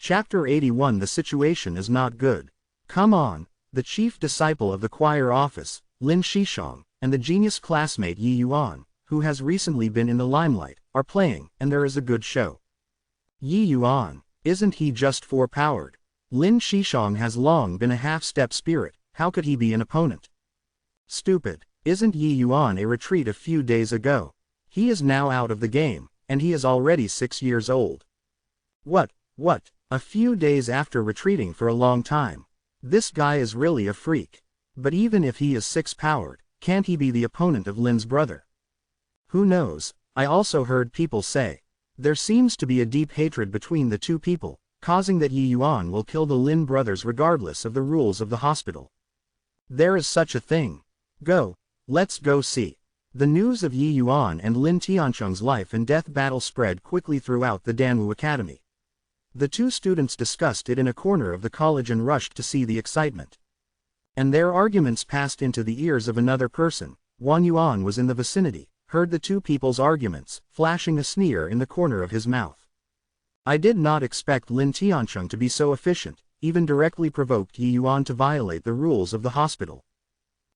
Chapter 81. The situation is not good. Come on. The chief disciple of the choir office, Lin Shishong, and the genius classmate Yi Yuan, who has recently been in the limelight, are playing, and there is a good show. Yi Yuan, isn't he just four-powered? Lin Shishong has long been a half-step spirit, how could he be an opponent? Stupid, isn't Yi Yuan a retreat a few days ago? He is now out of the game, and he is already 6 years old. What? A few days after retreating for a long time. This guy is really a freak. But even if he is 6-powered, can't he be the opponent of Lin's brother? Who knows? I also heard people say. There seems to be a deep hatred between the two people, causing that Yi Yuan will kill the Lin brothers regardless of the rules of the hospital. There is such a thing. Let's go see. The news of Yi Yuan and Lin Tiancheng's life and death battle spread quickly throughout the Danwu Academy. The two students discussed it in a corner of the college and rushed to see the excitement. And their arguments passed into the ears of another person. Wang Yuan was in the vicinity, heard the two people's arguments, flashing a sneer in the corner of his mouth. I did not expect Lin Tiancheng to be so efficient, even directly provoked Yi Yuan to violate the rules of the hospital.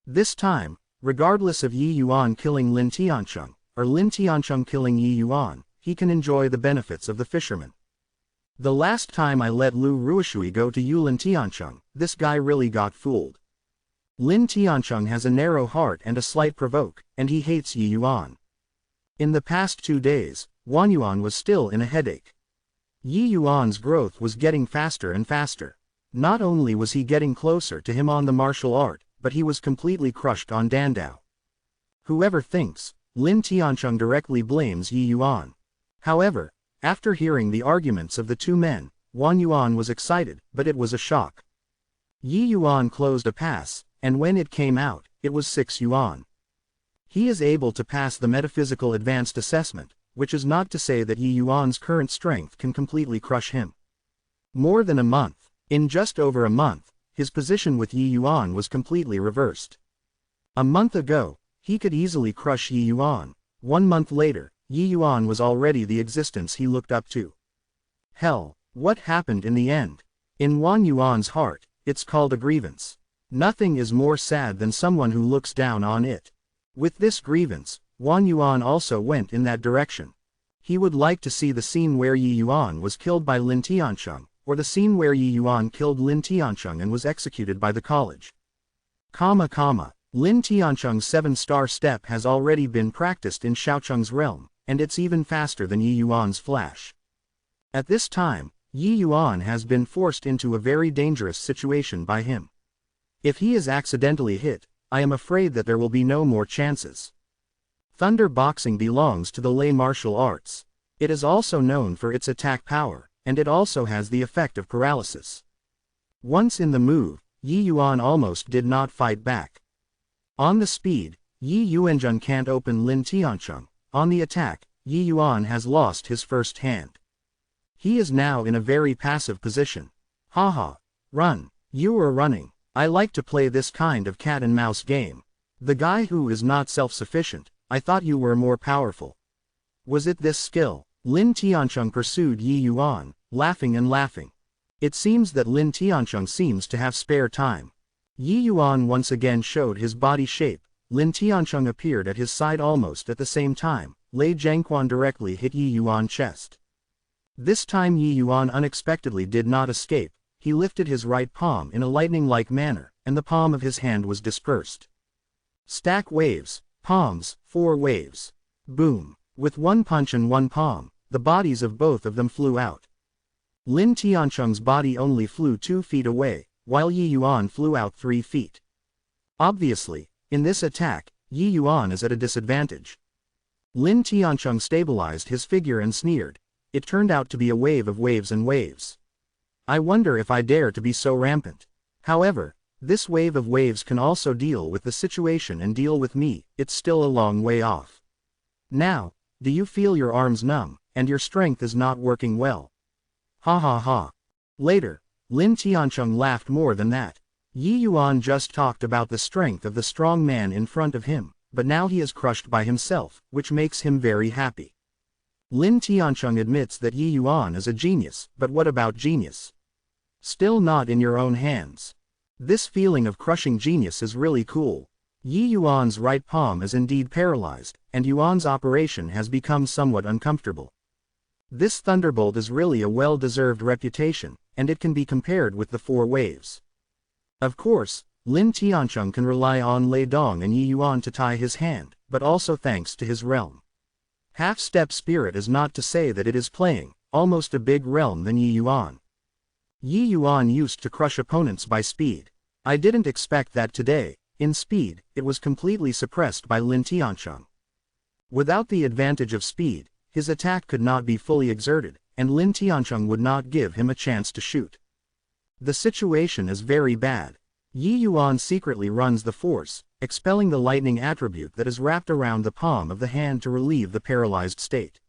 This time, regardless of Yi Yuan killing Lin Tiancheng, or Lin Tiancheng killing Yi Yuan, he can enjoy the benefits of the fisherman. The last time I let Lu Ruishui go to Yulin Tiancheng, this guy really got fooled. Lin Tiancheng has a narrow heart and a slight provoke, and he hates Yi Yuan. In the past 2 days, Wang Yuan was still in a headache. Yi Yuan's growth was getting faster and faster. Not only was he getting closer to him on the martial art, but he was completely crushed on Dandao. Whoever thinks, Lin Tiancheng directly blames Yi Yuan. However, after hearing the arguments of the two men, Wang Yuan was excited, but it was a shock. Yi Yuan closed a pass, and when it came out, it was 6 yuan. He is able to pass the metaphysical advanced assessment, which is not to say that Yi Yuan's current strength can completely crush him. More than a month, in just over a month, his position with Yi Yuan was completely reversed. A month ago, he could easily crush Yi Yuan. 1 month later, Yi Yuan was already the existence he looked up to. Hell, what happened in the end? In Wang Yuan's heart, it's called a grievance. Nothing is more sad than someone who looks down on it. With this grievance, Wang Yuan also went in that direction. He would like to see the scene where Yi Yuan was killed by Lin Tiancheng, or the scene where Yi Yuan killed Lin Tiancheng and was executed by the college. Lin Tiancheng's 7-star step has already been practiced in Shaocheng's realm, and it's even faster than Yi Yuan's flash. At this time, Yi Yuan has been forced into a very dangerous situation by him. If he is accidentally hit, I am afraid that there will be no more chances. Thunder boxing belongs to the lei martial arts. It is also known for its attack power, and it also has the effect of paralysis. Once in the move, Yi Yuan almost did not fight back. On the speed, Yi Yuanjun can't open Lin Tiancheng. On the attack, Yi Yuan has lost his first hand. He is now in a very passive position. Haha, run, you are running. I like to play this kind of cat and mouse game. The guy who is not self-sufficient, I thought you were more powerful. Was it this skill? Lin Tiancheng pursued Yi Yuan, laughing and laughing. It seems that Lin Tiancheng seems to have spare time. Yi Yuan once again showed his body shape. Lin Tiancheng appeared at his side almost at the same time. Lei Zhangquan directly hit Yi Yuan's chest. This time Yi Yuan unexpectedly did not escape. He lifted his right palm in a lightning-like manner, and the palm of his hand was dispersed. Stack waves, palms, 4 waves. Boom. With 1 punch and 1 palm, the bodies of both of them flew out. Lin Tiancheng's body only flew 2 feet away, while Yi Yuan flew out 3 feet. Obviously, in this attack, Yi Yuan is at a disadvantage. Lin Tiancheng stabilized his figure and sneered. It turned out to be a wave of waves and waves. I wonder if I dare to be so rampant. However, this wave of waves can also deal with the situation and deal with me. It's still a long way off. Now, do you feel your arms numb, and your strength is not working well? Ha ha ha. Later, Lin Tiancheng laughed more than that. Yi Yuan just talked about the strength of the strong man in front of him, but now he is crushed by himself, which makes him very happy. Lin Tiancheng admits that Yi Yuan is a genius, but what about genius? Still not in your own hands. This feeling of crushing genius is really cool. Yi Yuan's right palm is indeed paralyzed, and Yuan's operation has become somewhat uncomfortable. This thunderbolt is really a well-deserved reputation, and it can be compared with the four waves. Of course, Lin Tiancheng can rely on Lei Dong and Yi Yuan to tie his hand, but also thanks to his realm. Half-step spirit is not to say that it is playing, almost a big realm than Yi Yuan. Yi Yuan used to crush opponents by speed. I didn't expect that today. In speed, it was completely suppressed by Lin Tiancheng. Without the advantage of speed, his attack could not be fully exerted, and Lin Tiancheng would not give him a chance to shoot. The situation is very bad. Yi Yuan secretly runs the force, expelling the lightning attribute that is wrapped around the palm of the hand to relieve the paralyzed state.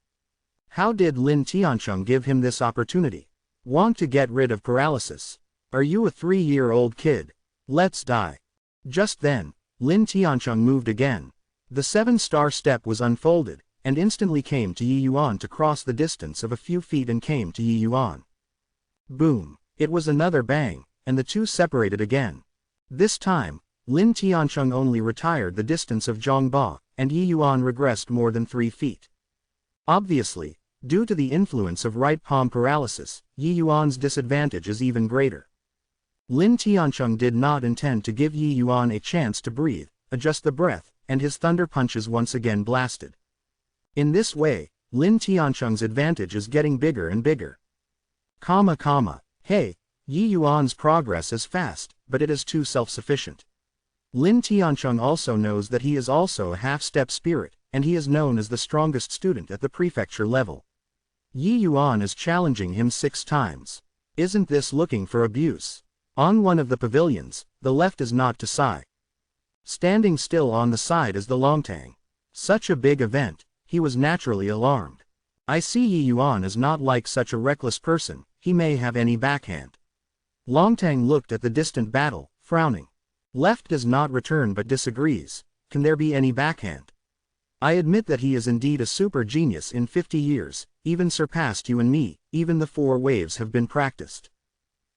How did Lin Tiancheng give him this opportunity? Want to get rid of paralysis? Are you a 3-year-old kid? Let's die. Just then, Lin Tiancheng moved again. The 7-star step was unfolded, and instantly came to Yi Yuan to cross the distance of a few feet and came to Yi Yuan. Boom! It was another bang, and the two separated again. This time, Lin Tiancheng only retired the distance of Zhongba, and Yi Yuan regressed more than 3 feet. Obviously, due to the influence of right palm paralysis, Yi Yuan's disadvantage is even greater. Lin Tiancheng did not intend to give Yi Yuan a chance to breathe, adjust the breath, and his thunder punches once again blasted. In this way, Lin Tiancheng's advantage is getting bigger and bigger. Hey, Yi Yuan's progress is fast, but it is too self-sufficient. Lin Tiancheng also knows that he is also a half-step spirit, and he is known as the strongest student at the prefecture level. Yi Yuan is challenging him 6 times. Isn't this looking for abuse? On one of the pavilions, the left is not to sigh. Standing still on the side is the Longtang. Such a big event, he was naturally alarmed. I see Yi Yuan is not like such a reckless person, he may have any backhand. Longtang looked at the distant battle, frowning. Left does not return but disagrees. Can there be any backhand? I admit that he is indeed a super genius in 50 years, even surpassed you and me, even the 4 waves have been practiced.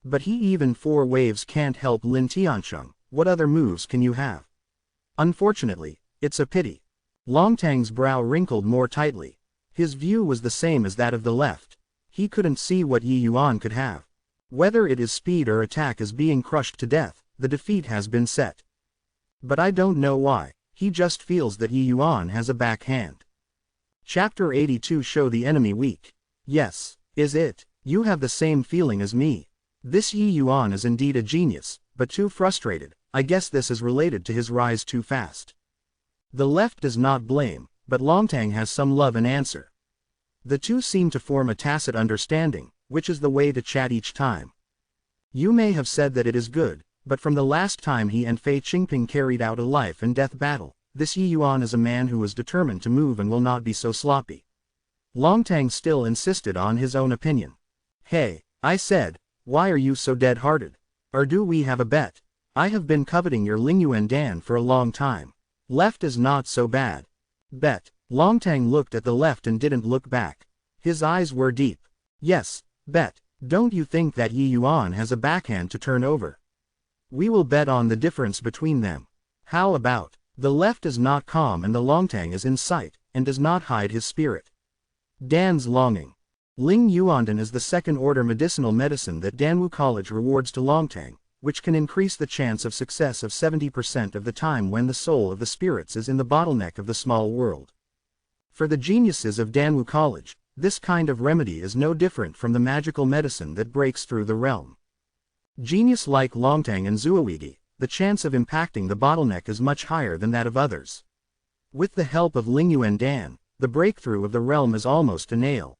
But even 4 waves can't help Lin Tiancheng. What other moves can you have? Unfortunately, it's a pity. Longtang's brow wrinkled more tightly. His view was the same as that of the left. He couldn't see what Yi Yuan could have. Whether it is speed or attack is being crushed to death, the defeat has been set. But I don't know why, he just feels that Yi Yuan has a backhand. Chapter 82 Show the enemy weak. Yes, is it? You have the same feeling as me. This Yi Yuan is indeed a genius, but too frustrated. I guess this is related to his rise too fast. The left does not blame, but Longtang has some love in answer. The two seem to form a tacit understanding, which is the way to chat each time. You may have said that it is good, but from the last time he and Fei Qingping carried out a life-and-death battle, this Yi Yuan is a man who is determined to move and will not be so sloppy. Longtang still insisted on his own opinion. Hey, I said, why are you so dead-hearted? Or do we have a bet? I have been coveting your Lingyuan Dan for a long time. Left is not so bad. Bet. Longtang looked at the left and didn't look back. His eyes were deep. Yes, bet. Don't you think that Yi Yuan has a backhand to turn over? We will bet on the difference between them. How about? The left is not calm and the Longtang is in sight, and does not hide his spirit. Dan's longing. Ling Yuandan is the second-order medicinal medicine that Danwu College rewards to Longtang, which can increase the chance of success of 70% of the time when the soul of the spirits is in the bottleneck of the small world. For the geniuses of Danwu College, this kind of remedy is no different from the magical medicine that breaks through the realm. Genius like Longtang and Zuowigi, the chance of impacting the bottleneck is much higher than that of others. With the help of Lingyuan Dan, the breakthrough of the realm is almost a nail.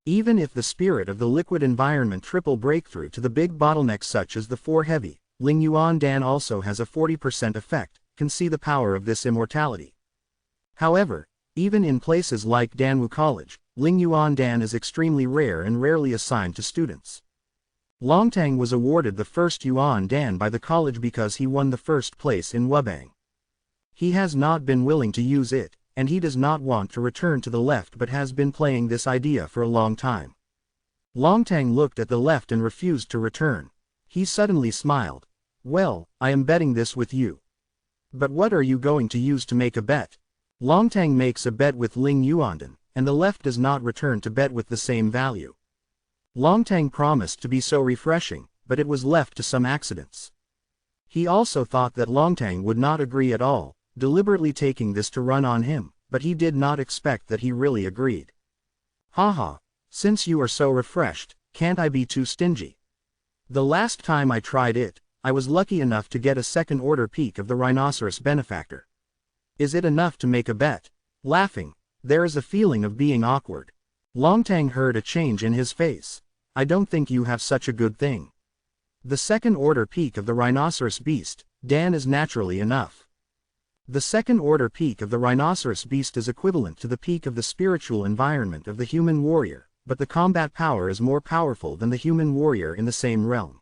Even if the spirit of the liquid environment triple breakthrough to the big bottleneck such as the 4 heavy, Lingyuan Dan also has a 40% effect, can see the power of this immortality. However, even in places like Danwu College, Lingyuan Dan is extremely rare and rarely assigned to students. Longtang was awarded the first Yuan Dan by the college because he won the first place in Wubang. He has not been willing to use it, and he does not want to return to the left but has been playing this idea for a long time. Longtang looked at the left and refused to return. He suddenly smiled. Well, I am betting this with you. But what are you going to use to make a bet? Longtang makes a bet with Ling Yuanden, and the left does not return to bet with the same value. Longtang promised to be so refreshing, but it was left to some accidents. He also thought that Longtang would not agree at all, deliberately taking this to run on him, but he did not expect that he really agreed. Haha, since you are so refreshed, can't I be too stingy? The last time I tried it, I was lucky enough to get a second-order peak of the rhinoceros benefactor. Is it enough to make a bet? Laughing, there is a feeling of being awkward. Longtang heard a change in his face. I don't think you have such a good thing. The second-order peak of the rhinoceros beast, Dan, is naturally enough. The second-order peak of the rhinoceros beast is equivalent to the peak of the spiritual environment of the human warrior, but the combat power is more powerful than the human warrior in the same realm.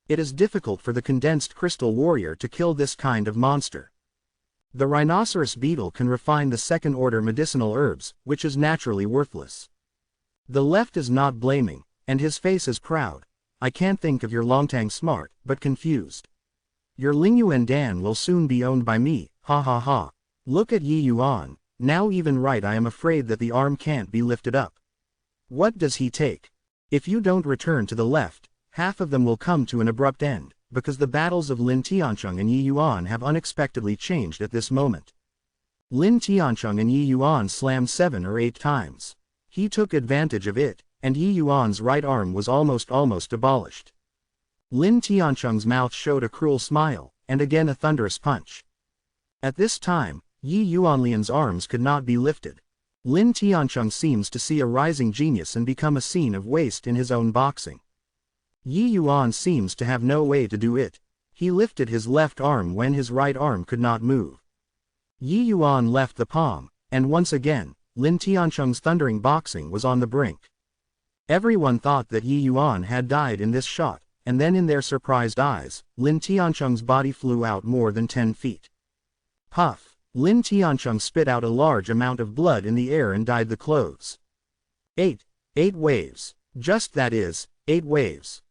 It is difficult for the condensed crystal warrior to kill this kind of monster. The rhinoceros beetle can refine the second-order medicinal herbs, which is naturally worthless. The left is not blaming, and his face is proud. I can't think of your Longtang smart, but confused. Your Lingyuan Dan will soon be owned by me, ha ha ha. Look at Yi Yuan, now even right I am afraid that the arm can't be lifted up. What does he take? If you don't return to the left, half of them will come to an abrupt end, because the battles of Lin Tiancheng and Yi Yuan have unexpectedly changed at this moment. Lin Tiancheng and Yi Yuan slammed 7 or 8 times. He took advantage of it, and Yi Yuan's right arm was almost abolished. Lin Tiancheng's mouth showed a cruel smile, and again a thunderous punch. At this time, Yi Yuanlian's arms could not be lifted. Lin Tiancheng seems to see a rising genius and become a scene of waste in his own boxing. Yi Yuan seems to have no way to do it. He lifted his left arm when his right arm could not move. Yi Yuan left the palm, and once again, Lin Tiancheng's thundering boxing was on the brink. Everyone thought that Yi Yuan had died in this shot, and then in their surprised eyes, Lin Tiancheng's body flew out more than 10 feet. Puff! Lin Tiancheng spit out a large amount of blood in the air and dyed the clothes. 8 waves. Just that is, 8 waves.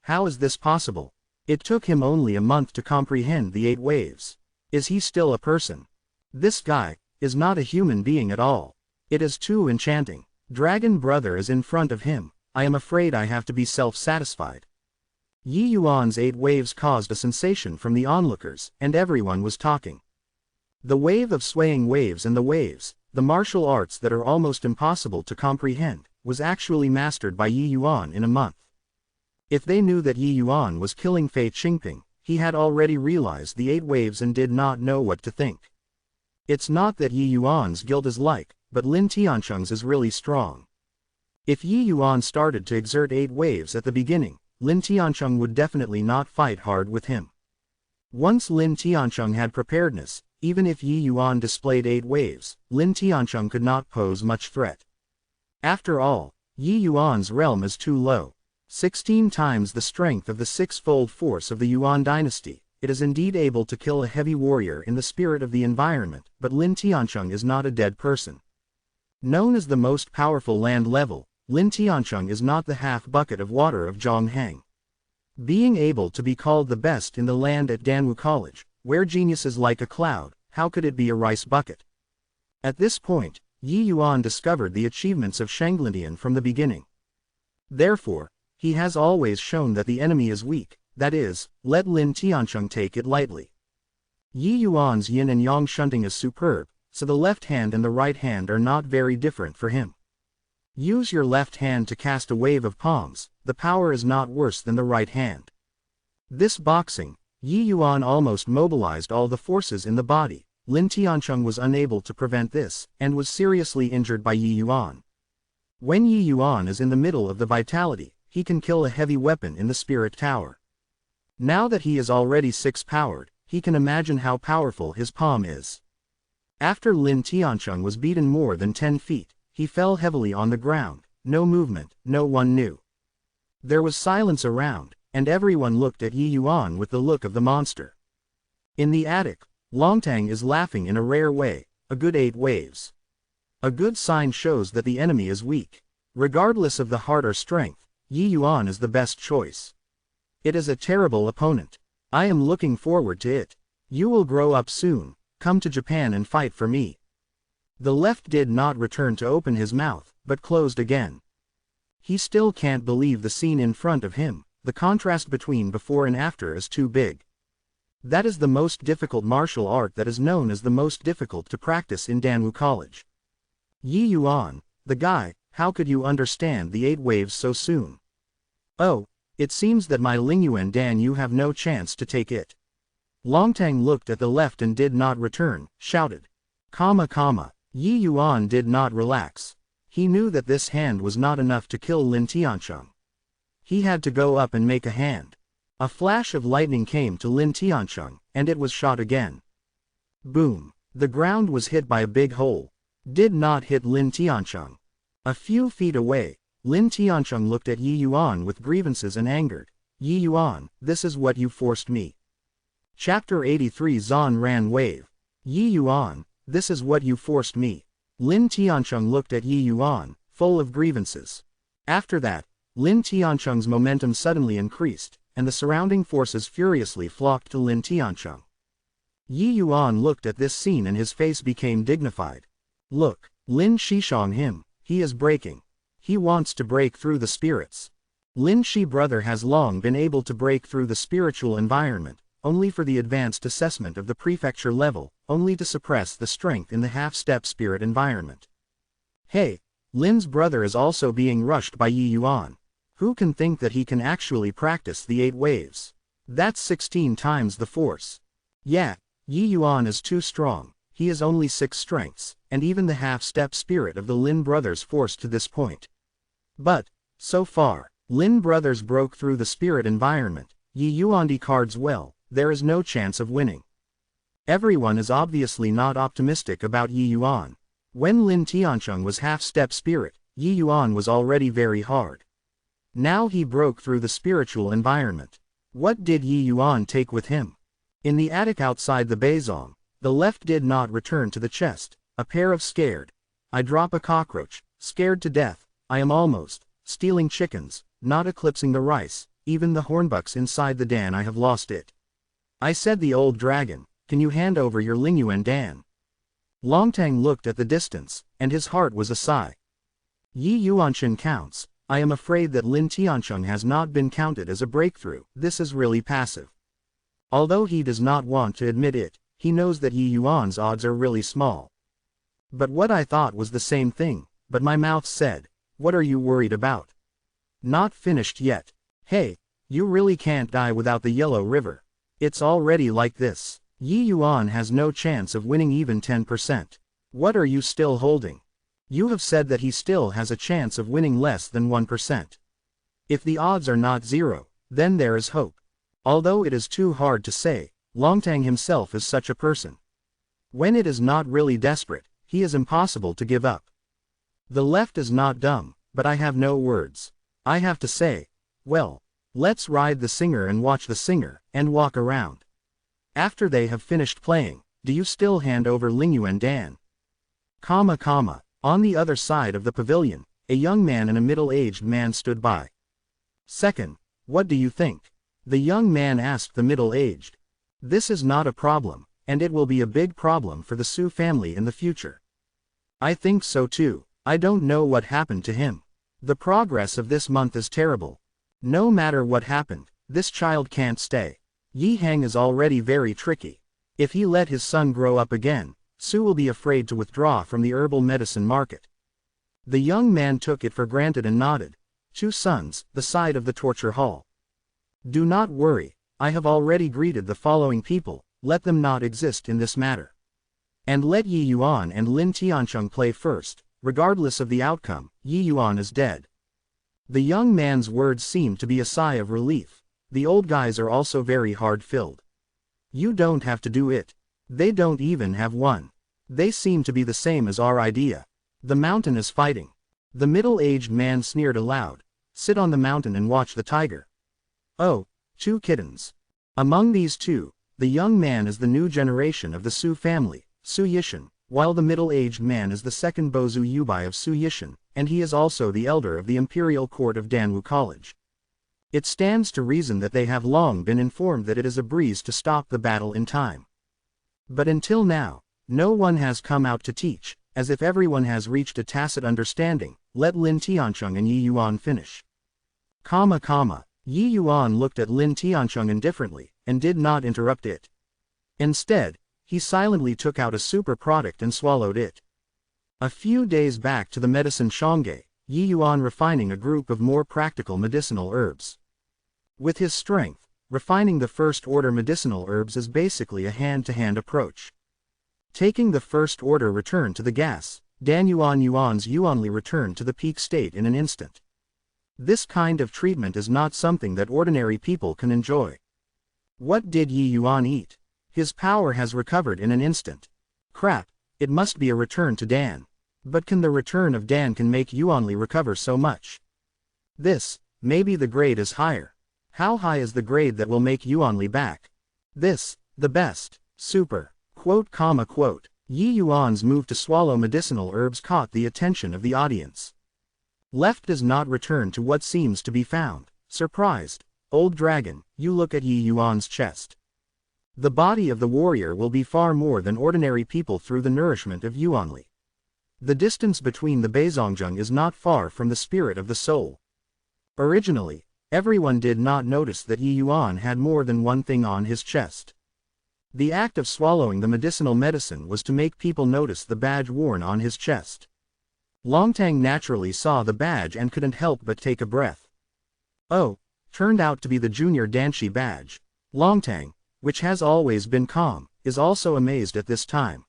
How is this possible? It took him only a month to comprehend the 8 waves. Is he still a person? This guy is not a human being at all. It is too enchanting. Dragon Brother is in front of him. I am afraid I have to be self-satisfied. Yi Yuan's 8 waves caused a sensation from the onlookers, and everyone was talking. The wave of swaying waves and the waves, the martial arts that are almost impossible to comprehend, was actually mastered by Yi Yuan in a month. If they knew that Yi Yuan was killing Fei Qingping, he had already realized the 8 waves and did not know what to think. It's not that Yi Yuan's guild is like, but Lin Tiancheng's is really strong. If Yi Yuan started to exert 8 waves at the beginning, Lin Tiancheng would definitely not fight hard with him. Once Lin Tiancheng had preparedness, even if Yi Yuan displayed 8 waves, Lin Tiancheng could not pose much threat. After all, Yi Yuan's realm is too low. 16 times the strength of the 6-fold force of the Yuan dynasty, it is indeed able to kill a heavy warrior in the spirit of the environment, but Lin Tiancheng is not a dead person. Known as the most powerful land level, Lin Tiancheng is not the half-bucket of water of Zhonghang. Being able to be called the best in the land at Danwu College, where genius is like a cloud, how could it be a rice bucket? At this point, Yi Yuan discovered the achievements of Shanglintian from the beginning. Therefore, he has always shown that the enemy is weak, that is, let Lin Tiancheng take it lightly. Yi Yuan's yin and yang shunting is superb, so the left hand and the right hand are not very different for him. Use your left hand to cast a wave of palms, the power is not worse than the right hand. This boxing, Yi Yuan almost mobilized all the forces in the body. Lin Tiancheng was unable to prevent this, and was seriously injured by Yi Yuan. When Yi Yuan is in the middle of the vitality, he can kill a heavy weapon in the spirit tower. Now that he is already 6-powered, he can imagine how powerful his palm is. After Lin Tiancheng was beaten more than 10 feet, he fell heavily on the ground, no movement, no one knew. There was silence around, and everyone looked at Yi Yuan with the look of the monster. In the attic, Longtang is laughing in a rare way. a good 8 waves. A good sign shows that the enemy is weak. Regardless of the heart or strength, Yi Yuan is the best choice. It is a terrible opponent. I am looking forward to it. You will grow up soon, come to Japan and fight for me. The left did not return to open his mouth, but closed again. He still can't believe the scene in front of him. The contrast between before and after is too big. That is the most difficult martial art that is known as the most difficult to practice in Danwu College. Yi Yuan, the guy, how could you understand the 8 waves so soon? Oh, it seems that my Lingyuan Dan you have no chance to take it. Longtang looked at the left and did not return, shouted. Yi Yuan did not relax. He knew that this hand was not enough to kill Lin Tiancheng. He had to go up and make a hand. A flash of lightning came to Lin Tiancheng, and it was shot again. Boom! The ground was hit by a big hole. Did not hit Lin Tiancheng. A few feet away, Lin Tiancheng looked at Yi Yuan with grievances and angered. Yi Yuan, this is what you forced me. Chapter 83 Zan Ran Wave. Yi Yuan, this is what you forced me. Lin Tiancheng looked at Yi Yuan, full of grievances. After that, Lin Tiancheng's momentum suddenly increased, and the surrounding forces furiously flocked to Lin Tiancheng. Yi Yuan looked at this scene and his face became dignified. Look, Lin Shishong him, he is breaking. He wants to break through the spirits. Lin Shi brother has long been able to break through the spiritual environment, only for the advanced assessment of the prefecture level, only to suppress the strength in the half-step spirit environment. Hey, Lin's brother is also being rushed by Yi Yuan. Who can think that he can actually practice the 8 waves? That's 16 times the force. Yeah, Yi Yuan is too strong. He is only 6 strengths, and even the half-step spirit of the Lin brothers forced to this point. But, so far, Lin brothers broke through the spirit environment. Yi Yuan decards well, there is no chance of winning. Everyone is obviously not optimistic about Yi Yuan. When Lin Tiancheng was half-step spirit, Yi Yuan was already very hard. Now he broke through the spiritual environment. What did Yi Yuan take with him? In the attic outside the Beizong, the left did not return to the chest. A pair of scared. I drop a cockroach, scared to death. I am almost stealing chickens, not eclipsing the rice, even the hornbucks inside the Dan I have lost it. I said the old dragon, can you hand over your Lingyuan Dan? Longtang looked at the distance, and his heart was a sigh. Yi Yuanshan counts. I am afraid that Lin Tiancheng has not been counted as a breakthrough. This is really passive. Although he does not want to admit it, he knows that Yi Yuan's odds are really small. But what I thought was the same thing, but my mouth said, what are you worried about? Not finished yet. Hey, you really can't die without the Yellow River. It's already like this. Yi Yuan has no chance of winning even 10%. What are you still holding? You have said that he still has a chance of winning less than 1%. If the odds are not 0, then there is hope. Although it is too hard to say, Longtang himself is such a person. When it is not really desperate, he is impossible to give up. The left is not dumb, but I have no words. I have to say, well, let's ride the singer and watch the singer, and walk around. After they have finished playing, do you still hand over Lingyuan Dan? On the other side of the pavilion, a young man and a middle-aged man stood by. Second, what do you think? The young man asked the middle-aged. This is not a problem, and it will be a big problem for the Su family in the future. I think so too. I don't know what happened to him. The progress of this month is terrible. No matter what happened, this child can't stay. Yi Heng is already very tricky. If he let his son grow up again, Su will be afraid to withdraw from the herbal medicine market. The young man took it for granted and nodded. 2 sons, the side of the torture hall. Do not worry, I have already greeted the following people, let them not exist in this matter. And let Yi Yuan and Lin Tiancheng play first, regardless of the outcome, Yi Yuan is dead. The young man's words seemed to be a sigh of relief. The old guys are also very hard-filled. You don't have to do it. They don't even have one. They seem to be the same as our idea. The mountain is fighting. The middle-aged man sneered aloud. Sit on the mountain and watch the tiger. Oh, 2 kittens. Among these 2, the young man is the new generation of the Su family, Su Yishan, while the middle-aged man is the second Bozu Yubai of Su Yishan, and he is also the elder of the imperial court of Danwu College. It stands to reason that they have long been informed that it is a breeze to stop the battle in time. But until now, no one has come out to teach, as if everyone has reached a tacit understanding. Let Lin Tiancheng and Yi Yuan finish. Yi Yuan looked at Lin Tiancheng indifferently, and did not interrupt it. Instead, he silently took out a super product and swallowed it. A few days back to the medicine Shangge, Yi Yuan refining a group of more practical medicinal herbs. With his strength, refining the first-order medicinal herbs is basically a hand-to-hand approach. Taking the first-order return to the gas, Dan Yuan's Yuanli return to the peak state in an instant. This kind of treatment is not something that ordinary people can enjoy. What did Yi Yuan eat? His power has recovered in an instant. Crap, it must be a return to Dan. But can the return of Dan can make Yuanli recover so much? Maybe the grade is higher. How high is the grade that will make Yuanli back? The best, super, quote. Yi Yuan's move to swallow medicinal herbs caught the attention of the audience. Left does not return to what seems to be found. Surprised, old dragon, you look at Yi Yuan's chest. The body of the warrior will be far more than ordinary people through the nourishment of Yuanli. The distance between the Beizongjeng is not far from the spirit of the soul. Originally, everyone did not notice that Yi Yuan had more than one thing on his chest. The act of swallowing the medicinal medicine was to make people notice the badge worn on his chest. Longtang naturally saw the badge and couldn't help but take a breath. Oh, turned out to be the junior Danshi badge. Longtang, which has always been calm, is also amazed at this time.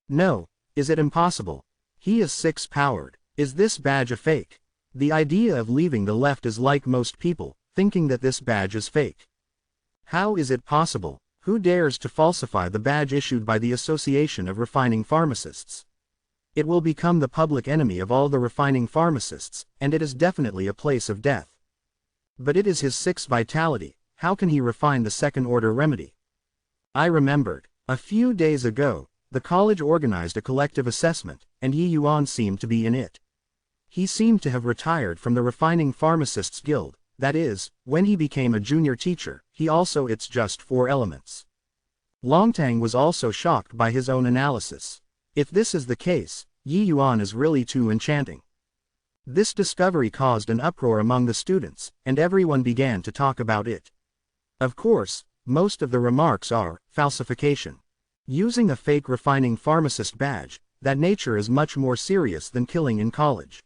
No, is it impossible? He is 6-powered. Is this badge a fake? The idea of leaving the left is like most people, thinking that this badge is fake. How is it possible? Who dares to falsify the badge issued by the Association of Refining Pharmacists? It will become the public enemy of all the refining pharmacists, and it is definitely a place of death. But it is his 6 vitality, how can he refine the second-order remedy? I remembered. A few days ago, the college organized a collective assessment, and Yi Yuan seemed to be in it. He seemed to have retired from the Refining Pharmacists Guild, that is, when he became a junior teacher, he also its just 4 elements. Longtang was also shocked by his own analysis. If this is the case, Yi Yuan is really too enchanting. This discovery caused an uproar among the students, and everyone began to talk about it. Of course, most of the remarks are falsification. Using a fake refining pharmacist badge, that nature is much more serious than killing in college.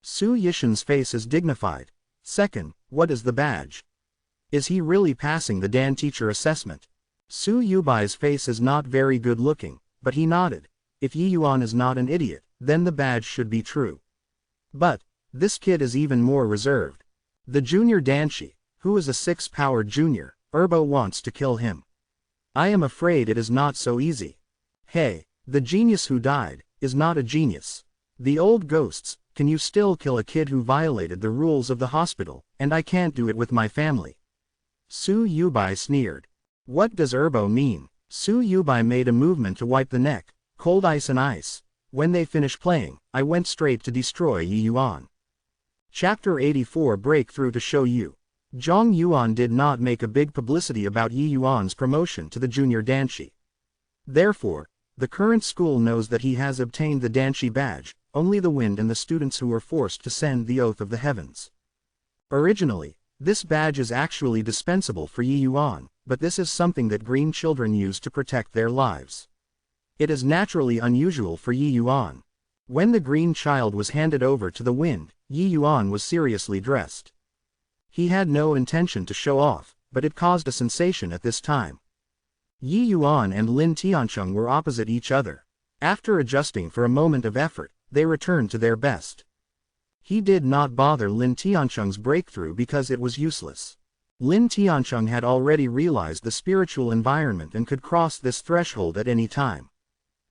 Su Yishan's face is dignified. Second, what is the badge? Is he really passing the Dan teacher assessment? Su Yubai's face is not very good looking, but he nodded. If Yi Yuan is not an idiot, then the badge should be true. But, this kid is even more reserved. The junior Danshi, who is a 6-powered junior, Erbo wants to kill him. I am afraid it is not so easy. Hey, the genius who died, is not a genius. The old ghosts, can you still kill a kid who violated the rules of the hospital, and I can't do it with my family? Su Yubai sneered. What does Erbo mean? Su Yubai made a movement to wipe the neck, cold ice and ice. When they finished playing, I went straight to destroy Yi Yuan. Chapter 84 Breakthrough to show you. Zhang Yuan did not make a big publicity about Yi Yuan's promotion to the junior Danshi. Therefore, the current school knows that he has obtained the Danshi badge, only the wind and the students who were forced to send the oath of the heavens. Originally, this badge is actually dispensable for Yi Yuan, but this is something that green children use to protect their lives. It is naturally unusual for Yi Yuan. When the green child was handed over to the wind, Yi Yuan was seriously dressed. He had no intention to show off, but it caused a sensation at this time. Yi Yuan and Lin Tiancheng were opposite each other. After adjusting for a moment of effort, they returned to their best. He did not bother Lin Tiancheng's breakthrough because it was useless. Lin Tiancheng had already realized the spiritual environment and could cross this threshold at any time.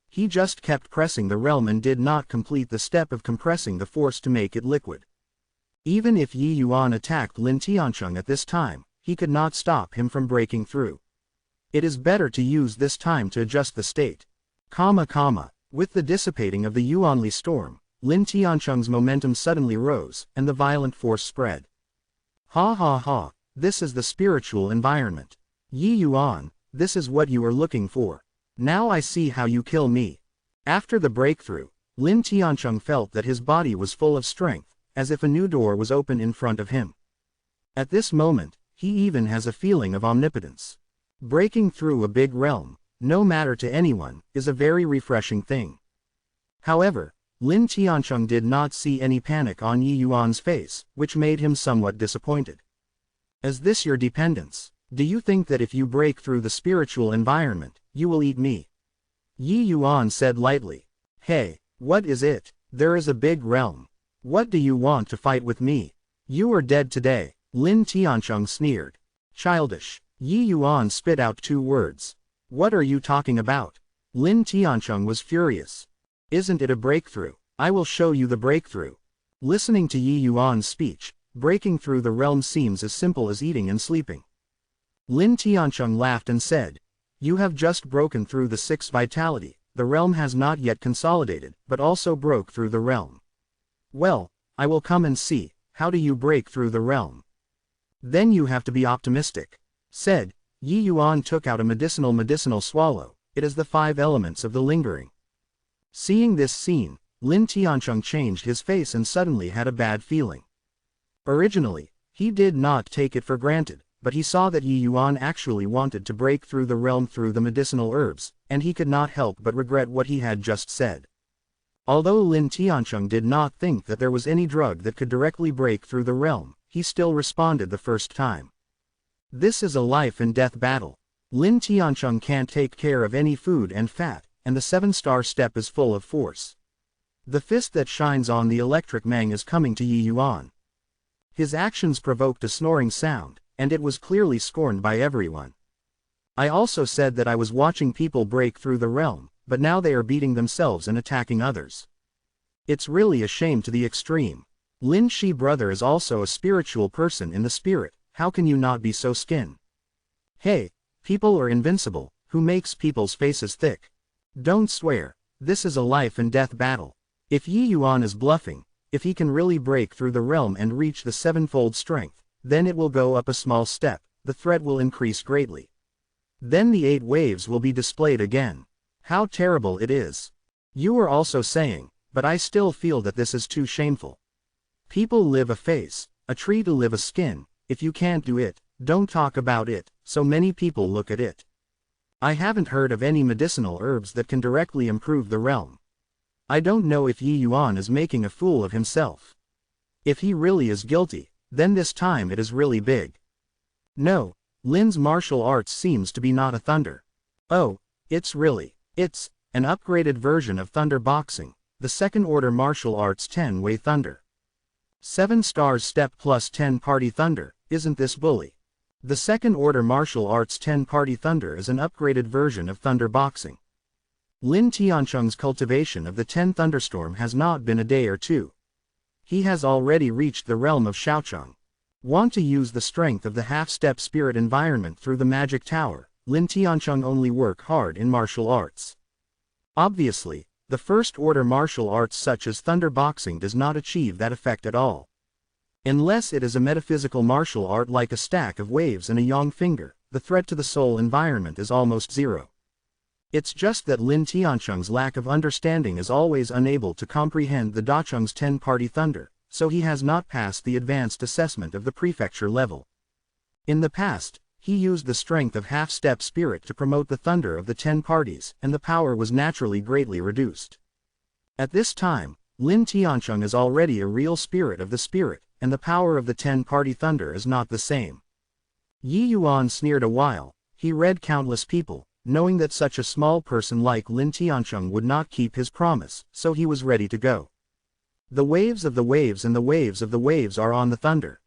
He just kept pressing the realm and did not complete the step of compressing the force to make it liquid. Even if Yi Yuan attacked Lin Tiancheng at this time, he could not stop him from breaking through. It is better to use this time to adjust the state. With the dissipating of the Yuanli storm, Lin Tiancheng's momentum suddenly rose, and the violent force spread. Ha ha ha, this is the spiritual environment. Yi Yuan, this is what you are looking for. Now I see how you kill me. After the breakthrough, Lin Tiancheng felt that his body was full of strength, as if a new door was open in front of him. At this moment, he even has a feeling of omnipotence. Breaking through a big realm, no matter to anyone, is a very refreshing thing. However, Lin Tiancheng did not see any panic on Yi Yuan's face, which made him somewhat disappointed. Is this your dependence? Do you think that if you break through the spiritual environment, you will eat me? Yi Yuan said lightly. Hey, what is it? There is a big realm. What do you want to fight with me? You are dead today, Lin Tiancheng sneered. Childish. Yi Yuan spit out 2 words. What are you talking about? Lin Tiancheng was furious. Isn't it a breakthrough? I will show you the breakthrough. Listening to Yi Yuan's speech, breaking through the realm seems as simple as eating and sleeping. Lin Tiancheng laughed and said, You have just broken through the 6th vitality, the realm has not yet consolidated, but also broke through the realm. Well, I will come and see, how do you break through the realm? Then you have to be optimistic. Said, Yi Yuan took out a medicinal swallow, it is the 5 elements of the lingering. Seeing this scene, Lin Tiancheng changed his face and suddenly had a bad feeling. Originally, he did not take it for granted, but he saw that Yi Yuan actually wanted to break through the realm through the medicinal herbs, and he could not help but regret what he had just said. Although Lin Tiancheng did not think that there was any drug that could directly break through the realm, he still responded the first time. This is a life and death battle. Lin Tiancheng can't take care of any food and fat, and the 7-star step is full of force. The fist that shines on the electric mang is coming to Yi Yuan. His actions provoked a snoring sound, and it was clearly scorned by everyone. I also said that I was watching people break through the realm, but now they are beating themselves and attacking others. It's really a shame to the extreme. Lin Shi brother is also a spiritual person in the spirit, how can you not be so skin? Hey, people are invincible, who makes people's faces thick? Don't swear, this is a life and death battle. If Yi Yuan is bluffing, if he can really break through the realm and reach the 7-fold strength, then it will go up a small step, the threat will increase greatly. Then the 8 waves will be displayed again. How terrible it is. You are also saying, but I still feel that this is too shameful. People live a face, a tree to live a skin, if you can't do it, don't talk about it, so many people look at it. I haven't heard of any medicinal herbs that can directly improve the realm. I don't know if Yi Yuan is making a fool of himself. If he really is guilty, then this time it is really big. No, Lin's martial arts seems to be not a thunder. Oh, it's an upgraded version of thunder boxing, the 2nd order martial arts 10-way thunder. 7 stars step plus 10 party thunder, isn't this bully? The 2nd order martial arts 10 party thunder is an upgraded version of thunder boxing. Lin Tiancheng's cultivation of the 10 thunderstorm has not been a day or 2. He has already reached the realm of Shaocheng. Want to use the strength of the half-step spirit environment through the magic tower, Lin Tiancheng only work hard in martial arts. Obviously, the 1st order martial arts such as thunder boxing does not achieve that effect at all. Unless it is a metaphysical martial art like a stack of waves and a yang finger, the threat to the soul environment is almost 0. It's just that Lin Tiancheng's lack of understanding is always unable to comprehend the Dacheng's 10-party thunder, so he has not passed the advanced assessment of the prefecture level. In the past, he used the strength of half-step spirit to promote the thunder of the 10 parties, and the power was naturally greatly reduced. At this time, Lin Tiancheng is already a real spirit of the spirit, and the power of the 10-party thunder is not the same. Yi Yuan sneered a while. He read countless people, knowing that such a small person like Lin Tiancheng would not keep his promise, so he was ready to go. The waves of the waves and the waves of the waves are on the thunder.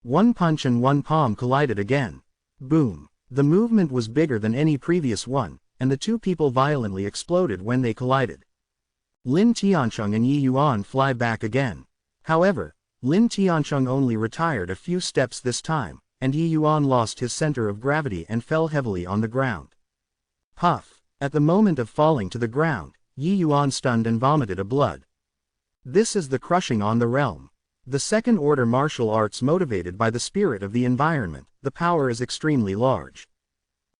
One punch and one palm collided again. Boom. The movement was bigger than any previous one, and the 2 people violently exploded when they collided. Lin Tiancheng and Yi Yuan fly back again. However, Lin Tiancheng only retired a few steps this time, and Yi Yuan lost his center of gravity and fell heavily on the ground. Puff. At the moment of falling to the ground, Yi Yuan stunned and vomited a blood. This is the crushing on the realm. The second order martial arts motivated by the spirit of the environment, the power is extremely large.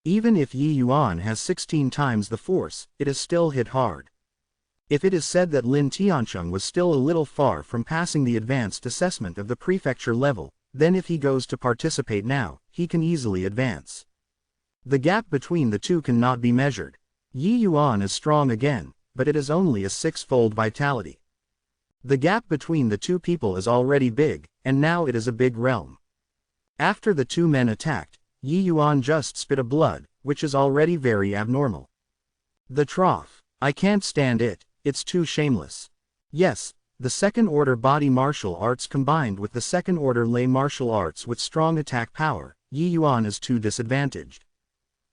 Even if Yi Yuan has 16 times the force, it is still hit hard. If it is said that Lin Tiancheng was still a little far from passing the advanced assessment of the prefecture level, then if he goes to participate now, he can easily advance. The gap between the two cannot be measured. Yi Yuan is strong again, but it is only a six-fold vitality. The gap between the two people is already big, and now it is a big realm. After the two men attacked, Yi Yuan just spit a blood, which is already very abnormal. The trough. I can't stand it, it's too shameless. Yes, the second order body martial arts combined with the second order lay martial arts with strong attack power, Yi Yuan is too disadvantaged.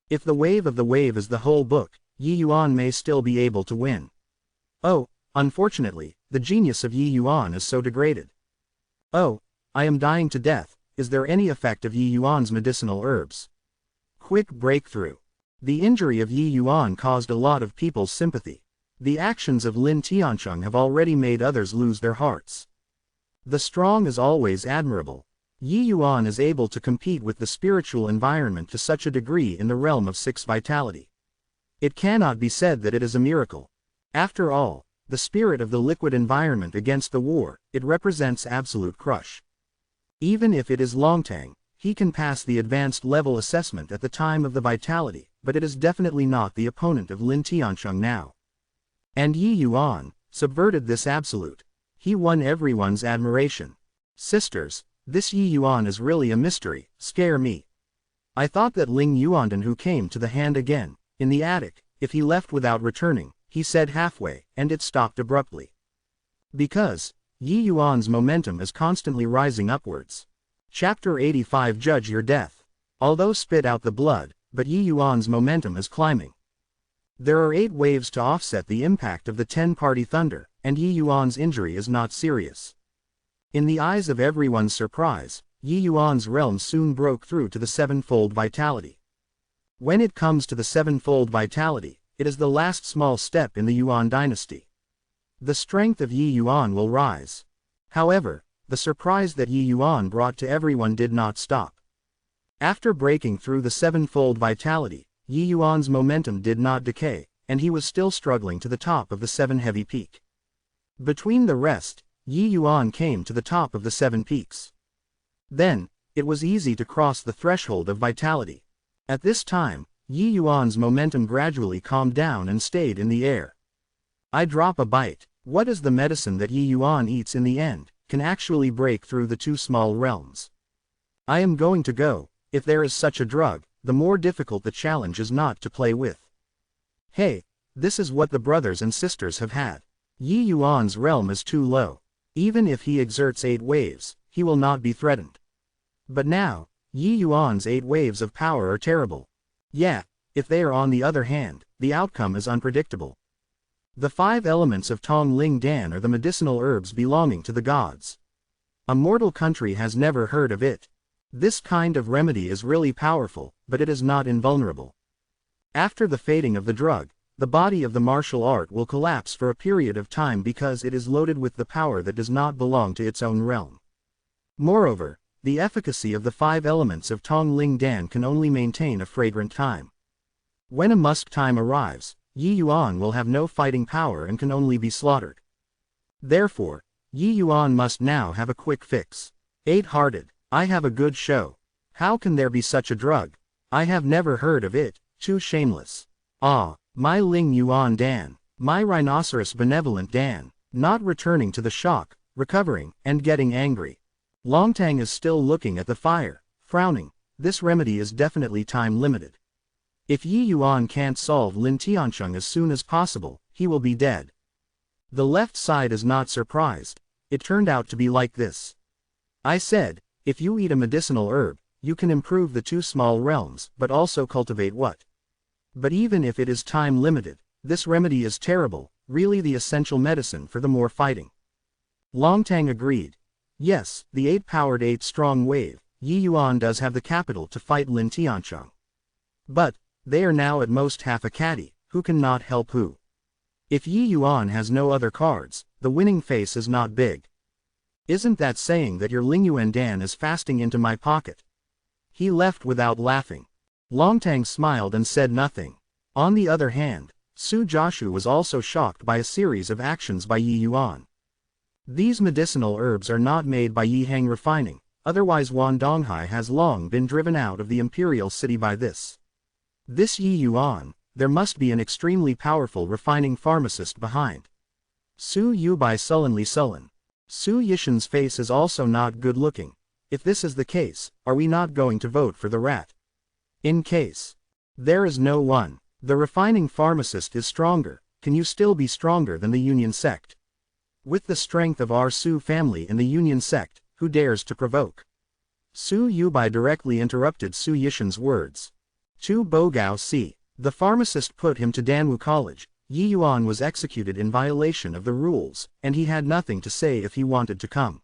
If the wave of the wave is the whole book, Yi Yuan may still be able to win. Oh, unfortunately, the genius of Yi Yuan is so degraded. Oh, I am dying to death. Is there any effect of Yi Yuan's medicinal herbs? Quick breakthrough. The injury of Yi Yuan caused a lot of people's sympathy. The actions of Lin Tiancheng have already made others lose their hearts. The strong is always admirable. Yi Yuan is able to compete with the spiritual environment to such a degree in the realm of six vitality. It cannot be said that it is a miracle. After all, the spirit of the liquid environment against the war, it represents absolute crush. Even if it is Longtang, he can pass the advanced level assessment at the time of the vitality, but it is definitely not the opponent of Lin Tiancheng now. And Yi Yuan subverted this absolute. He won everyone's admiration. Sisters, this Yi Yuan is really a mystery, scare me. I thought that Ling Yuanden who came to the hand again, in the attic, if he left without returning, he said halfway, and it stopped abruptly. Because Yi Yuan's momentum is constantly rising upwards. Chapter 85 Judge your death. Although spit out the blood, but Yi Yuan's momentum is climbing. There are 8 waves to offset the impact of the 10-party thunder, and Yi Yuan's injury is not serious. In the eyes of everyone's surprise, Yi Yuan's realm soon broke through to the 7-fold vitality. When it comes to the 7-fold vitality, it is the last small step in the Yuan dynasty. The strength of Yi Yuan will rise. However, the surprise that Yi Yuan brought to everyone did not stop. After breaking through the 7-fold vitality, Yi Yuan's momentum did not decay, and he was still struggling to the top of the 7-heavy peak. Between the rest, Yi Yuan came to the top of the 7 peaks. Then, it was easy to cross the threshold of vitality. At this time, Yi Yuan's momentum gradually calmed down and stayed in the air. I drop a bite. What is the medicine that Yi Yuan eats in the end, can actually break through the 2 small realms? I am going to go. If there is such a drug, the more difficult the challenge is not to play with. Hey, this is what the brothers and sisters have had. Yi Yuan's realm is too low. Even if he exerts 8 waves, he will not be threatened. But now, Yi Yuan's 8 waves of power are terrible. Yeah, if they are on the other hand, the outcome is unpredictable. The 5 elements of Tong Ling Dan are the medicinal herbs belonging to the gods. A mortal country has never heard of it. This kind of remedy is really powerful, but it is not invulnerable. After the fading of the drug, the body of the martial art will collapse for a period of time because it is loaded with the power that does not belong to its own realm. Moreover, the efficacy of the 5 elements of Tong Ling Dan can only maintain a fragrant time. When a musk time arrives, Yi Yuan will have no fighting power and can only be slaughtered. Therefore, Yi Yuan must now have a quick fix. 8-hearted, I have a good show. How can there be such a drug? I have never heard of it, too shameless. Ah, my Ling Yuan Dan, my rhinoceros benevolent Dan, not returning to the shock, recovering, and getting angry. Longtang is still looking at the fire, frowning. This remedy is definitely time limited. If Yi Yuan can't solve Lin Tiancheng as soon as possible, he will be dead. The left side is not surprised. It turned out to be like this. I said, if you eat a medicinal herb, you can improve the 2 small realms, but also cultivate what? But even if it is time limited, this remedy is terrible, really the essential medicine for the more fighting. Longtang agreed. Yes, the 8-powered 8-strong wave, Yi Yuan does have the capital to fight Lin Tiancheng. But, they are now at most half a caddy, who can not help who. If Yi Yuan has no other cards, the winning face is not big. Isn't that saying that your Lingyuan Dan is fasting into my pocket? He left without laughing. Longtang smiled and said nothing. On the other hand, Su Jiashu was also shocked by a series of actions by Yi Yuan. These medicinal herbs are not made by Yi Hang Refining, otherwise Wan Donghai has long been driven out of the imperial city by this. This Yi Yuan, there must be an extremely powerful refining pharmacist behind. Su Yubai sullenly sullen. Su Yishan's face is also not good looking. If this is the case, are we not going to vote for the rat? In case there is no one, the refining pharmacist is stronger, can you still be stronger than the Union sect? With the strength of our Su family in the Union sect, who dares to provoke? Su Yubai directly interrupted Su Yishan's words. Tu Bogao Si. The pharmacist put him to Danwu College. Yi Yuan was executed in violation of the rules, and he had nothing to say if he wanted to come.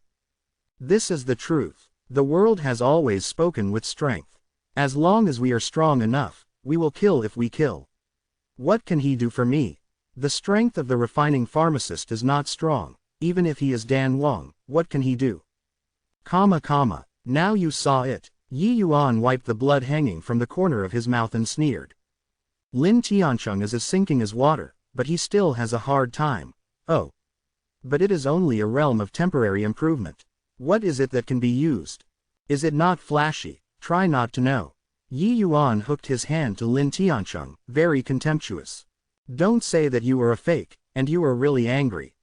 This is the truth. The world has always spoken with strength. As long as we are strong enough, we will kill if we kill. What can he do for me? The strength of the refining pharmacist is not strong, even if he is Dan Wang, what can he do? Now you saw it. Yi Yuan wiped the blood hanging from the corner of his mouth and sneered. Lin Tiancheng is as sinking as water, but he still has a hard time. Oh. But it is only a realm of temporary improvement. What is it that can be used? Is it not flashy? Try not to know. Yi Yuan hooked his hand to Lin Tiancheng, very contemptuous. Don't say that you are a fake, and you are really angry.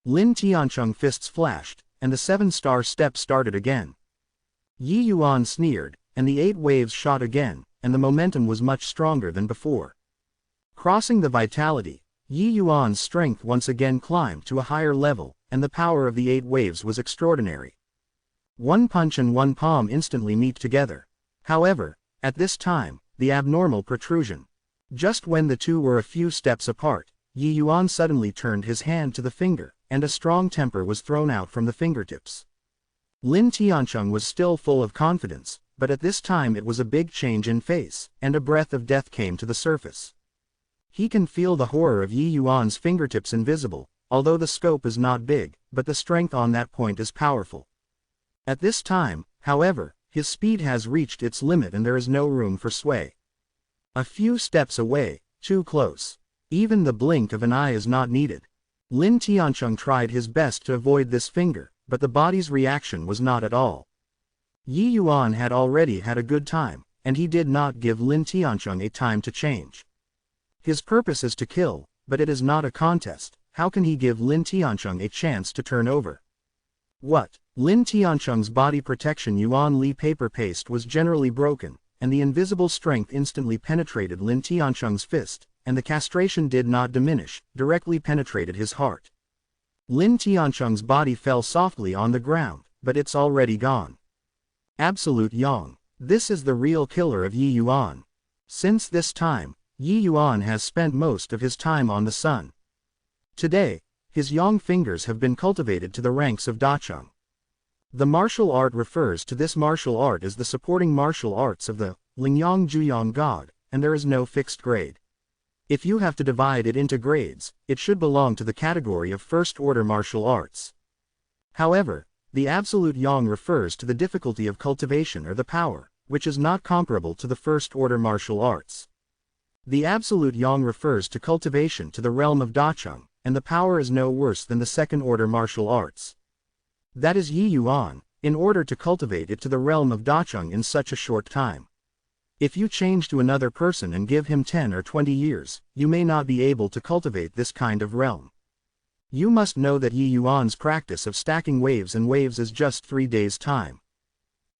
Lin Tiancheng fists flashed, and the 7-star step started again. Yi Yuan sneered, and the 8 waves shot again, and the momentum was much stronger than before. Crossing the vitality, Yi Yuan's strength once again climbed to a higher level, and the power of the 8 waves was extraordinary. One punch and one palm instantly meet together. However, at this time, the abnormal protrusion. Just when the two were a few steps apart, Yi Yuan suddenly turned his hand to the finger, and a strong temper was thrown out from the fingertips. Lin Tiancheng was still full of confidence, but at this time it was a big change in face, and a breath of death came to the surface. He can feel the horror of Yi Yuan's fingertips invisible, although the scope is not big, but the strength on that point is powerful. At this time, however, his speed has reached its limit and there is no room for sway. A few steps away, too close. Even the blink of an eye is not needed. Lin Tiancheng tried his best to avoid this finger, but the body's reaction was not at all. Yi Yuan had already had a good time, and he did not give Lin Tiancheng a time to change. His purpose is to kill, but it is not a contest. How can he give Lin Tiancheng a chance to turn over? What? Lin Tiancheng's body protection Yuan Li paper paste was generally broken, and the invisible strength instantly penetrated Lin Tiancheng's fist, and the castration did not diminish, directly penetrated his heart. Lin Tiancheng's body fell softly on the ground, but it's already gone. Absolute Yang. This is the real killer of Yi Yuan. Since this time, Yi Yuan has spent most of his time on the sun. Today, his Yang fingers have been cultivated to the ranks of Dacheng. The martial art refers to this martial art as the supporting martial arts of the Lingyang Juyang God, and there is no fixed grade. If you have to divide it into grades, it should belong to the category of first-order martial arts. However, the absolute Yang refers to the difficulty of cultivation or the power, which is not comparable to the first-order martial arts. The absolute Yang refers to cultivation to the realm of Dacheng, and the power is no worse than the second-order martial arts. That is Yi Yuan, in order to cultivate it to the realm of Dacheng in such a short time. If you change to another person and give him 10 or 20 years, you may not be able to cultivate this kind of realm. You must know that Yi Yuan's practice of stacking waves and waves is just 3 days' time.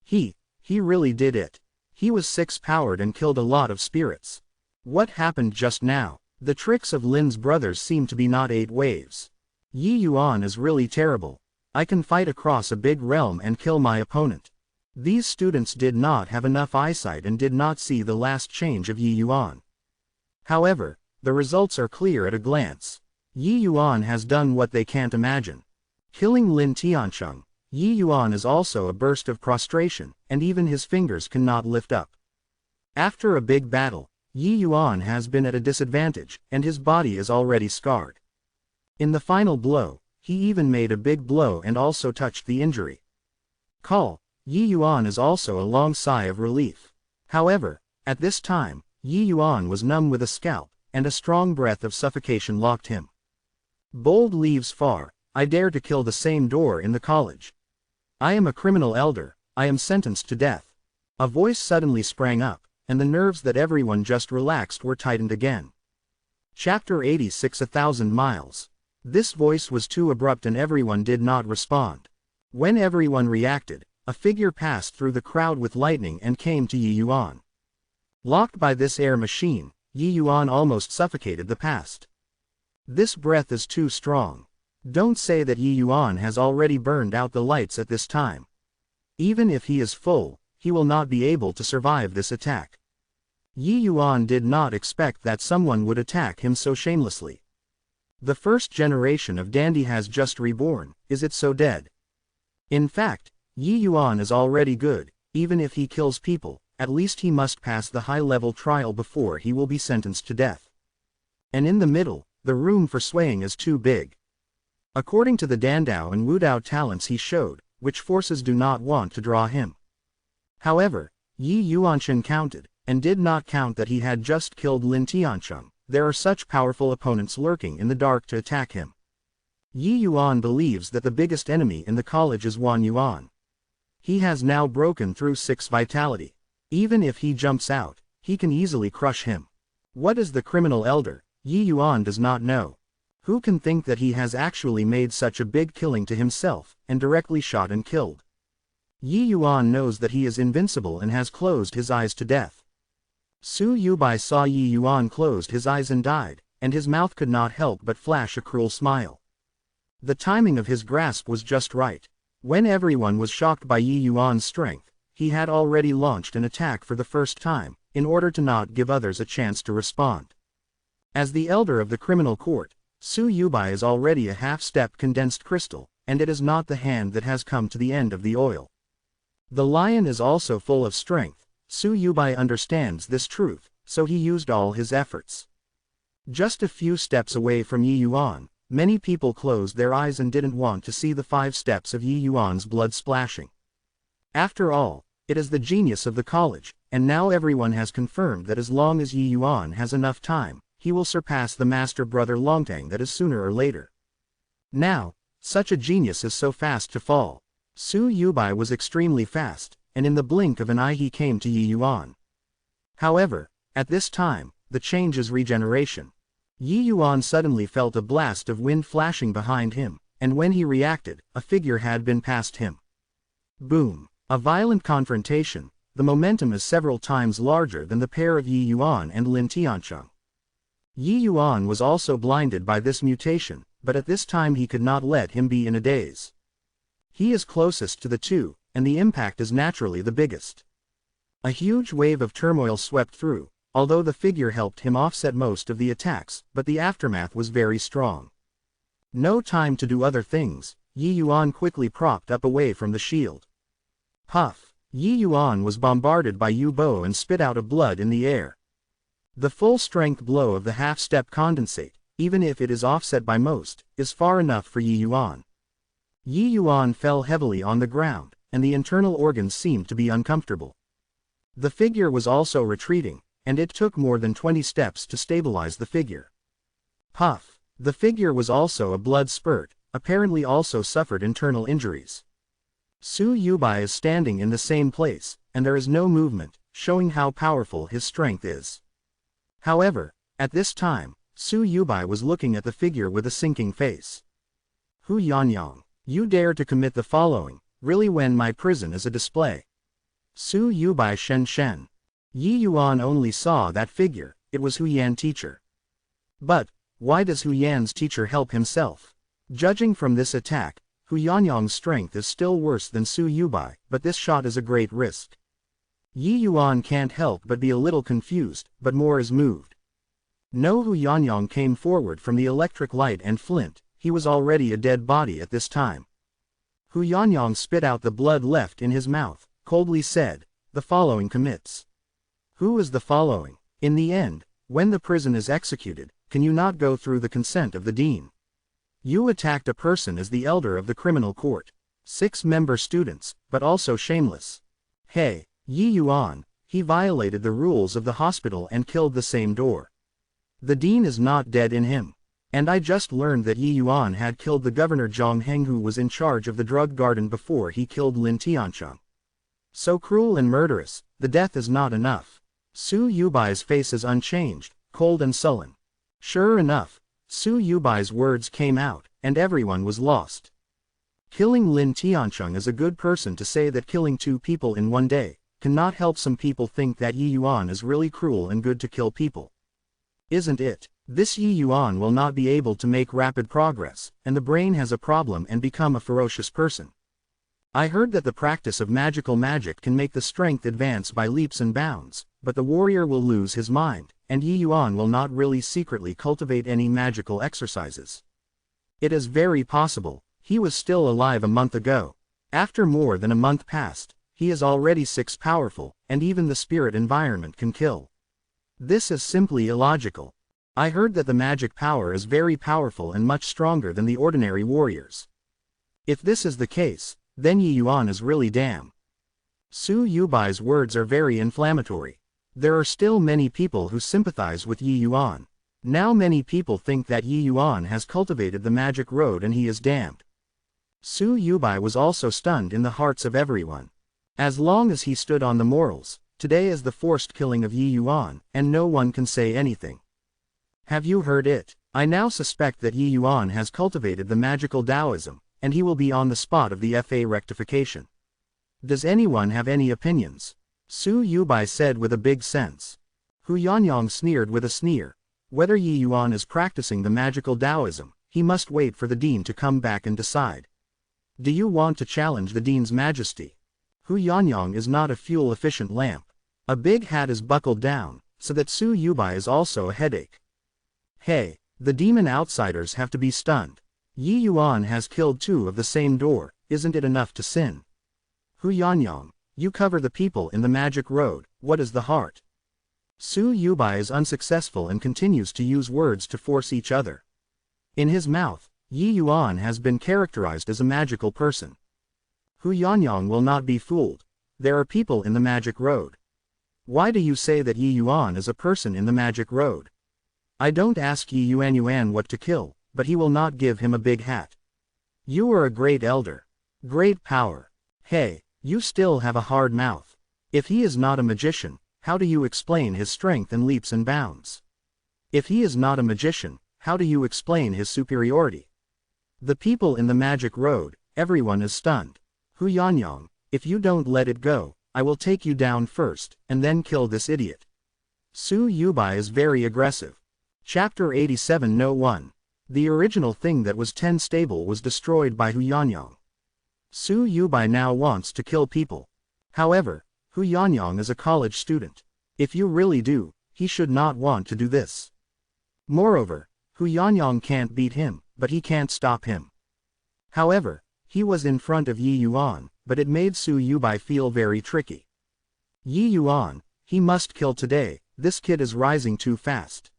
He really did it. He was 6-powered and killed a lot of spirits. What happened just now? The tricks of Lin's brothers seem to be not 8 waves. Yi Yuan is really terrible. I can fight across a big realm and kill my opponent. These students did not have enough eyesight and did not see the last change of Yi Yuan. However, the results are clear at a glance. Yi Yuan has done what they can't imagine. Killing Lin Tiancheng, Yi Yuan is also a burst of prostration, and even his fingers cannot lift up. After a big battle, Yi Yuan has been at a disadvantage, and his body is already scarred. In the final blow, he even made a big blow and also touched the injury. Call. Yi Yuan is also a long sigh of relief. However, at this time, Yi Yuan was numb with a scalp, and a strong breath of suffocation locked him. Bold leaves far, I dare to kill the same door in the college. I am a criminal elder, I am sentenced to death. A voice suddenly sprang up, and the nerves that everyone just relaxed were tightened again. Chapter 86 1,000 Miles. This voice was too abrupt and everyone did not respond. When everyone reacted, a figure passed through the crowd with lightning and came to Yi Yuan. Locked by this air machine, Yi Yuan almost suffocated the past. This breath is too strong. Don't say that Yi Yuan has already burned out the lights at this time. Even if he is full, he will not be able to survive this attack. Yi Yuan did not expect that someone would attack him so shamelessly. The first generation of dandy has just reborn, is it so dead? In fact, Yi Yuan is already good, even if he kills people, at least he must pass the high-level trial before he will be sentenced to death. And in the middle, the room for swaying is too big. According to the Dandao and Wudao talents he showed, which forces do not want to draw him. However, Yi Yuanchen counted, and did not count that he had just killed Lin Tiancheng. There are such powerful opponents lurking in the dark to attack him. Yi Yuan believes that the biggest enemy in the college is Wan Yuan. He has now broken through 6 vitality. Even if he jumps out, he can easily crush him. What is the criminal elder? Yi Yuan does not know. Who can think that he has actually made such a big killing to himself, and directly shot and killed? Yi Yuan knows that he is invincible and has closed his eyes to death. Su Yubai saw Yi Yuan closed his eyes and died, and his mouth could not help but flash a cruel smile. The timing of his grasp was just right. When everyone was shocked by Yi Yuan's strength, he had already launched an attack for the first time, in order to not give others a chance to respond. As the elder of the criminal court, Su Yubai is already a half-step condensed crystal, and it is not the hand that has come to the end of the oil. The lion is also full of strength. Su Yubai understands this truth, so he used all his efforts. Just a few steps away from Yi Yuan, many people closed their eyes and didn't want to see the 5 steps of Yi Yuan's blood splashing. After all, it is the genius of the college, and now everyone has confirmed that as long as Yi Yuan has enough time, he will surpass the master brother Longtang, that is sooner or later. Now, such a genius is so fast to fall. Su Yubai was extremely fast, and in the blink of an eye he came to Yi Yuan. However, at this time, the change is regeneration. Yi Yuan suddenly felt a blast of wind flashing behind him, and when he reacted, a figure had been past him. Boom! A violent confrontation. The momentum is several times larger than the pair of Yi Yuan and Lin Tiancheng. Yi Yuan was also blinded by this mutation, but at this time he could not let him be in a daze. He is closest to the two, and the impact is naturally the biggest. A huge wave of turmoil swept through, although the figure helped him offset most of the attacks, but the aftermath was very strong. No time to do other things, Yi Yuan quickly propped up away from the shield. Puff! Yi Yuan was bombarded by Yu Bo and spit out of blood in the air. The full-strength blow of the half-step condensate, even if it is offset by most, is far enough for Yi Yuan. Yi Yuan fell heavily on the ground, and the internal organs seemed to be uncomfortable. The figure was also retreating, and it took more than 20 steps to stabilize the figure. Puff! The figure was also a blood spurt, apparently also suffered internal injuries. Su Yubai is standing in the same place, and there is no movement, showing how powerful his strength is. However, at this time, Su Yubai was looking at the figure with a sinking face. Hu Yanyang, you dare to commit the following, really, when my prison is a display? Su Yubai Shen Shen. Yi Yuan only saw that figure, it was Hu Yan teacher. But, why does Hu Yan's teacher help himself? Judging from this attack, Hu Yanyang's strength is still worse than Su Yubai, but this shot is a great risk. Yi Yuan can't help but be a little confused, but more is moved. No, Hu Yanyang came forward from the electric light and flint, he was already a dead body at this time. Hu Yanyang spit out the blood left in his mouth, coldly said, the following commits. Who is the following? In the end, when the prison is executed, can you not go through the consent of the dean? You attacked a person as the elder of the criminal court. 6-member students, but also shameless. Hey, Yi Yuan, he violated the rules of the hospital and killed the same door. The dean is not dead in him. And I just learned that Yi Yuan had killed the governor Zhang Heng, who was in charge of the drug garden before he killed Lin Tiancheng. So cruel and murderous, the death is not enough. Su Yubai's face is unchanged, cold and sullen. Sure enough, Su Yubai's words came out, and everyone was lost. Killing Lin Tiancheng is a good person to say that killing 2 people in one day cannot help some people think that Yi Yuan is really cruel and good to kill people. Isn't it? This Yi Yuan will not be able to make rapid progress, and the brain has a problem and become a ferocious person. I heard that the practice of magical magic can make the strength advance by leaps and bounds, but the warrior will lose his mind, and Yi Yuan will not really secretly cultivate any magical exercises. It is very possible. He was still alive a month ago. After more than a month passed, he is already 6 powerful, and even the spirit environment can kill. This is simply illogical. I heard that the magic power is very powerful and much stronger than the ordinary warriors. If this is the case, then Yi Yuan is really damn. Su Yubai's words are very inflammatory. There are still many people who sympathize with Yi Yuan. Now many people think that Yi Yuan has cultivated the magic road and he is damned. Su Yubai was also stunned in the hearts of everyone. As long as he stood on the morals, today is the forced killing of Yi Yuan, and no one can say anything. Have you heard it? I now suspect that Yi Yuan has cultivated the magical Taoism, and he will be on the spot of the FA rectification. Does anyone have any opinions? Su Yubai said with a big sense. Hu Yanyang sneered with a sneer. Whether Yi Yuan is practicing the magical Taoism, he must wait for the dean to come back and decide. Do you want to challenge the dean's majesty? Hu Yanyang is not a fuel-efficient lamp. A big hat is buckled down, so that Su Yubai is also a headache. Hey, the demon outsiders have to be stunned. Yi Yuan has killed 2 of the same door, isn't it enough to sin? Hu Yanyang, you cover the people in the magic road, what is the heart? Su Yubai is unsuccessful and continues to use words to force each other. In his mouth, Yi Yuan has been characterized as a magical person. Hu Yanyang will not be fooled. There are people in the magic road. Why do you say that Yi Yuan is a person in the magic road? I don't ask Yi Yuan what to kill, but he will not give him a big hat. You are a great elder. Great power. Hey, you still have a hard mouth. If he is not a magician, how do you explain his strength and leaps and bounds? If he is not a magician, how do you explain his superiority? The people in the magic road, everyone is stunned. Hu Yanyang, if you don't let it go, I will take you down first, and then kill this idiot. Su Yubai is very aggressive. Chapter 87 No 1. The original thing that was 10 stable was destroyed by Hu Yanyang. Su Yubai now wants to kill people. However, Hu Yanyang is a college student. If you really do, he should not want to do this. Moreover, Hu Yanyang can't beat him, but he can't stop him. However, he was in front of Yi Yuan, but it made Su Yubai feel very tricky. Yi Yuan, he must kill today, this kid is rising too fast.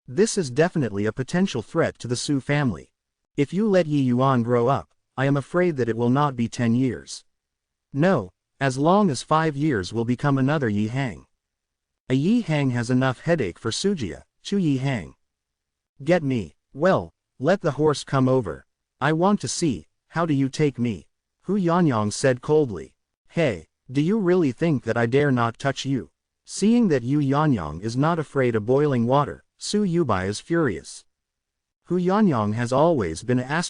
This is definitely a potential threat to the Su family. If you let Yi Yuan grow up, I am afraid that it will not be 10 years. No, as long as 5 years will become another Yi Hang. A Yi Hang has enough headache for Sujia, Chu Yi Hang. Get me? Well, let the horse come over. I want to see, how do you take me? Hu Yanyang said coldly. Hey, do you really think that I dare not touch you? Seeing that Yu Yanyang is not afraid of boiling water, Su Yubai is furious. Hu Yanyang has always been an **** follower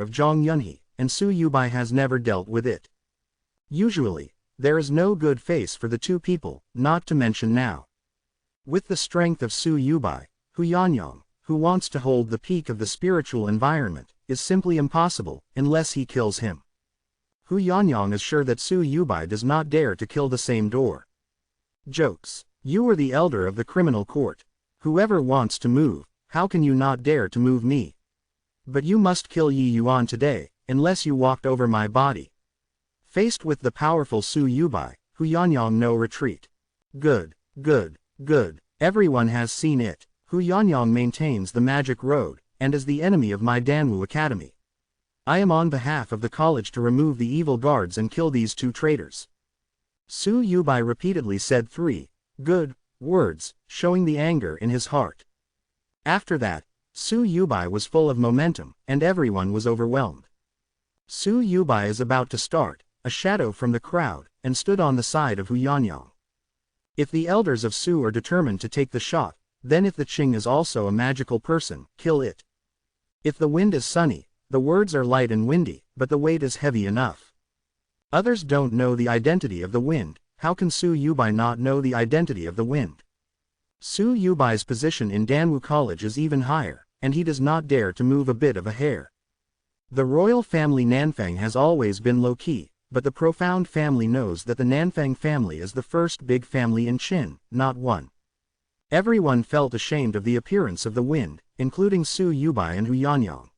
of Zhang Yunhe, and Su Yubai has never dealt with it. Usually, there is no good face for the 2 people, not to mention now. With the strength of Su Yubai, Hu Yanyang, who wants to hold the peak of the spiritual environment, is simply impossible, unless he kills him. Hu Yanyang is sure that Su Yubai does not dare to kill the same door. Jokes. You are the elder of the criminal court. Whoever wants to move, how can you not dare to move me? But you must kill Yi Yuan today, unless you walked over my body. Faced with the powerful Su Yubai, Hu Yanyang no retreat. Good, good, good. Everyone has seen it. Hu Yangyang maintains the magic road, and is the enemy of my Danwu Academy. I am on behalf of the college to remove the evil guards and kill these two traitors. Su Yubai repeatedly said 3 good words, showing the anger in his heart. After that, Su Yubai was full of momentum, and everyone was overwhelmed. Su Yubai is about to start, a shadow from the crowd, and stood on the side of Hu Yangyang. If the elders of Su are determined to take the shot, then if the Qing is also a magical person, kill it. If the wind is sunny, the words are light and windy, but the weight is heavy enough. Others don't know the identity of the wind. How can Su Yubai not know the identity of the wind? Su Yubai's position in Danwu College is even higher, and he does not dare to move a bit of a hair. The royal family Nanfang has always been low-key, but the profound family knows that the Nanfang family is the first big family in Qin, not one. Everyone felt ashamed of the appearance of the wind, including Su Yubai and Hu Yangyang.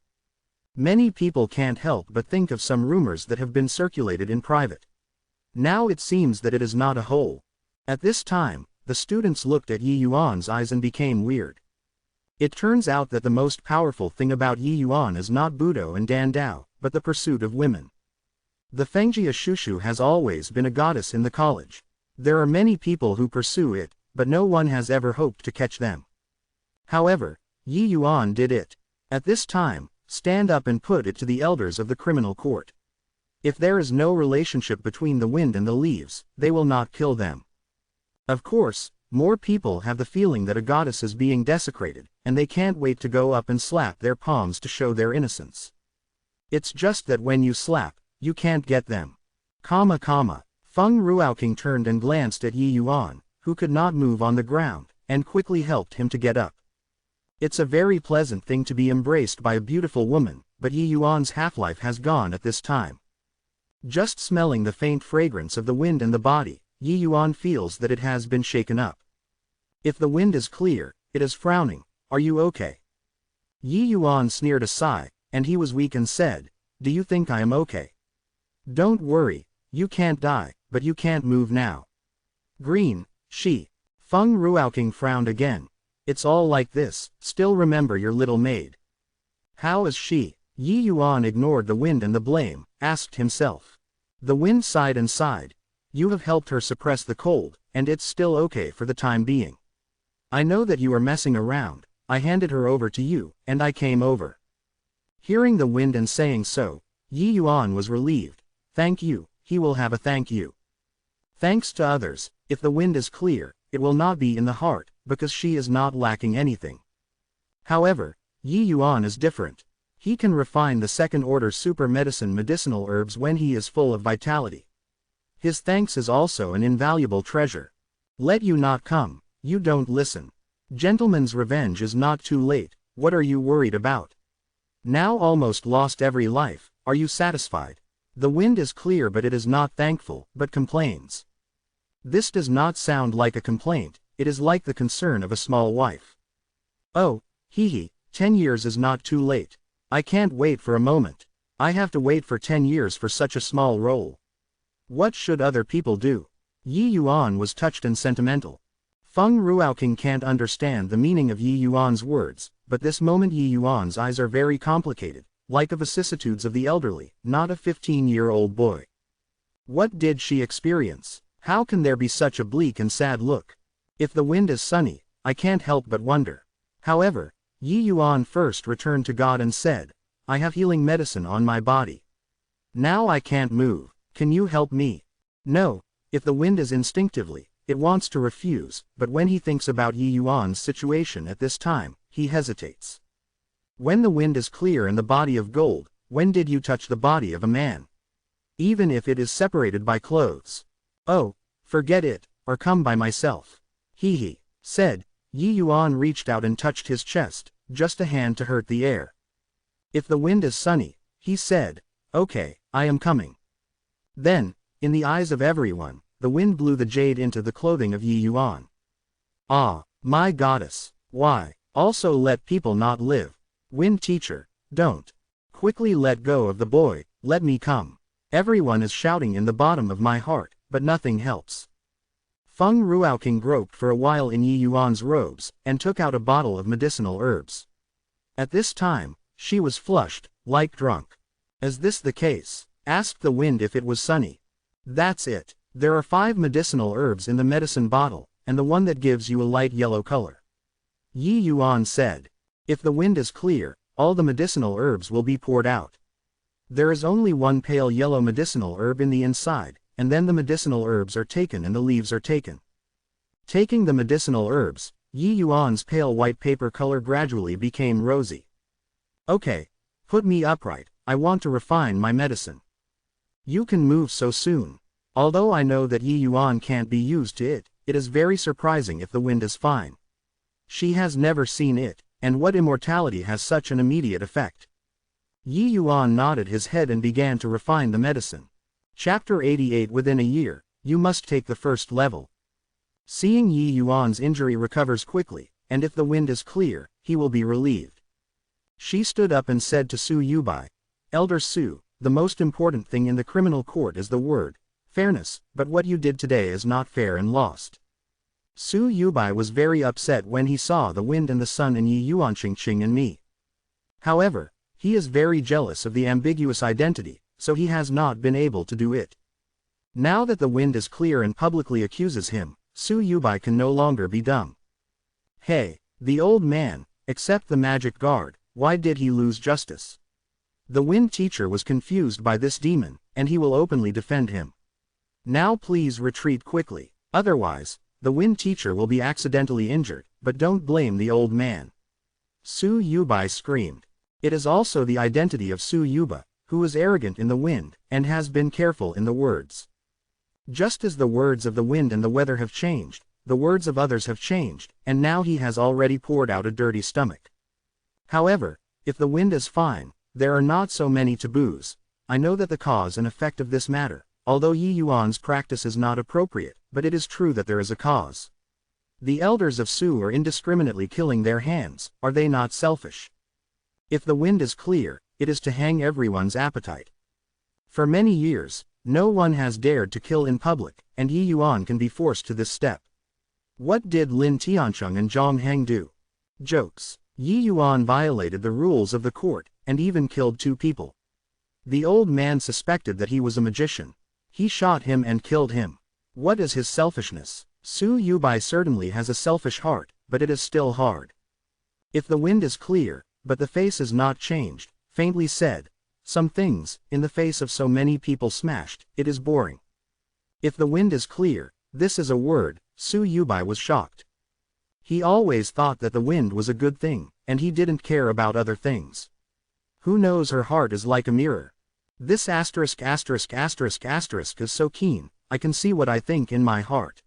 Many people can't help but think of some rumors that have been circulated in private. Now it seems that it is not a whole. At this time, the students looked at Yi Yuan's eyes and became weird. It turns out that the most powerful thing about Yi Yuan is not Budo and Dan Dao, but the pursuit of women. The Fengjia Shushu has always been a goddess in the college. There are many people who pursue it, but no one has ever hoped to catch them. However, Yi Yuan did it. At this time, stand up and put it to the elders of the criminal court. If there is no relationship between the wind and the leaves, they will not kill them. Of course, more people have the feeling that a goddess is being desecrated, and they can't wait to go up and slap their palms to show their innocence. It's just that when you slap, you can't get them. Feng Ruoqing turned and glanced at Yi Yuan, who could not move on the ground, and quickly helped him to get up. It's a very pleasant thing to be embraced by a beautiful woman, but Yi Yuan's half-life has gone at this time. Just smelling the faint fragrance of the wind in the body, Yi Yuan feels that it has been shaken up. If the wind is clear, it is frowning. Are you okay? Yi Yuan sneered a sigh, and he was weak and said, do you think I am okay? Don't worry, you can't die, but you can't move now. Green, Feng Ruoqing frowned again. It's all like this, still remember your little maid. How is she? Yi Yuan ignored the wind and the blame, asked himself. The wind sighed and sighed. You have helped her suppress the cold, and it's still okay for the time being. I know that you are messing around. I handed her over to you, and I came over. Hearing the wind and saying so, Yi Yuan was relieved. Thank you, he will have a thank you. Thanks to others, if the wind is clear, it will not be in the heart, because she is not lacking anything. However, Yi Yuan is different. He can refine the second-order super medicine medicinal herbs when he is full of vitality. His thanks is also an invaluable treasure. Let you not come, you don't listen. Gentleman's revenge is not too late, what are you worried about? Now almost lost every life, are you satisfied? The wind is clear but it is not thankful, but complains. This does not sound like a complaint, it is like the concern of a small wife. Oh, 10 years is not too late. I can't wait for a moment. I have to wait for 10 years for such a small role. What should other people do? Yi Yuan was touched and sentimental. Feng Ruoqing can't understand the meaning of Yi Yuan's words, but this moment Yi Yuan's eyes are very complicated, like the vicissitudes of the elderly, not a 15-year-old boy. What did she experience? How can there be such a bleak and sad look? If the wind is sunny, I can't help but wonder. However, Yi Yuan first returned to God and said, I have healing medicine on my body. Now I can't move, can you help me? No, if the wind is instinctively, it wants to refuse, but when he thinks about Yi Yuan's situation at this time, he hesitates. When the wind is clear and the body of gold, when did you touch the body of a man? Even if it is separated by clothes. Oh, forget it, or come by myself. Said. Yi Yuan reached out and touched his chest, just a hand to hurt the air. If the wind is sunny, he said, okay, I am coming. Then, in the eyes of everyone, the wind blew the jade into the clothing of Yi Yuan. Ah, my goddess, why? Also let people not live. Wind teacher, don't. Quickly let go of the boy, let me come. Everyone is shouting in the bottom of my heart, but nothing helps. Feng Ruoqing groped for a while in Yi Yuan's robes, and took out a bottle of medicinal herbs. At this time, she was flushed, like drunk. Is this the case? Asked the wind if it was sunny. That's it. There are 5 medicinal herbs in the medicine bottle, and the one that gives you a light yellow color. Yi Yuan said. If the wind is clear, all the medicinal herbs will be poured out. There is only one pale yellow medicinal herb in the inside, and then the medicinal herbs are taken and the leaves are taken. Taking the medicinal herbs, Yi Yuan's pale white paper color gradually became rosy. Okay. Put me upright, I want to refine my medicine. You can move so soon. Although I know that Yi Yuan can't be used to it, it is very surprising if the wind is fine. She has never seen it, and what immortality has such an immediate effect? Yi Yuan nodded his head and began to refine the medicine. Chapter 88. Within a year, you must take the first level. Seeing Yi Yuan's injury recovers quickly, and if the wind is clear, he will be relieved. She stood up and said to Su Yubai, Elder Su, the most important thing in the criminal court is the word fairness, but what you did today is not fair and lost. Su Yubai was very upset when he saw the wind and the sun and Yi Yuan Qingqing and me. However, he is very jealous of the ambiguous identity, so he has not been able to do it. Now that the wind is clear and publicly accuses him, Su Yubai can no longer be dumb. Hey, the old man, except the magic guard, why did he lose justice? The wind teacher was confused by this demon, and he will openly defend him. Now please retreat quickly, otherwise, the wind teacher will be accidentally injured, but don't blame the old man. Su Yubai screamed. It is also the identity of Su Yuba, who is arrogant in the wind, and has been careful in the words. Just as the words of the wind and the weather have changed, the words of others have changed, and now he has already poured out a dirty stomach. However, if the wind is fine, there are not so many taboos. I know that the cause and effect of this matter, although Yi Yuan's practice is not appropriate, but it is true that there is a cause. The elders of Su are indiscriminately killing their hands, are they not selfish? If the wind is clear, it is to hang everyone's appetite. For many years, no one has dared to kill in public, and Yi Yuan can be forced to this step. What did Lin Tiancheng and Zhang Heng do? Jokes. Yi Yuan violated the rules of the court, and even killed 2 people. The old man suspected that he was a magician. He shot him and killed him. What is his selfishness? Su Yubai certainly has a selfish heart, but it is still hard. If the wind is clear, but the face is not changed, faintly said, some things, in the face of so many people smashed, it is boring. If the wind is clear, this is a word, Su Yubai was shocked. He always thought that the wind was a good thing, and he didn't care about other things. Who knows, her heart is like a mirror. This asterisk is so keen, I can see what I think in my heart.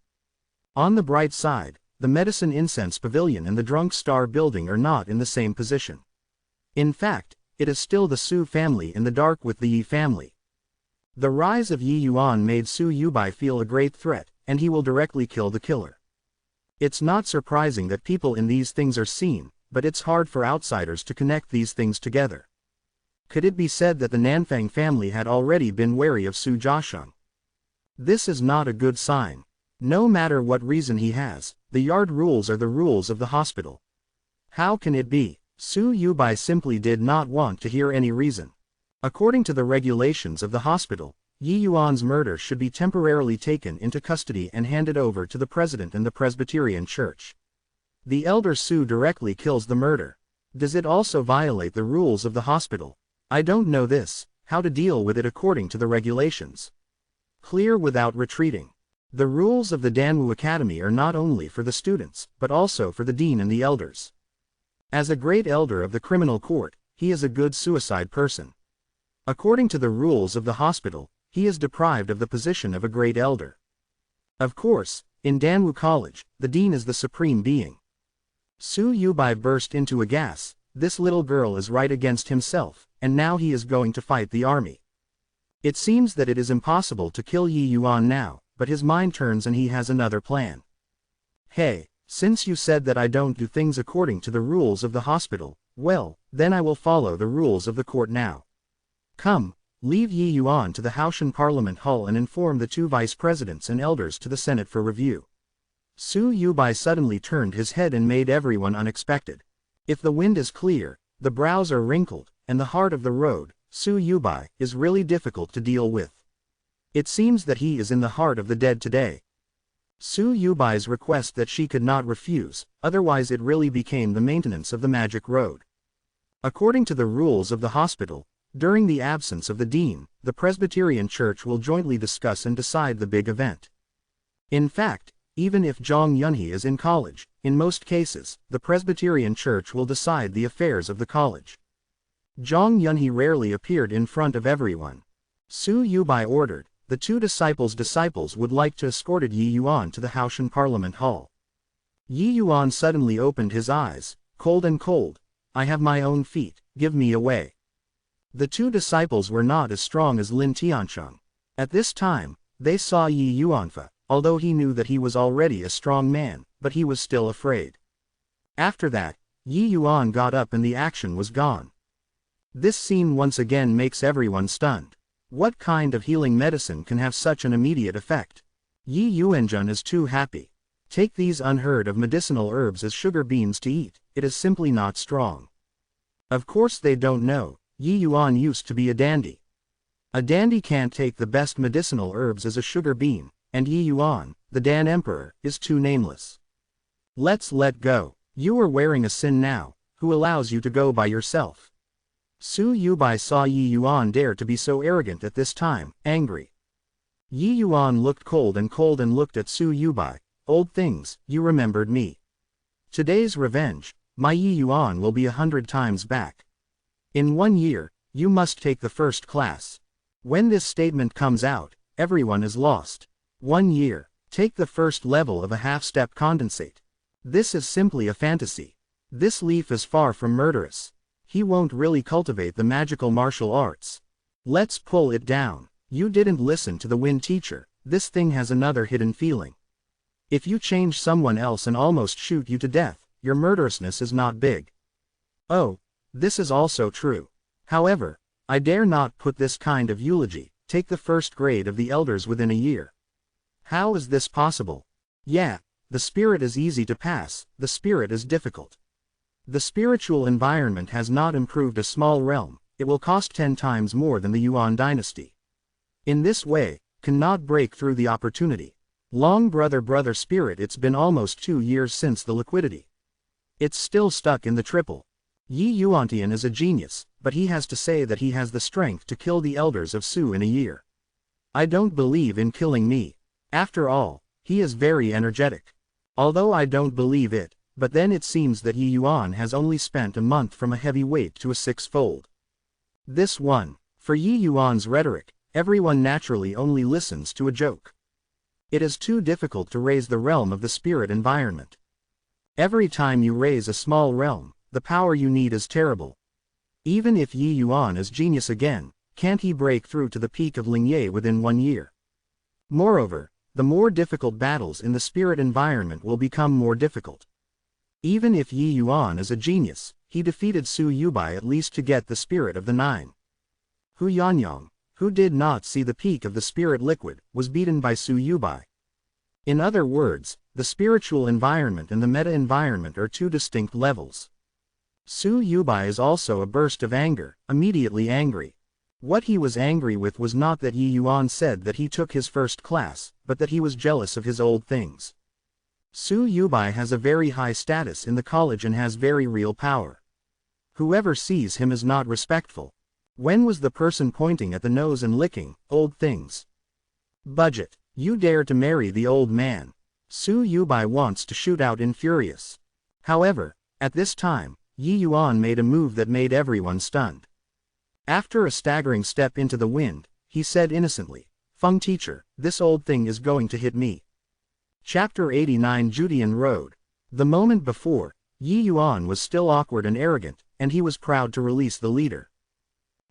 On the bright side, the Medicine Incense Pavilion and the Drunk Star Building are not in the same position. In fact, it is still the Su family in the dark with the Yi family. The rise of Yi Yuan made Su Yubai feel a great threat, and he will directly kill the killer. It's not surprising that people in these things are seen, but it's hard for outsiders to connect these things together. Could it be said that the Nanfang family had already been wary of Su Jiasheng? This is not a good sign. No matter what reason he has, the yard rules are the rules of the hospital. How can it be? Su Yubai simply did not want to hear any reason. According to the regulations of the hospital, Yi Yuan's murder should be temporarily taken into custody and handed over to the president and the Presbyterian Church. The elder Su directly kills the murder. Does it also violate the rules of the hospital? I don't know this, how to deal with it according to the regulations. Clear without retreating. The rules of the Danwu Academy are not only for the students, but also for the dean and the elders. As a great elder of the criminal court, he is a good suicide person. According to the rules of the hospital, he is deprived of the position of a great elder. Of course, in Danwu College, the dean is the supreme being. Su Yubai burst into a gas. This little girl is right against himself, and now he is going to fight the army. It seems that it is impossible to kill Yi Yuan now, but his mind turns and he has another plan. Hey, since you said that I don't do things according to the rules of the hospital, well, then I will follow the rules of the court now. Come, leave Yi Yuan to the Haoshan Parliament Hall and inform the 2 vice presidents and elders to the Senate for review. Su Yubai suddenly turned his head and made everyone unexpected. If the wind is clear, the brows are wrinkled, and the heart of the road, Su Yubai, is really difficult to deal with. It seems that he is in the heart of the dead today. Su Yubai's request that she could not refuse, otherwise it really became the maintenance of the magic road. According to the rules of the hospital, during the absence of the dean, the Presbyterian Church will jointly discuss and decide the big event. In fact, even if Zhang Yunhe is in college, in most cases, the Presbyterian Church will decide the affairs of the college. Zhang Yunhe rarely appeared in front of everyone. Su Yubai ordered, the two disciples would like to escort Yi Yuan to the Haoshan Parliament Hall. Yi Yuan suddenly opened his eyes, cold and cold. I have my own feet, give me away. The two disciples were not as strong as Lin Tiancheng. At this time, they saw Yi Yuanfa, although he knew that he was already a strong man, but he was still afraid. After that, Yi Yuan got up and the action was gone. This scene once again makes everyone stunned. What kind of healing medicine can have such an immediate effect? Yi Yuanjun is too happy. Take these unheard of medicinal herbs as sugar beans to eat, it is simply not strong. Of course they don't know, Yi Yuan used to be a dandy. A dandy can't take the best medicinal herbs as a sugar bean, and Yi Yuan, the Dan Emperor, is too nameless. Let's let go. You are wearing a sin now, who allows you to go by yourself? Su Yubai saw Yi Yuan dare to be so arrogant at this time, angry. Yi Yuan looked cold and looked at Su Yubai. Old things, you remembered me. Today's revenge, my Yi Yuan will be 100 times back. In 1 year, you must take the first class. When this statement comes out, everyone is lost. 1 year, take the first level of a half-step condensate. This is simply a fantasy. This leaf is far from murderous. He won't really cultivate the magical martial arts. Let's pull it down. You didn't listen to the wind teacher, this thing has another hidden feeling. If you change someone else and almost shoot you to death, your murderousness is not big. Oh, this is also true. However, I dare not put this kind of eulogy, take the first grade of the elders within a year. How is this possible? Yeah, the spirit is easy to pass, the spirit is difficult. The spiritual environment has not improved a small realm, it will cost 10 times more than the Yuan dynasty. In this way, cannot break through the opportunity. Long brother spirit, it's been almost 2 years since the liquidity. It's still stuck in the triple. Yi Yuantian is a genius, but he has to say that he has the strength to kill the elders of Su in a year. I don't believe in killing me. After all, he is very energetic. Although I don't believe it, but then it seems that Yi Yuan has only spent a month from a heavy weight to a 6-fold. This one, for Yi Yuan's rhetoric, everyone naturally only listens to a joke. It is too difficult to raise the realm of the spirit environment. Every time you raise a small realm, the power you need is terrible. Even if Yi Yuan is genius again, can't he break through to the peak of Lingye within 1 year? Moreover, the more difficult battles in the spirit environment will become more difficult. Even if Yi Yuan is a genius, he defeated Su Yubai at least to get the spirit of the 9. Hu Yanyang, who did not see the peak of the spirit liquid, was beaten by Su Yubai. In other words, the spiritual environment and the meta-environment are 2 distinct levels. Su Yubai is also a burst of anger, immediately angry. What he was angry with was not that Yi Yuan said that he took his first class, but that he was jealous of his old things. Su Yubai has a very high status in the college and has very real power. Whoever sees him is not respectful. When was the person pointing at the nose and licking, old things? Budget, you dare to marry the old man. Su Yubai wants to shoot out in furious. However, at this time, Yi Yuan made a move that made everyone stunned. After a staggering step into the wind, he said innocently, Feng teacher, this old thing is going to hit me. Chapter 89 Judean Road. The moment before, Yi Yuan was still awkward and arrogant, and he was proud to release the leader.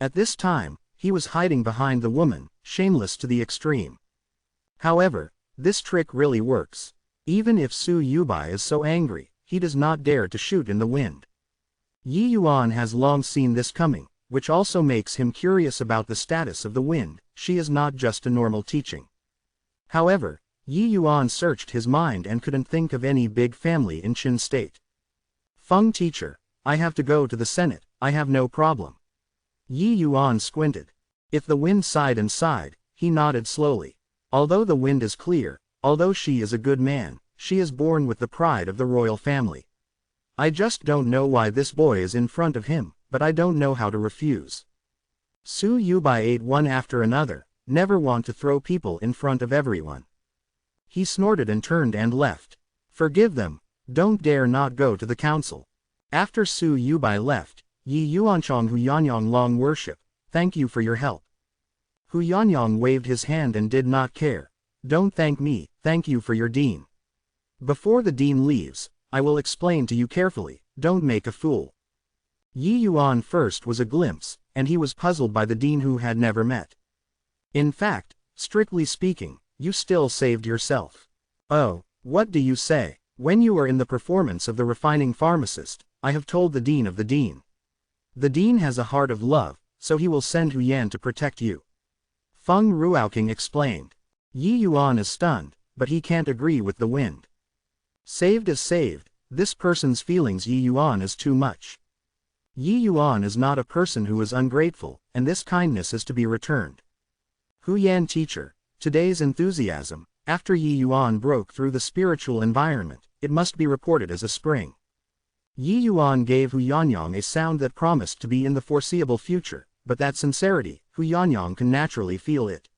At this time, he was hiding behind the woman, shameless to the extreme. However, this trick really works. Even if Su Yubai is so angry, he does not dare to shoot in the wind. Yi Yuan has long seen this coming, which also makes him curious about the status of the wind. She is not just a normal teaching. However, Yi Yuan searched his mind and couldn't think of any big family in Qin State. Feng teacher, I have to go to the Senate, I have no problem. Yi Yuan squinted. If the wind sighed and sighed, he nodded slowly. Although the wind is clear, although she is a good man, she is born with the pride of the royal family. I just don't know why this boy is in front of him, but I don't know how to refuse. Su Yubai ate one after another, never want to throw people in front of everyone. He snorted and turned and left. Forgive them, don't dare not go to the council. After Su Yubai left, Yi Yuanchong Hu Yanyang long worship, thank you for your help. Hu Yanyang waved his hand and did not care. Don't thank me, thank you for your dean. Before the dean leaves, I will explain to you carefully, don't make a fool. Yi Yuan first was a glimpse, and he was puzzled by the dean who had never met. In fact, strictly speaking, you still saved yourself. Oh, what do you say? When you are in the performance of the refining pharmacist, I have told the dean of the dean. The dean has a heart of love, so he will send Hu Yan to protect you. Feng Ruoking explained. Yi Yuan is stunned, but he can't agree with the wind. Saved is saved, this person's feelings Yi Yuan is too much. Yi Yuan is not a person who is ungrateful, and this kindness is to be returned. Hu Yan teacher, today's enthusiasm, after Yi Yuan broke through the spiritual environment, it must be reported as a spring. Yi Yuan gave Hu Yanyang a sound that promised to be in the foreseeable future, but that sincerity, Hu Yanyang can naturally feel it.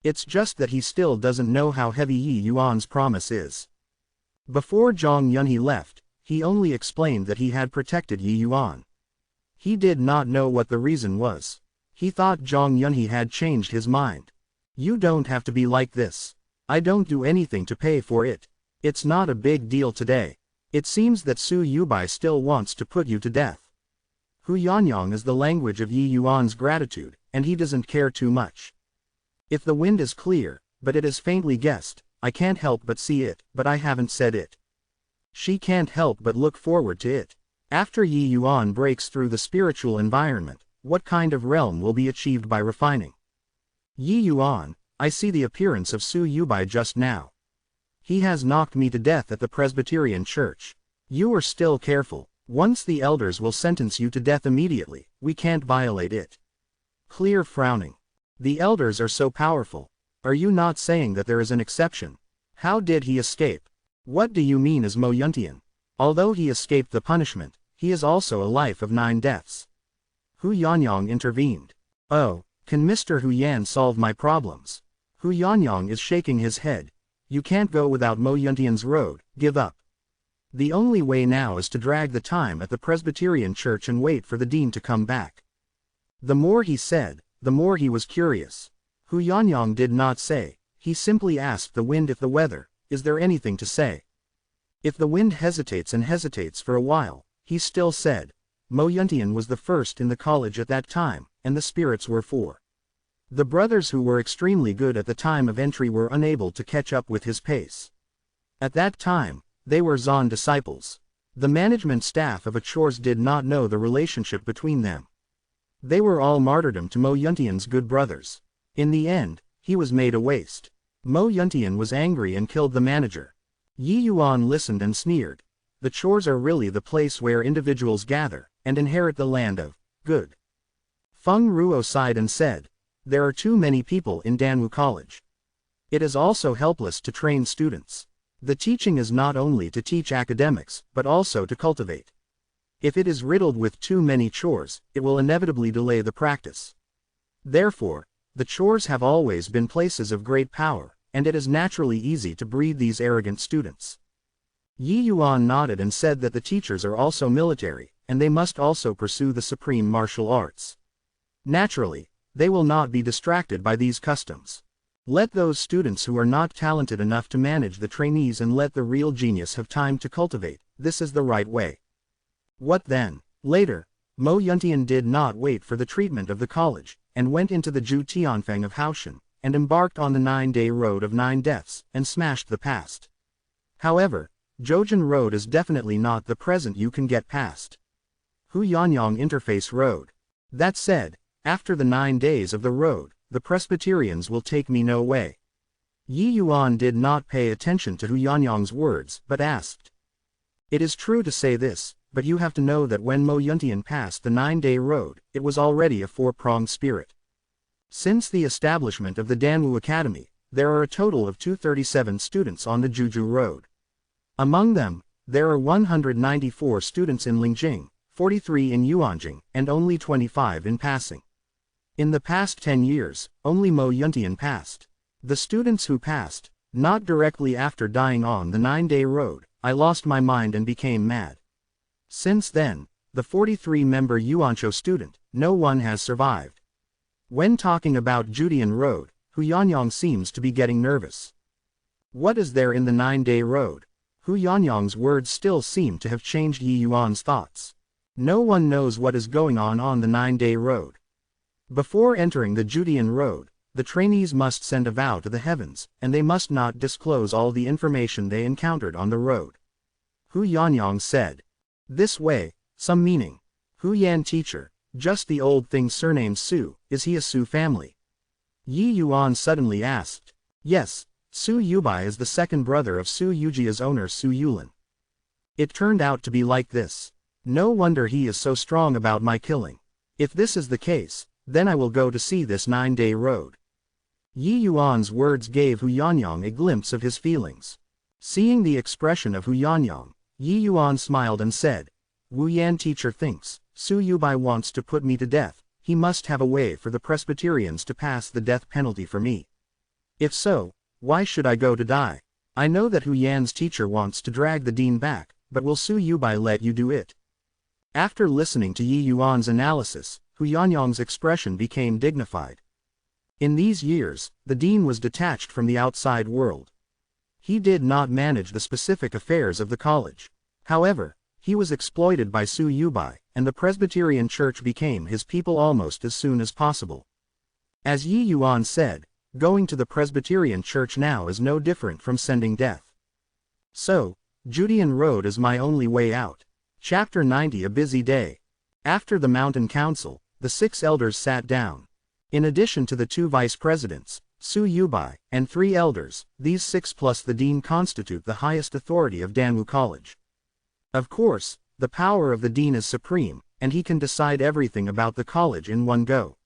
It's just that he still doesn't know how heavy Yi Yuan's promise is. Before Zhang Yunhe left, he only explained that he had protected Yi Yuan. He did not know what the reason was. He thought Zhang Yunhe had changed his mind. You don't have to be like this. I don't do anything to pay for it. It's not a big deal today. It seems that Su Yubai still wants to put you to death. Hu Yanyang is the language of Yi Yuan's gratitude, and he doesn't care too much. If the wind is clear, but it is faintly guessed, I can't help but see it, but I haven't said it. She can't help but look forward to it. After Yi Yuan breaks through the spiritual environment, what kind of realm will be achieved by refining? Yi Yuan, I see the appearance of Su Yubai just now. He has knocked me to death at the Presbyterian Church. You are still careful. Once the elders will sentence you to death immediately, we can't violate it. Clear frowning. The elders are so powerful. Are you not saying that there is an exception? How did he escape? What do you mean as Mo Yuntian? Although he escaped the punishment, he is also a life of 9 deaths. Hu Yanyang intervened. Oh, can Mr. Hu Yan solve my problems? Hu Yanyang is shaking his head. You can't go without Mo Yuntian's road, give up. The only way now is to drag the time at the Presbyterian Church and wait for the dean to come back. The more he said, the more he was curious. Hu Yanyang did not say, he simply asked the wind if the weather, is there anything to say? If the wind hesitates and hesitates for a while, he still said, Mo Yuntian was the first in the college at that time, and the spirits were 4. The brothers who were extremely good at the time of entry were unable to catch up with his pace. At that time, they were Zan disciples. The management staff of Achors did not know the relationship between them. They were all martyrdom to Mo Yuntian's good brothers. In the end, he was made a waste. Mo Yuntian was angry and killed the manager. Yi Yuan listened and sneered. The Chors are really the place where individuals gather, and inherit the land of good. Feng Ruo sighed and said, there are too many people in Danwu College. It is also helpless to train students. The teaching is not only to teach academics, but also to cultivate. If it is riddled with too many chores, it will inevitably delay the practice. Therefore, the chores have always been places of great power, and it is naturally easy to breed these arrogant students. Yi Yuan nodded and said that the teachers are also military, and they must also pursue the supreme martial arts. Naturally, they will not be distracted by these customs. Let those students who are not talented enough to manage the trainees and let the real genius have time to cultivate, this is the right way. What then? Later, Mo Yuntian did not wait for the treatment of the college, and went into the Ju Tianfeng of Haoshan, and embarked on the 9-day road of 9 deaths, and smashed the past. However, Zhoujin Road is definitely not the present you can get past. Hu Yanyang Interface Road. That said, after the 9 days of the road, the Presbyterians will take me no way. Yi Yuan did not pay attention to Hu Yanyang's words but asked. It is true to say this, but you have to know that when Mo Yuntian passed the 9-day road, it was already a four-pronged spirit. Since the establishment of the Danwu Academy, there are a total of 237 students on the Juju Road. Among them, there are 194 students in Lingjing, 43 in Yuanjing, and only 25 in passing. In the past 10 years, only Mo Yuntian passed. The students who passed, not directly after dying on the 9-day road, I lost my mind and became mad. Since then, the 43-member Yuanzhou student, no one has survived. When talking about Judian Road, Hu Yanyang seems to be getting nervous. What is there in the 9-day road? Hu Yanyang's words still seem to have changed Yi Yuan's thoughts. No one knows what is going on the 9-day road. Before entering the Judian Road, the trainees must send a vow to the heavens, and they must not disclose all the information they encountered on the road. Hu Yanyang said. This way, some meaning. Hu Yan teacher, just the old thing surnamed Su, is he a Su family? Yi Yuan suddenly asked. Yes, Su Yubai is the second brother of Su Yujia's owner Su Yulin. It turned out to be like this. No wonder he is so strong about my killing. If this is the case, then I will go to see this 9-day road. Yi Yuan's words gave Hu Yanyang a glimpse of his feelings. Seeing the expression of Hu Yanyang, Yi Yuan smiled and said, Wu Yan teacher thinks, Su Yubai wants to put me to death, he must have a way for the Presbyterians to pass the death penalty for me. If so, why should I go to die? I know that Hu Yan's teacher wants to drag the dean back, but will Su Yubai let you do it? After listening to Yi Yuan's analysis, Hu Yanyang's expression became dignified. In these years, the dean was detached from the outside world. He did not manage the specific affairs of the college. However, he was exploited by Su Yubai, and the Presbyterian Church became his people almost as soon as possible. As Yi Yuan said, going to the Presbyterian Church now is no different from sending death. So, Judian Road is my only way out. Chapter 90 A busy day. After the Mountain Council, the 6 elders sat down. In addition to the 2 vice presidents, Su Yubai, and 3 elders, these 6 plus the dean constitute the highest authority of Danwu College. Of course, the power of the dean is supreme, and he can decide everything about the college in one go.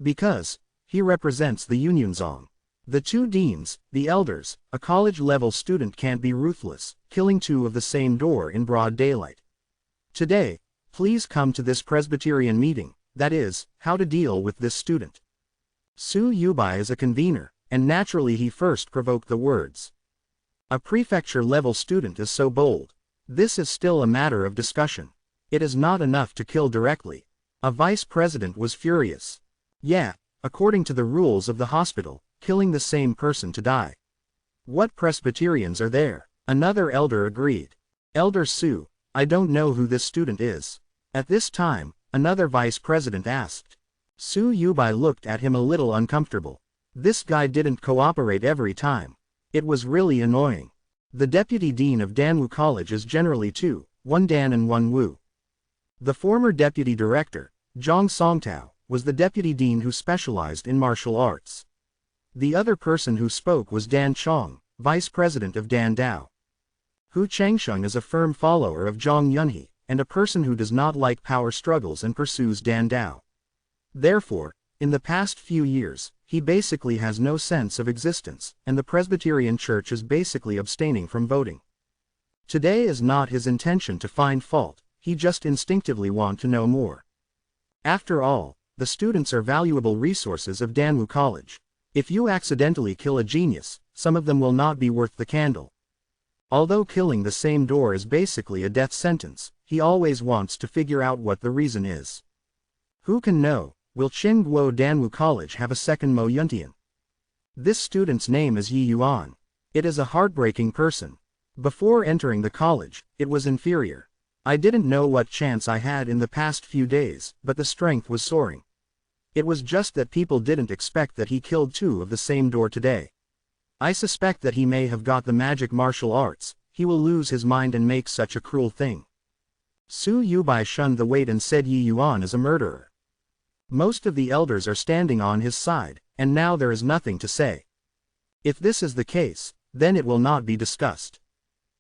Because he represents the Yunzong. The 2 deans, the elders, a college-level student can't be ruthless, killing 2 of the same door in broad daylight. Today, please come to this Presbyterian meeting, that is, how to deal with this student. Su Yubai is a convener, and naturally he first provoked the words. A prefecture-level student is so bold. This is still a matter of discussion. It is not enough to kill directly. A vice president was furious. Yeah, according to the rules of the hospital, killing the same person to die. What Presbyterians are there? Another elder agreed. Elder Su, I don't know who this student is. At this time, another vice president asked. Su Yubai looked at him a little uncomfortable. This guy didn't cooperate every time. It was really annoying. The deputy dean of Danwu College is generally 2, 1 Dan and 1 Wu. The former deputy director, Zhang Songtao, was the deputy dean who specialized in martial arts. The other person who spoke was Dan Chong, vice president of Dan Dao. Hu Changsheng is a firm follower of Zhang Yunhe, and a person who does not like power struggles and pursues Dan Dao. Therefore, in the past few years, he basically has no sense of existence, and the Presbyterian Church is basically abstaining from voting. Today is not his intention to find fault, he just instinctively wants to know more. After all, the students are valuable resources of Danwu College. If you accidentally kill a genius, some of them will not be worth the candle. Although killing the same door is basically a death sentence, he always wants to figure out what the reason is. Who can know? Will Qingguo Danwu College have a second Mo Yuntian? This student's name is Yi Yuan. It is a heartbreaking person. Before entering the college, it was inferior. I didn't know what chance I had in the past few days, but the strength was soaring. It was just that people didn't expect that he killed 2 of the same door today. I suspect that he may have got the magic martial arts, he will lose his mind and make such a cruel thing. Su Yubai shunned the weight and said Yi Yuan is a murderer. Most of the elders are standing on his side, and now there is nothing to say. If this is the case, then it will not be discussed.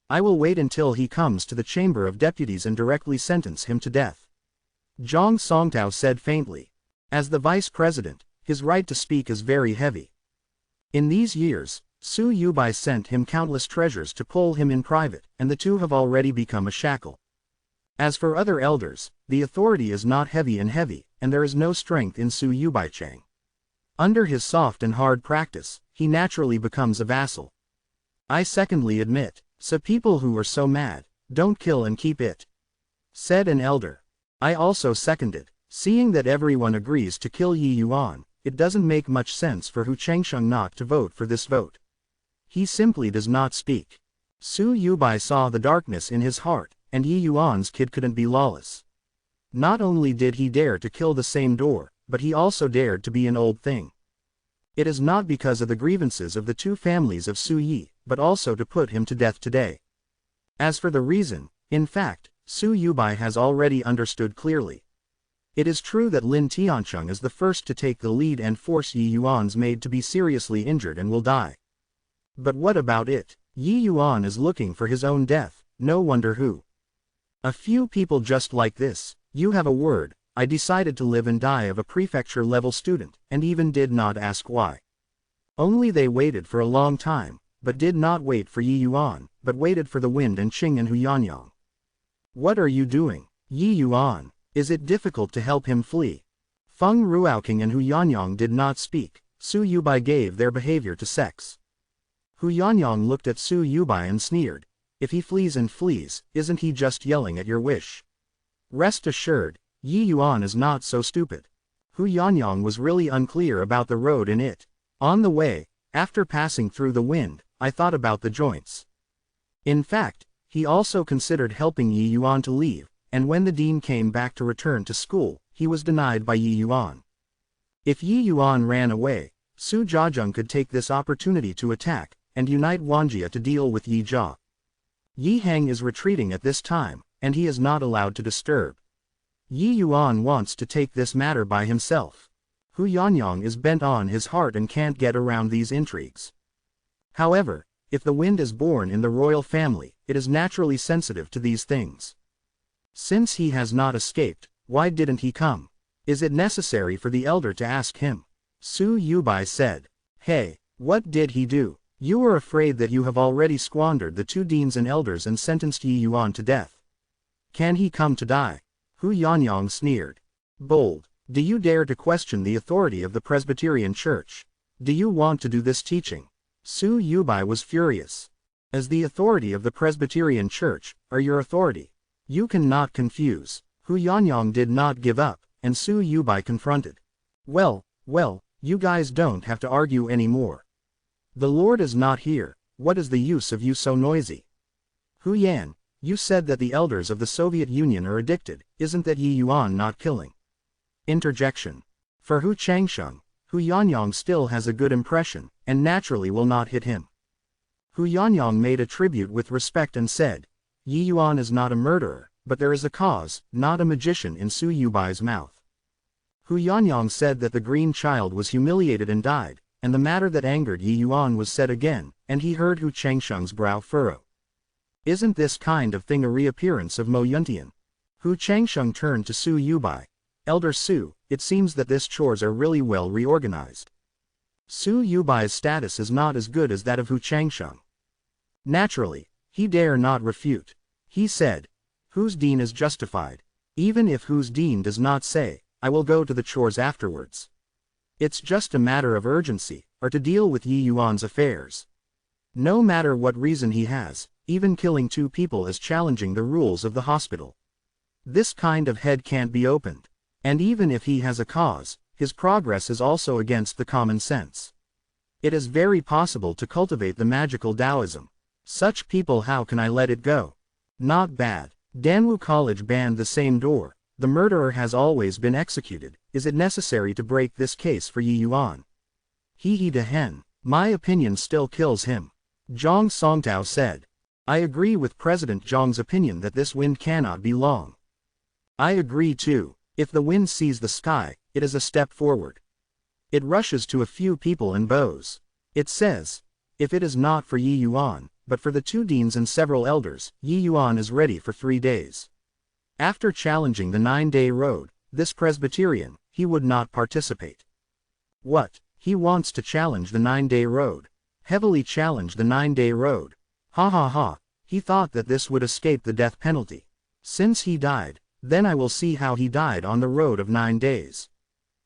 I will wait until he comes to the Chamber of Deputies and directly sentence him to death. Zhang Songtao said faintly. As the vice president, his right to speak is very heavy. In these years, Su Yubai sent him countless treasures to pull him in private, and the two have already become a shackle. As for other elders, the authority is not heavy, and there is no strength in Su Yubaichang. Under his soft and hard practice, he naturally becomes a vassal. I secondly admit, so people who are so mad, don't kill and keep it. Said an elder. I also seconded, seeing that everyone agrees to kill Yi Yuan, it doesn't make much sense for Hu Changsheng not to vote for this vote. He simply does not speak. Su Yubai saw the darkness in his heart, and Yi Yuan's kid couldn't be lawless. Not only did he dare to kill the same door, but he also dared to be an old thing. It is not because of the grievances of the two families of Su Yi, but also to put him to death today. As for the reason, in fact, Su Yubai has already understood clearly. It is true that Lin Tiancheng is the first to take the lead and force Yi Yuan's maid to be seriously injured and will die. But what about it? Yi Yuan is looking for his own death, no wonder who. A few people just like this, you have a word, I decided to live and die of a prefecture-level student, and even did not ask why. Only they waited for a long time, but did not wait for Yi Yuan, but waited for the wind and Qing and Hu Yanyang. What are you doing, Yi Yuan? Is it difficult to help him flee? Feng Ruoqing and Hu Yanyang did not speak. Su Yubai gave their behavior to sex. Hu Yanyang looked at Su Yubai and sneered. If he flees and flees, isn't he just yelling at your wish? Rest assured, Yi Yuan is not so stupid. Hu Yanyang was really unclear about the road in it. On the way, after passing through the wind, I thought about the joints. In fact, he also considered helping Yi Yuan to leave, and when the dean came back to return to school, he was denied by Yi Yuan. If Yi Yuan ran away, Su Jiazheng could take this opportunity to attack, and unite Wanjia to deal with Yi Jia. Yi Heng is retreating at this time, and he is not allowed to disturb. Yi Yuan wants to take this matter by himself. Hu Yanyang is bent on his heart and can't get around these intrigues. However, if the wind is born in the royal family, it is naturally sensitive to these things. Since he has not escaped, why didn't he come? Is it necessary for the elder to ask him? Su Yubai said. Hey, what did he do? You are afraid that you have already squandered the two deans and elders and sentenced Yi Yuan to death. Can he come to die? Hu Yanyang sneered. Bold, do you dare to question the authority of the Presbyterian Church? Do you want to do this teaching? Su Yubai was furious. As the authority of the Presbyterian Church, are your authority. You cannot confuse. Hu Yanyang did not give up, and Su Yubai confronted. Well, you guys don't have to argue anymore. The Lord is not here, what is the use of you so noisy? Hu Yan, you said that the elders of the Soviet Union are addicted, isn't that Yi Yuan not killing? Interjection. For Hu Changsheng, Hu Yanyang still has a good impression, and naturally will not hit him. Hu Yanyang made a tribute with respect and said, Yi Yuan is not a murderer, but there is a cause, not a magician in Su Yubai's mouth. Hu Yanyang said that the green child was humiliated and died, and the matter that angered Yi Yuan was said again, and he heard Hu Changsheng's brow furrow. Isn't this kind of thing a reappearance of Mo Yuntian? Hu Changsheng turned to Su Yubai. Elder Su, it seems that this chores are really well reorganized. Su Yubai's status is not as good as that of Hu Changsheng. Naturally, he dare not refute. He said, Whose dean is justified? Even if whose dean does not say, I will go to the chores afterwards. It's just a matter of urgency, or to deal with Yi Yuan's affairs. No matter what reason he has, even killing two people is challenging the rules of the hospital. This kind of head can't be opened. And even if he has a cause, his progress is also against the common sense. It is very possible to cultivate the magical Taoism. Such people, how can I let it go? Not bad. Danwu College banned the same door. The murderer has always been executed. Is it necessary to break this case for Yi Yuan? He de hen. My opinion still kills him. Zhang Songtao said. I agree with President Zhang's opinion that this wind cannot be long. I agree too. If the wind sees the sky, it is a step forward. It rushes to a few people and bows. It says, If it is not for Yi Yuan, but for the 2 deans and several elders, Yi Yuan is ready for 3 days. After challenging the 9-day road, this Presbyterian, he would not participate. What? He wants to challenge the 9-day road. Heavily challenge the 9-day road. Ha ha ha, he thought that this would escape the death penalty. Since he died, then I will see how he died on the road of 9 days.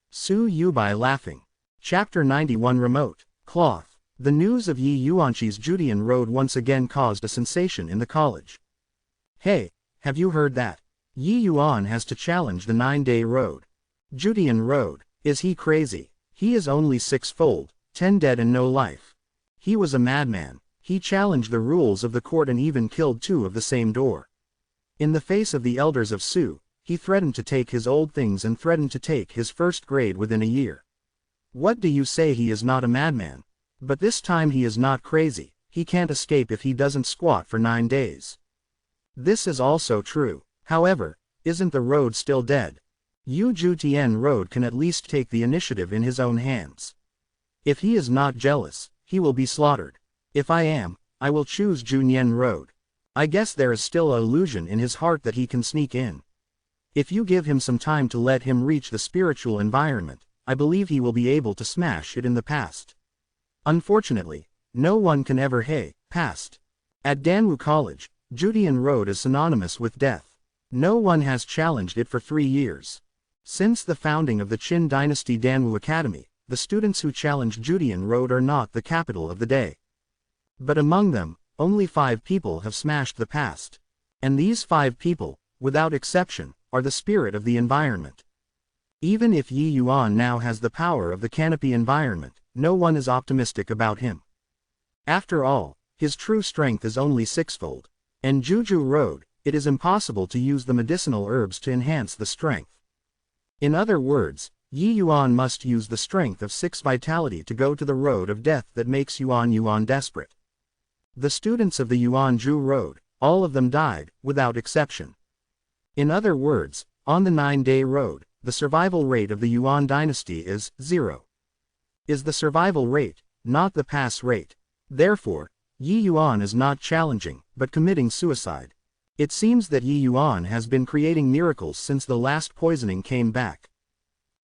Su Yubai laughing. Chapter 91 Remote Cloth. The news of Yi Yuanqi's Judean road once again caused a sensation in the college. Hey, have you heard that? Yi Yuan has to challenge the 9-day road. Judean road. Is he crazy? He is only 6-fold, 10 dead and no life. He was a madman. He challenged the rules of the court and even killed 2 of the same door. In the face of the elders of Su, he threatened to take his old things and threatened to take his 1st grade within a year. What do you say? He is not a madman? But this time he is not crazy. He can't escape if he doesn't squat for 9 days. This is also true. However, isn't the road still dead? Yu Tian road can at least take the initiative in his own hands. If he is not jealous, he will be slaughtered. If I am, I will choose Junyan road. I guess there is still an illusion in his heart that he can sneak in. If you give him some time to let him reach the spiritual environment, I believe he will be able to smash it in the past. Unfortunately, no one can ever past. At Danwu College, Judean road is synonymous with death. No one has challenged it for 3 years. Since the founding of the Qin dynasty Danwu Academy, the students who challenge Judean road are not the capital of the day. But among them, only 5 people have smashed the past. And these 5 people, without exception, are the spirit of the environment. Even if Yi Yuan now has the power of the canopy environment, no one is optimistic about him. After all, his true strength is only 6-fold. And Juju road, it is impossible to use the medicinal herbs to enhance the strength. In other words, Yi Yuan must use the strength of 6 vitality to go to the road of death that makes Yuan desperate. The students of the Yuanju road, all of them died, without exception. In other words, on the 9-day road, the survival rate of the Yuan dynasty is 0. Is the survival rate, not the pass rate. Therefore, Yi Yuan is not challenging, but committing suicide. It seems that Yi Yuan has been creating miracles since the last poisoning came back.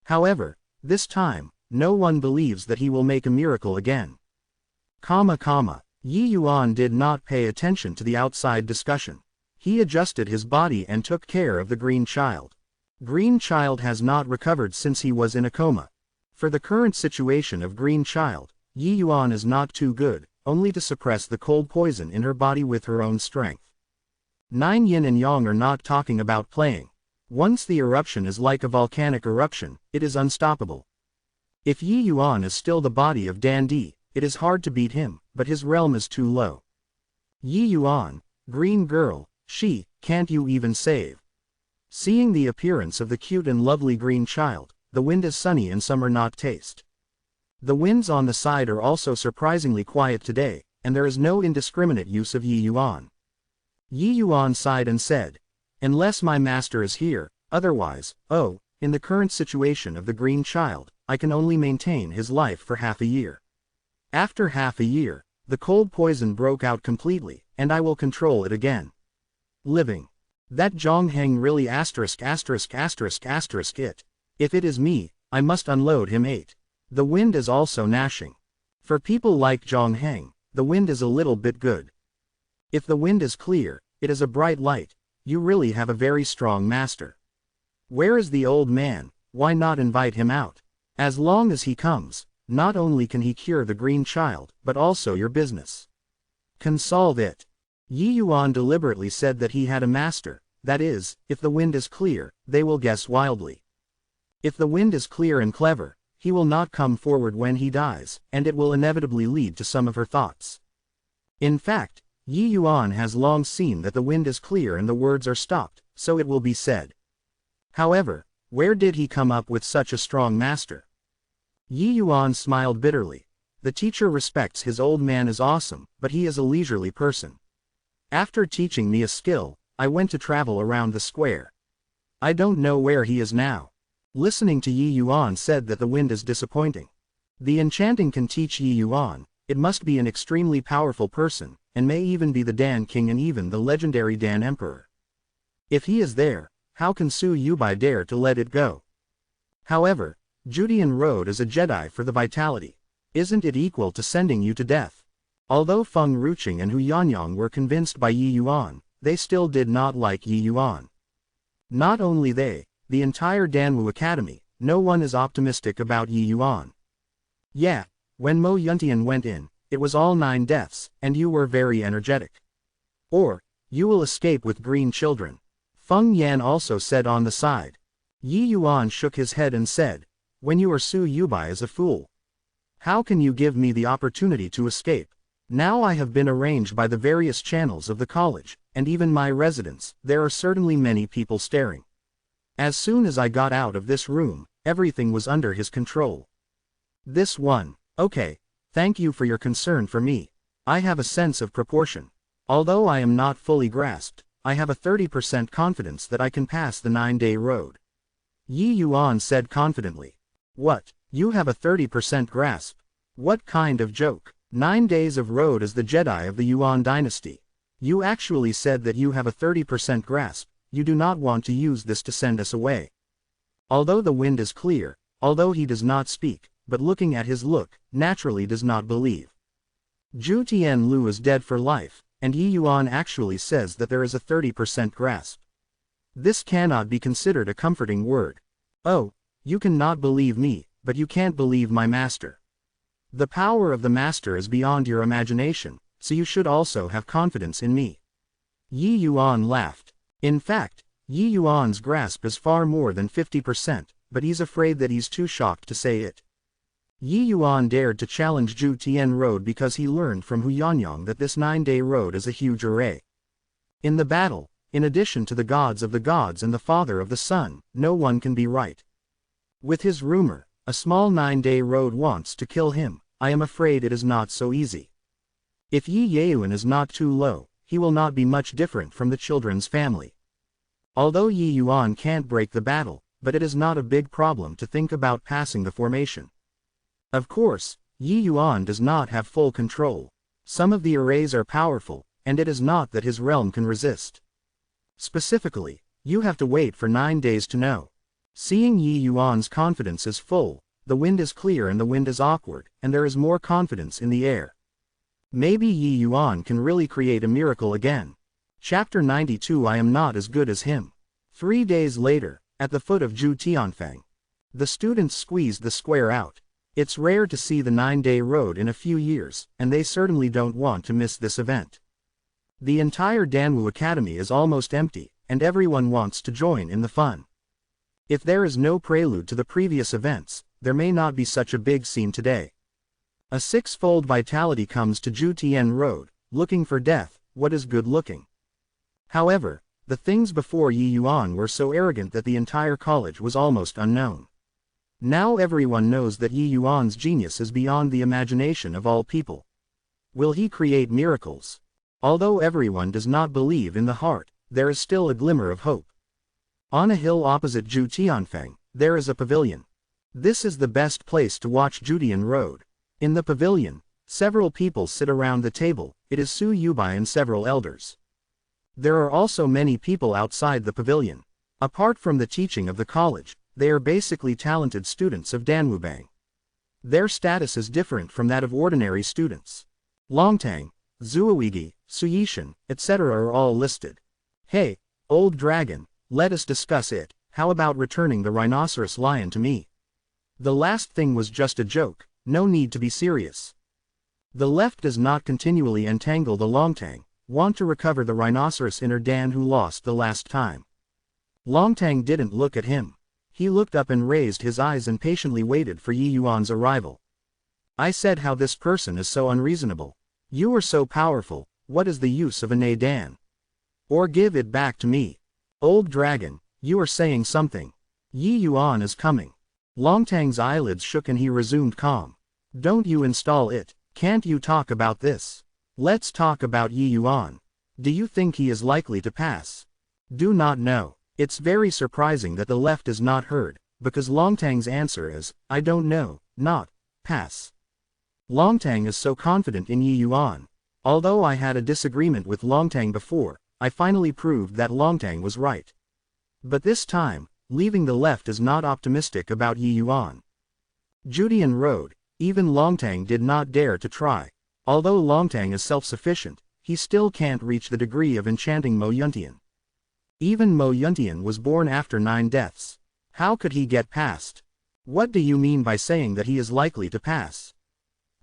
However, this time, no one believes that he will make a miracle again. Yi Yuan did not pay attention to the outside discussion. He adjusted his body and took care of the green child. Green child has not recovered since he was in a coma. For the current situation of green child, Yi Yuan is not too good, only to suppress the cold poison in her body with her own strength. 9 yin and yang are not talking about playing. Once the eruption is like a volcanic eruption, it is unstoppable. If Yi Yuan is still the body of Dan Di, it is hard to beat him, but his realm is too low. Yi Yuan, green girl, can't you even save? Seeing the appearance of the cute and lovely green child, the wind is sunny and summer not taste. The winds on the side are also surprisingly quiet today, and there is no indiscriminate use of Yi Yuan. Yi Yuan sighed and said, unless my master is here, otherwise, in the current situation of the green child, I can only maintain his life for half a year. After half a year, the cold poison broke out completely, and I will control it again. Living. That Zhongheng really ***** it. If it is me, I must unload him 8. The wind is also gnashing. For people like Zhongheng, the wind is a little bit good. If the wind is clear, it is a bright light, you really have a very strong master. Where is the old man? Why not invite him out? As long as he comes, not only can he cure the green child, but also your business. Can solve it. Yi Yuan deliberately said that he had a master, that is, if the wind is clear, they will guess wildly. If the wind is clear and clever, he will not come forward when he dies, and it will inevitably lead to some of her thoughts. In fact, Yi Yuan has long seen that the wind is clear and the words are stopped, so it will be said. However, where did he come up with such a strong master? Yi Yuan smiled bitterly. The teacher respects his old man as awesome, but he is a leisurely person. After teaching me a skill, I went to travel around the square. I don't know where he is now. Listening to Yi Yuan said that the wind is disappointing. The enchanting can teach Yi Yuan, It must be an extremely powerful person, and may even be the Dan King and even the legendary Dan Emperor. If he is there, how can Su Yubai dare to let it go? However, Judian Road is a Jedi for the vitality. Isn't it equal to sending you to death? Although Feng Ruqing and Hu Yangyang were convinced by Yi Yuan, they still did not like Yi Yuan. Not only they, the entire Danwu Academy, no one is optimistic about Yi Yuan. Yeah, when Mo Yuntian went in, it was all 9 deaths, and you were very energetic. Or, you will escape with green children. Feng Yan also said on the side. Yi Yuan shook his head and said, when you are Su Yubai is a fool. How can you give me the opportunity to escape? Now I have been arranged by the various channels of the college, and even my residence, there are certainly many people staring. As soon as I got out of this room, everything was under his control. This one, okay, thank you for your concern for me. I have a sense of proportion. Although I am not fully grasped, I have a 30% confidence that I can pass the 9-day road. Yi Yuan said confidently. What, you have a 30% grasp? What kind of joke? 9 days of road as the Jedi of the Yuan dynasty. You actually said that you have a 30% grasp, you do not want to use this to send us away. Although the wind is clear, although he does not speak, but looking at his look, naturally does not believe. Zhu Tianlu is dead for life, and Yi Yuan actually says that there is a 30% grasp. This cannot be considered a comforting word. Oh, you cannot believe me, but you can't believe my master. The power of the master is beyond your imagination, so you should also have confidence in me. Yi Yuan laughed. In fact, Yi Yuan's grasp is far more than 50%, but he's afraid that he's too shocked to say it. Yi Yuan dared to challenge Zhu Tian Road because he learned from Hu Yangyang that this 9-day road is a huge array. In the battle, in addition to the gods of the gods and the father of the sun, no one can be right. With his rumor, a small 9-day road wants to kill him. I am afraid it is not so easy. If Yi Yuan is not too low, he will not be much different from the children's family. Although Yi Yuan can't break the battle, but it is not a big problem to think about passing the formation. Of course, Yi Yuan does not have full control. Some of the arrays are powerful, and it is not that his realm can resist. Specifically, you have to wait for 9 days to know. Seeing Yi Yuan's confidence is full, the wind is clear and the wind is awkward, and there is more confidence in the air. Maybe Yi Yuan can really create a miracle again. Chapter 92 I am not as good as him. 3 days later, at the foot of Zhu Tianfang. The students squeezed the square out. It's rare to see the 9-day road in a few years, and they certainly don't want to miss this event. The entire Danwu Academy is almost empty, and everyone wants to join in the fun. If there is no prelude to the previous events, there may not be such a big scene today. A 6-fold vitality comes to Zhu Tian Road, looking for death. What is good looking? However, the things before Yi Yuan were so arrogant that the entire college was almost unknown. Now everyone knows that Yi Yuan's genius is beyond the imagination of all people. Will he create miracles? Although everyone does not believe in the heart, there is still a glimmer of hope. On a hill opposite Zhu Tianfang, there is a pavilion. This is the best place to watch Judian Road. In the pavilion, several people sit around the table. It is Su Yubai and several elders. There are also many people outside the pavilion. Apart from the teaching of the college, they are basically talented students of Danwubang. Their status is different from that of ordinary students. Longtang, Zuowigi, Suyishan, etc. are all listed. Hey, old dragon, let us discuss it. How about returning the rhinoceros lion to me? The last thing was just a joke, no need to be serious. The left does not continually entangle the Longtang, want to recover the rhinoceros inner Dan who lost the last time. Longtang didn't look at him. He looked up and raised his eyes and patiently waited for Yi Yuan's arrival. I said how this person is so unreasonable. You are so powerful, what is the use of a Dan? Or give it back to me. Old dragon, you are saying something. Yi Yuan is coming. Longtang's eyelids shook and he resumed calm. Don't you install it, can't you talk about this? Let's talk about Yi Yuan. Do you think he is likely to pass? Do not know. It's very surprising that the left is not heard, because Longtang's answer is, I don't know, not pass. Longtang is so confident in Yi Yuan. Although I had a disagreement with Longtang before, I finally proved that Longtang was right. But this time, leaving the left is not optimistic about Yi Yuan. Judian Road, even Longtang did not dare to try. Although Longtang is self-sufficient, he still can't reach the degree of enchanting Mo Yuntian. Even Mo Yuntian was born after 9 deaths. How could he get past? What do you mean by saying that he is likely to pass?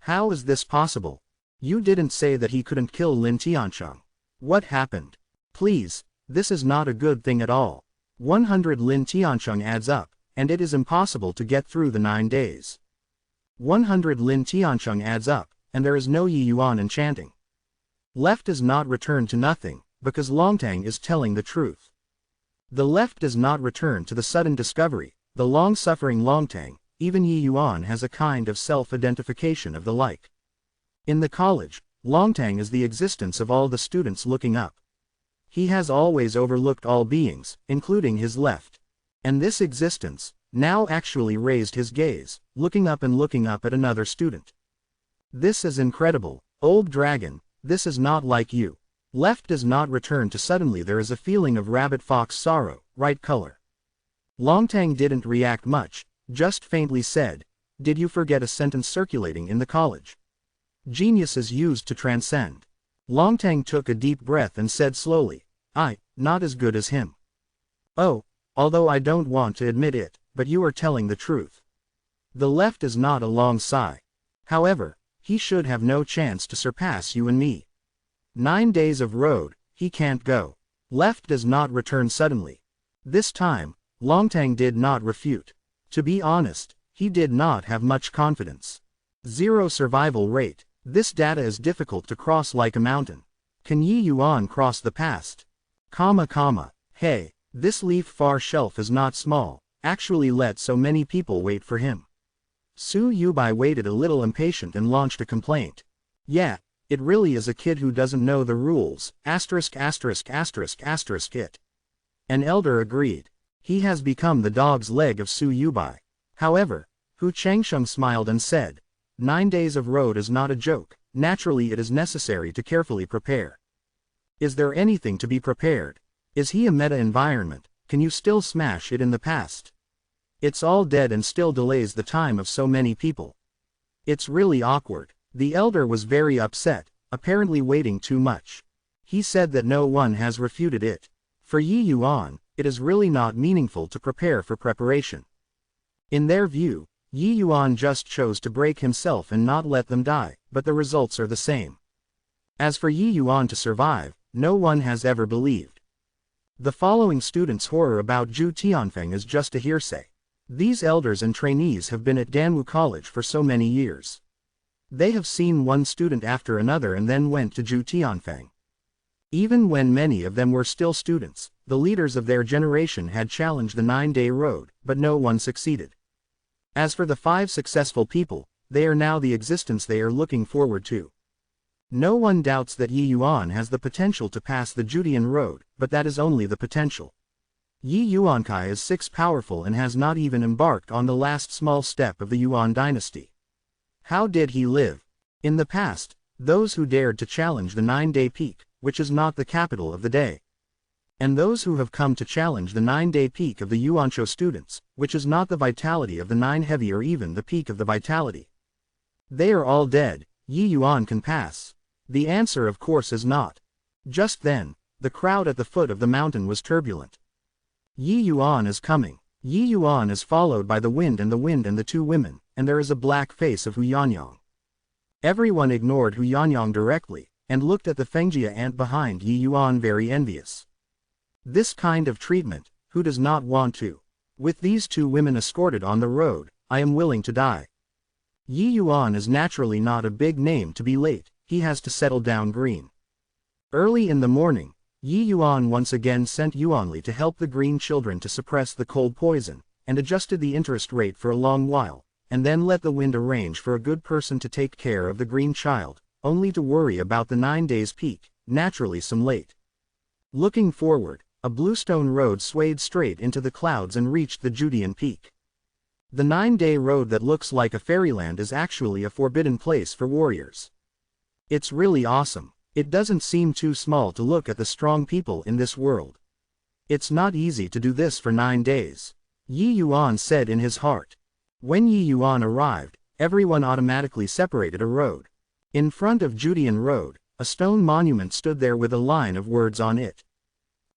How is this possible? You didn't say that he couldn't kill Lin Tiancheng. What happened? Please, this is not a good thing at all. 100 Lin Tiancheng adds up, and it is impossible to get through the 9 days. 100 Lin Tiancheng adds up, and there is no Yi Yuan enchanting. Left does not return to nothing, because Longtang is telling the truth. The left does not return to the sudden discovery, the long-suffering Longtang. Even Yi Yuan has a kind of self-identification of the like. In the college, Longtang is the existence of all the students looking up. He has always overlooked all beings, including his left. And this existence, now actually raised his gaze, looking up at another student. This is incredible, old dragon, this is not like you. Left does not return to suddenly there is a feeling of rabbit-fox sorrow, right color. Longtang didn't react much, just faintly said, "Did you forget a sentence circulating in the college? Genius is used to transcend." Longtang took a deep breath and said slowly, "Not as good as him." "Oh, although I don't want to admit it, but you are telling the truth." The left is not a long sigh. "However, he should have no chance to surpass you and me. 9 days of road, he can't go." Left does not return suddenly. This time, Longtang did not refute. To be honest, he did not have much confidence. 0 survival rate. This data is difficult to cross like a mountain. Can Yi Yuan cross the past? Hey, this leaf far shelf is not small, actually let so many people wait for him. Su Yubai waited a little impatient and launched a complaint. "Yeah, it really is a kid who doesn't know the rules, ******** it. An elder agreed. He has become the dog's leg of Su Yubai. However, Hu Changsheng smiled and said, 9 days of road is not a joke, naturally it is necessary to carefully prepare. Is there anything to be prepared? Is he a meta-environment, can you still smash it in the past? It's all dead and still delays the time of so many people. It's really awkward." The elder was very upset, apparently waiting too much. He said that no one has refuted it. For Yi Yuan, it is really not meaningful to prepare for preparation. In their view, Yi Yuan just chose to break himself and not let them die, but the results are the same. As for Yi Yuan to survive, no one has ever believed. The following students' horror about Zhu Tianfeng is just a hearsay. These elders and trainees have been at Danwu College for so many years. They have seen one student after another and then went to Zhu Tianfeng. Even when many of them were still students, the leaders of their generation had challenged the 9-day road, but no one succeeded. As for the 5 successful people, they are now the existence they are looking forward to. No one doubts that Yi Yuan has the potential to pass the Judian road, but that is only the potential. Yi Yuankai is 6 powerful and has not even embarked on the last small step of the Yuan dynasty. How did he live? In the past, those who dared to challenge the 9-day peak, which is not the capital of the day. And those who have come to challenge the 9-day peak of the Yuanzhou students, which is not the vitality of the 9 heavy or even the peak of the vitality. They are all dead. Yi Yuan can pass. The answer of course is not. Just then, the crowd at the foot of the mountain was turbulent. Yi Yuan is coming. Yi Yuan is followed by the wind and the 2 women, and there is a black face of Hu Yanyang. Everyone ignored Hu Yanyang directly, and looked at the Fengjia ant behind Yi Yuan very envious. This kind of treatment, who does not want to? With these 2 women escorted on the road, I am willing to die. Yi Yuan is naturally not a big name to be late, he has to settle down green. Early in the morning, Yi Yuan once again sent Yuanli to help the green children to suppress the cold poison, and adjusted the interest rate for a long while, and then let the wind arrange for a good person to take care of the green child, only to worry about the 9 days peak, naturally some late. Looking forward, a bluestone road swayed straight into the clouds and reached the Judean peak. The 9-day road that looks like a fairyland is actually a forbidden place for warriors. It's really awesome. It doesn't seem too small to look at the strong people in this world. It's not easy to do this for 9 days. Yi Yuan said in his heart. When Yi Yuan arrived, everyone automatically separated a road. In front of Judean Road, a stone monument stood there with a line of words on it.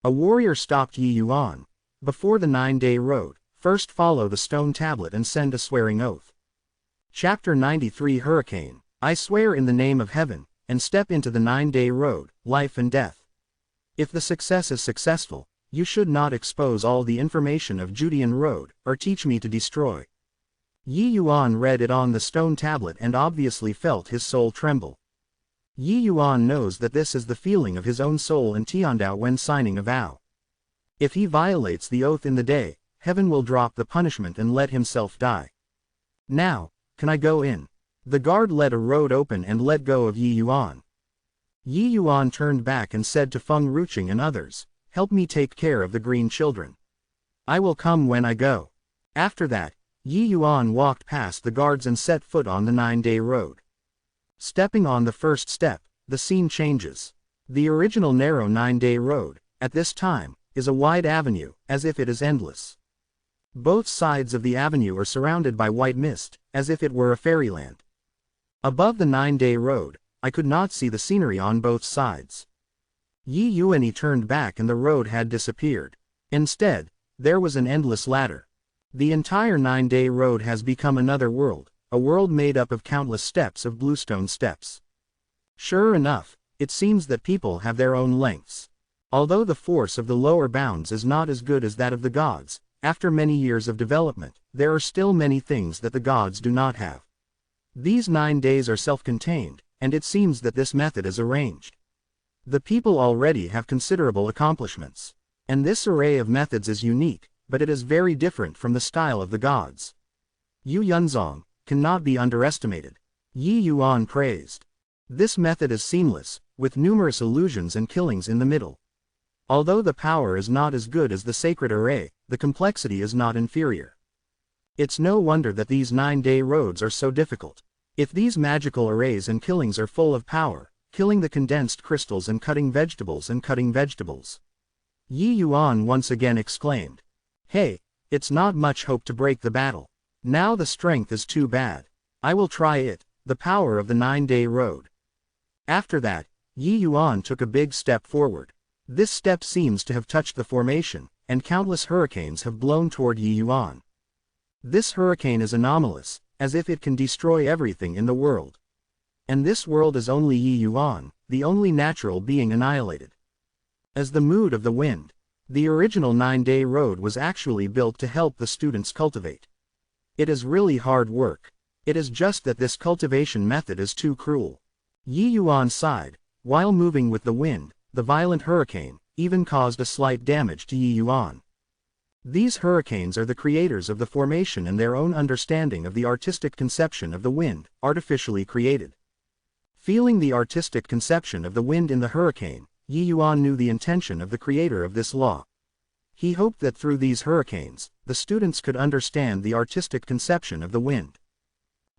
A warrior stopped Yi Yuan. Before the 9-day road, first follow the stone tablet and send a swearing oath. Chapter 93 Hurricane. I swear in the name of heaven, and step into the 9-day road, life and death. If the success is successful, you should not expose all the information of Judean Road, or teach me to destroy. Yi Yuan read it on the stone tablet and obviously felt his soul tremble. Yi Yuan knows that this is the feeling of his own soul and Tiandao when signing a vow. If he violates the oath in the day, heaven will drop the punishment and let himself die. Now, can I go in? The guard let a road open and let go of Yi Yuan. Yi Yuan turned back and said to Feng Ruqing and others, help me take care of the green children. I will come when I go. After that, Yi Yuan walked past the guards and set foot on the 9-day road. Stepping on the first step, the scene changes. The original narrow 9-day road, at this time, is a wide avenue, as if it is endless. Both sides of the avenue are surrounded by white mist, as if it were a fairyland. Above the 9-day road, I could not see the scenery on both sides. Yi Yuan turned back and the road had disappeared. Instead, there was an endless ladder. The entire 9-day road has become another world, a world made up of countless steps of bluestone steps. Sure enough, it seems that people have their own lengths. Although the force of the lower bounds is not as good as that of the gods, after many years of development, there are still many things that the gods do not have. These 9 days are self-contained, and it seems that this method is arranged. The people already have considerable accomplishments. And this array of methods is unique, but it is very different from the style of the gods. Yu Yunzong cannot be underestimated. Yi Yuan praised. This method is seamless, with numerous illusions and killings in the middle. Although the power is not as good as the sacred array, the complexity is not inferior. It's no wonder that these 9-day roads are so difficult. If these magical arrays and killings are full of power, killing the condensed crystals and cutting vegetables. Yi Yuan once again exclaimed. Hey, it's not much hope to break the battle. Now the strength is too bad. I will try it, the power of the 9-day road. After that, Yi Yuan took a big step forward. This step seems to have touched the formation, and countless hurricanes have blown toward Yi Yuan. This hurricane is anomalous, as if it can destroy everything in the world. And this world is only Yi Yuan, the only natural being annihilated. As the mood of the wind, the original 9-day road was actually built to help the students cultivate. It is really hard work. It is just that this cultivation method is too cruel. Yi Yuan sighed. While moving with the wind, the violent hurricane even caused a slight damage to Yi Yuan. These hurricanes are the creators of the formation and their own understanding of the artistic conception of the wind, artificially created. Feeling the artistic conception of the wind in the hurricane, Yi Yuan knew the intention of the creator of this law. He hoped that through these hurricanes, the students could understand the artistic conception of the wind.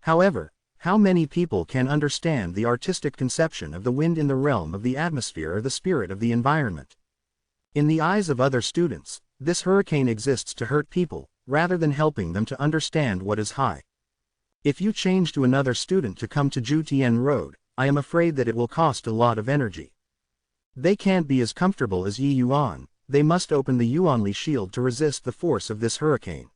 However, how many people can understand the artistic conception of the wind in the realm of the atmosphere or the spirit of the environment? In the eyes of other students, this hurricane exists to hurt people, rather than helping them to understand what is high. If you change to another student to come to Jutian Road, I am afraid that it will cost a lot of energy. They can't be as comfortable as Yi Yuan. They must open the Yuanli shield to resist the force of this hurricane.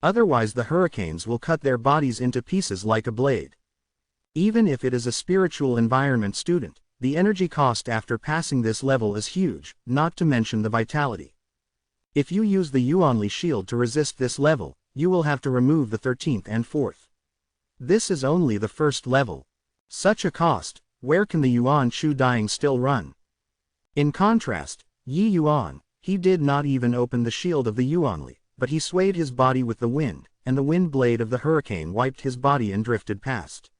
Otherwise the hurricanes will cut their bodies into pieces like a blade. Even if it is a spiritual environment student, the energy cost after passing this level is huge, not to mention the vitality. If you use the Yuanli shield to resist this level, you will have to remove the 13th and 4th. This is only the first level. Such a cost, where can the Yuan Chu dying still run? In contrast, Yi Yuan, he did not even open the shield of the Yuanli, but he swayed his body with the wind, and the wind blade of the hurricane wiped his body and drifted past.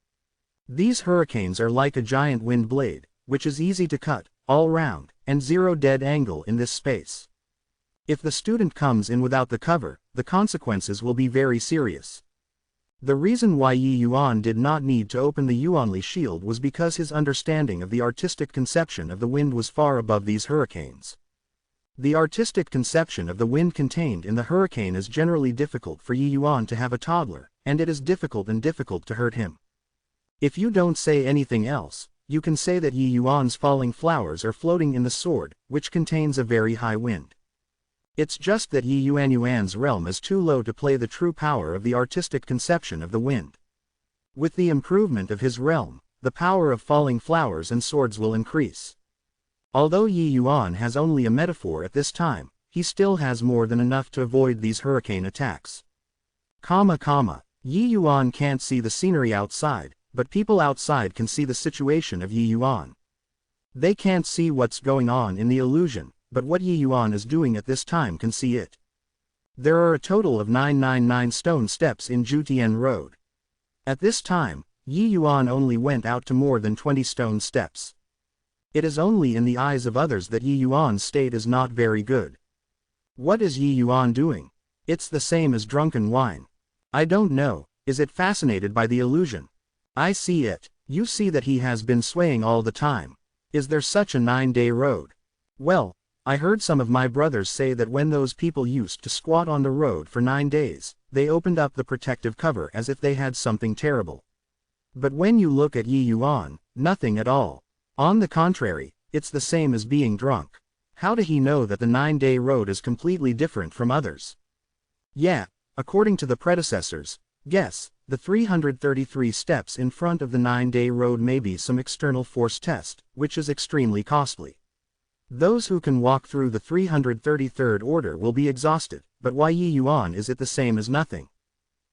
These hurricanes are like a giant wind blade, which is easy to cut, all round, and zero dead angle in this space. If the student comes in without the cover, the consequences will be very serious. The reason why Yi Yuan did not need to open the Yuanli shield was because his understanding of the artistic conception of the wind was far above these hurricanes. The artistic conception of the wind contained in the hurricane is generally difficult for Yi Yuan to have a toddler, and it is difficult to hurt him. If you don't say anything else, you can say that Yi Yuan's falling flowers are floating in the sword, which contains a very high wind. It's just that Yi Yuan's realm is too low to play the true power of the artistic conception of the wind. With the improvement of his realm, the power of falling flowers and swords will increase. Although Yi Yuan has only a metaphor at this time, he still has more than enough to avoid these hurricane attacks. Yi Yuan can't see the scenery outside, but people outside can see the situation of Yi Yuan. They can't see what's going on in the illusion, but what Yi Yuan is doing at this time can see it. There are a total of 999 stone steps in Jutian Road. At this time, Yi Yuan only went out to more than 20 stone steps. It is only in the eyes of others that Yi Yuan's state is not very good. What is Yi Yuan doing? It's the same as drunken wine. I don't know, is it fascinated by the illusion? I see it. You see that he has been swaying all the time. Is there such a 9-day road? Well, I heard some of my brothers say that when those people used to squat on the road for 9 days, they opened up the protective cover as if they had something terrible. But when you look at Yi Yuan, nothing at all. On the contrary, it's the same as being drunk. How did he know that the 9-day road is completely different from others? Yeah, according to the predecessors, guess, the 333 steps in front of the 9-day road may be some external force test, which is extremely costly. Those who can walk through the 333rd order will be exhausted, but why Yi Yuan is it the same as nothing?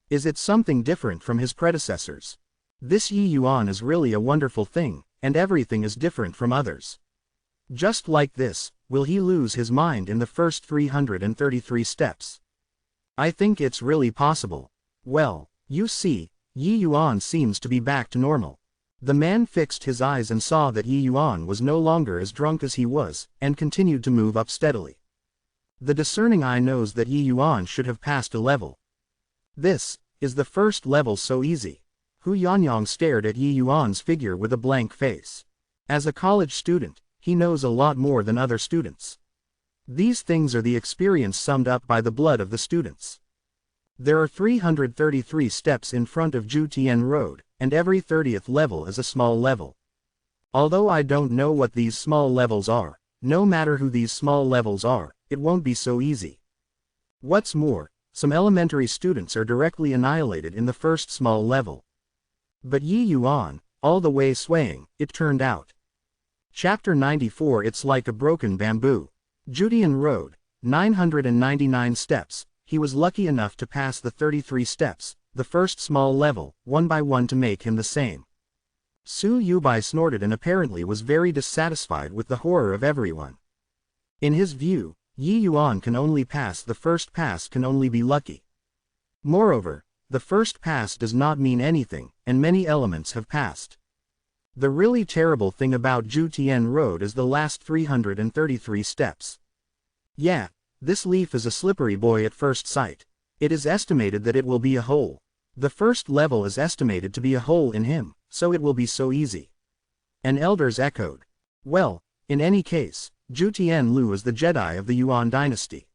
Is it something different from his predecessors? This Yi Yuan is really a wonderful thing, and everything is different from others. Just like this, will he lose his mind in the first 333 steps? I think it's really possible. Well, you see, Yi Yuan seems to be back to normal. The man fixed his eyes and saw that Yi Yuan was no longer as drunk as he was, and continued to move up steadily. The discerning eye knows that Yi Yuan should have passed a level. This is the first level so easy. Hu Yannyang stared at Yi Yuan's figure with a blank face. As a college student, he knows a lot more than other students. These things are the experience summed up by the blood of the students. There are 333 steps in front of Jutian Road, and every 30th level is a small level. Although I don't know what these small levels are, no matter who these small levels are, it won't be so easy. What's more, some elementary students are directly annihilated in the first small level. But Yi Yuan, all the way swaying, it turned out. Chapter 94. It's like a broken bamboo. Jutian Road, 999 steps. He was lucky enough to pass the 33 steps, the first small level, one by one to make him the same. Su Yubai snorted and apparently was very dissatisfied with the horror of everyone. In his view, Yi Yuan can only pass the first pass, can only be lucky. Moreover, the first pass does not mean anything, and many elements have passed. The really terrible thing about Jutian Road is the last 333 steps. Yeah, this leaf is a slippery boy at first sight. It is estimated that it will be a hole. The first level is estimated to be a hole in him, so it will be so easy. And elders echoed. Well, in any case, Zhu Tianlu is the Jedi of the Yuan dynasty.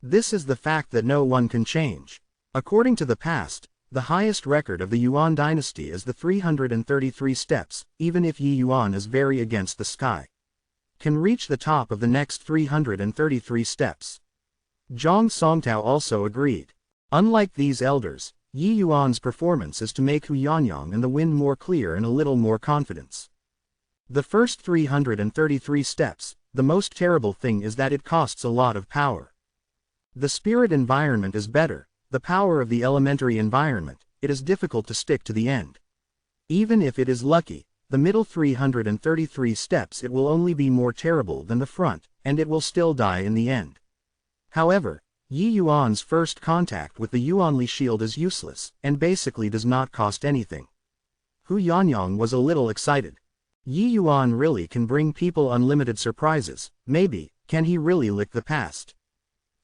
This is the fact that no one can change. According to the past, the highest record of the Yuan dynasty is the 333 steps, even if Yi Yuan is very against the sky. Can reach the top of the next 333 steps. Zhang Songtao also agreed. Unlike these elders, Yi Yuan's performance is to make Hu Yannyang and the wind more clear and a little more confidence. The first 333 steps, the most terrible thing is that it costs a lot of power. The spirit environment is better, the power of the elementary environment, it is difficult to stick to the end. Even if it is lucky, the middle 333 steps it will only be more terrible than the front, and it will still die in the end. However, Yi Yuan's first contact with the Yuanli shield is useless, and basically does not cost anything. Hu Yannyang was a little excited. Yi Yuan really can bring people unlimited surprises, maybe, can he really lick the past?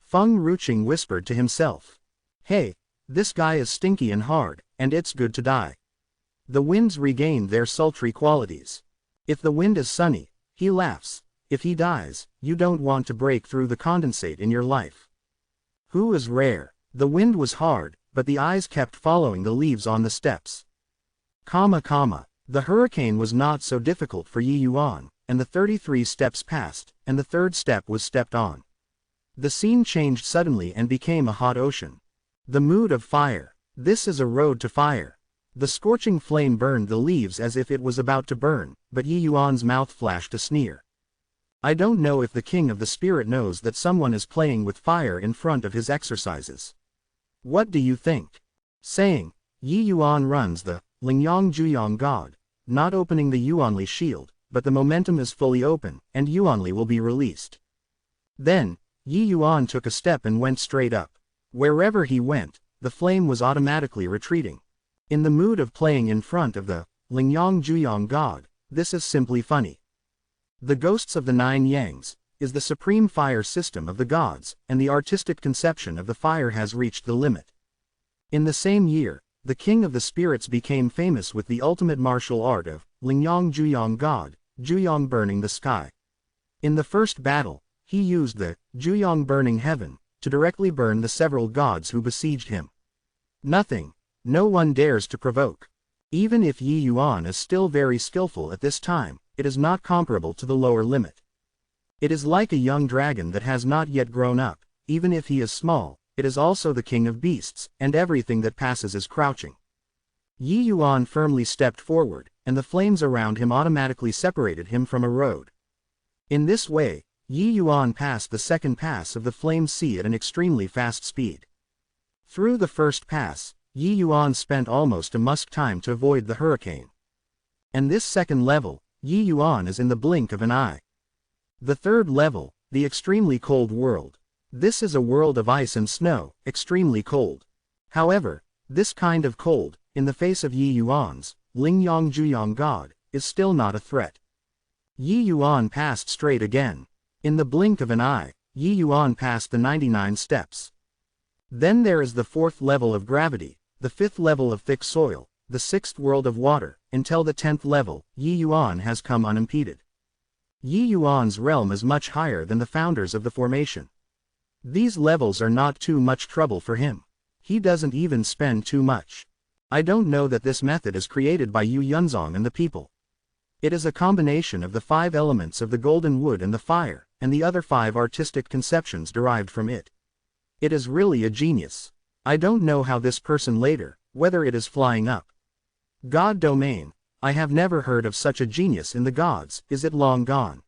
Feng Ruqing whispered to himself. Hey, this guy is stinky and hard, and it's good to die. The winds regained their sultry qualities. If the wind is sunny, he laughs. If he dies, you don't want to break through the condensate in your life. Who is rare? The wind was hard, but the eyes kept following the leaves on the steps. The hurricane was not so difficult for Yi Yuan, and the 33 steps passed, and the third step was stepped on. The scene changed suddenly and became a hot ocean. The mood of fire. This is a road to fire. The scorching flame burned the leaves as if it was about to burn, but Yi Yuan's mouth flashed a sneer. I don't know if the king of the spirit knows that someone is playing with fire in front of his exercises. What do you think? Saying, Yi Yuan runs the Lingyang Juyang God, not opening the Yuanli shield, but the momentum is fully open, and Yuanli will be released. Then, Yi Yuan took a step and went straight up. Wherever he went, the flame was automatically retreating. In the mood of playing in front of the Lingyang Juyang God, this is simply funny. The ghosts of the nine yangs is the supreme fire system of the gods, and the artistic conception of the fire has reached the limit. In the same year, the king of the spirits became famous with the ultimate martial art of Lingyang Juyang God, Juyang burning the sky. In the first battle, he used the Juyang burning heaven to directly burn the several gods who besieged him. No one dares to provoke. Even if Yi Yuan is still very skillful at this time, it is not comparable to the lower limit. It is like a young dragon that has not yet grown up. Even if he is small, it is also the king of beasts, and everything that passes is crouching. Yi Yuan firmly stepped forward, and the flames around him automatically separated him from a road. In this way, Yi Yuan passed the second pass of the flame sea at an extremely fast speed. Through the first pass, Yi Yuan spent almost a musk time to avoid the hurricane. And this second level, Yi Yuan is in the blink of an eye. The third level, the extremely cold world. This is a world of ice and snow, extremely cold. However, this kind of cold, in the face of Yi Yuan's Lingyang Juyang God, is still not a threat. Yi Yuan passed straight again. In the blink of an eye, Yi Yuan passed the 99 steps. Then there is the fourth level of gravity, the fifth level of thick soil, the sixth world of water, until the 10th level, Yi Yuan has come unimpeded. Yi Yuan's realm is much higher than the founders of the formation. These levels are not too much trouble for him. He doesn't even spend too much. I don't know that this method is created by Yu Yunzong and the people. It is a combination of the 5 elements of the golden wood and the fire, and the other 5 artistic conceptions derived from it. It is really a genius. I don't know how this person later, whether it is flying up. God domain. I have never heard of such a genius in the gods. Is it long gone?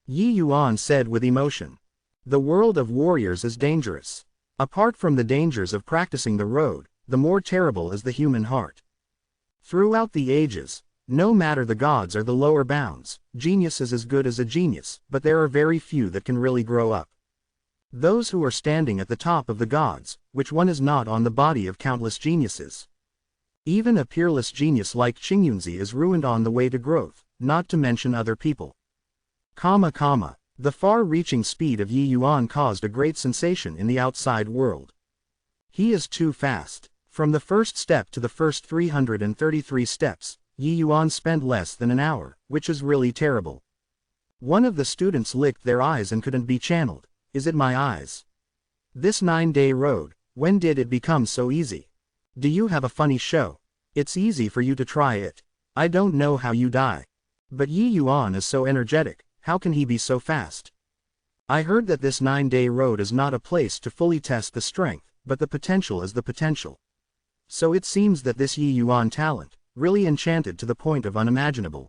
Yi Yuan said with emotion. The world of warriors is dangerous. Apart from the dangers of practicing the road, the more terrible is the human heart. Throughout the ages, no matter the gods or the lower bounds, genius is as good as a genius, but there are very few that can really grow up. Those who are standing at the top of the gods, which one is not on the body of countless geniuses. Even a peerless genius like Qingyunzi is ruined on the way to growth, not to mention other people. The far-reaching speed of Yi Yuan caused a great sensation in the outside world. He is too fast. From the first step to the first 333 steps, Yi Yuan spent less than an hour, which is really terrible. One of the students licked their eyes and couldn't be channeled. Is it my eyes? This 9-day road, when did it become so easy? Do you have a funny show? It's easy for you to try it. I don't know how you die. But Yi Yuan is so energetic, how can he be so fast? I heard that this 9-day road is not a place to fully test the strength, but the potential is the potential. So it seems that this Yi Yuan talent, really enchanted to the point of unimaginable.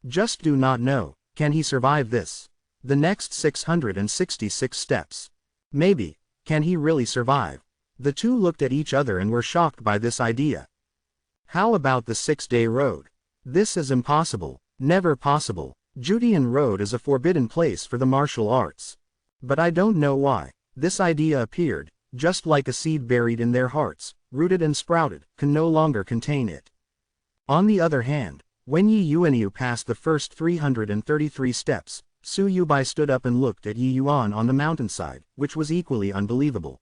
Just do not know, can he survive this? The next 666 steps. Maybe, can he really survive? The two looked at each other and were shocked by this idea. How about the 6-day road? This is impossible, never possible. Judean Road is a forbidden place for the martial arts. But I don't know why. This idea appeared, just like a seed buried in their hearts, rooted and sprouted, can no longer contain it. On the other hand, when Yi Yuanyu passed the first 333 steps, Su Yubai stood up and looked at Yi Yuan on the mountainside, which was equally unbelievable.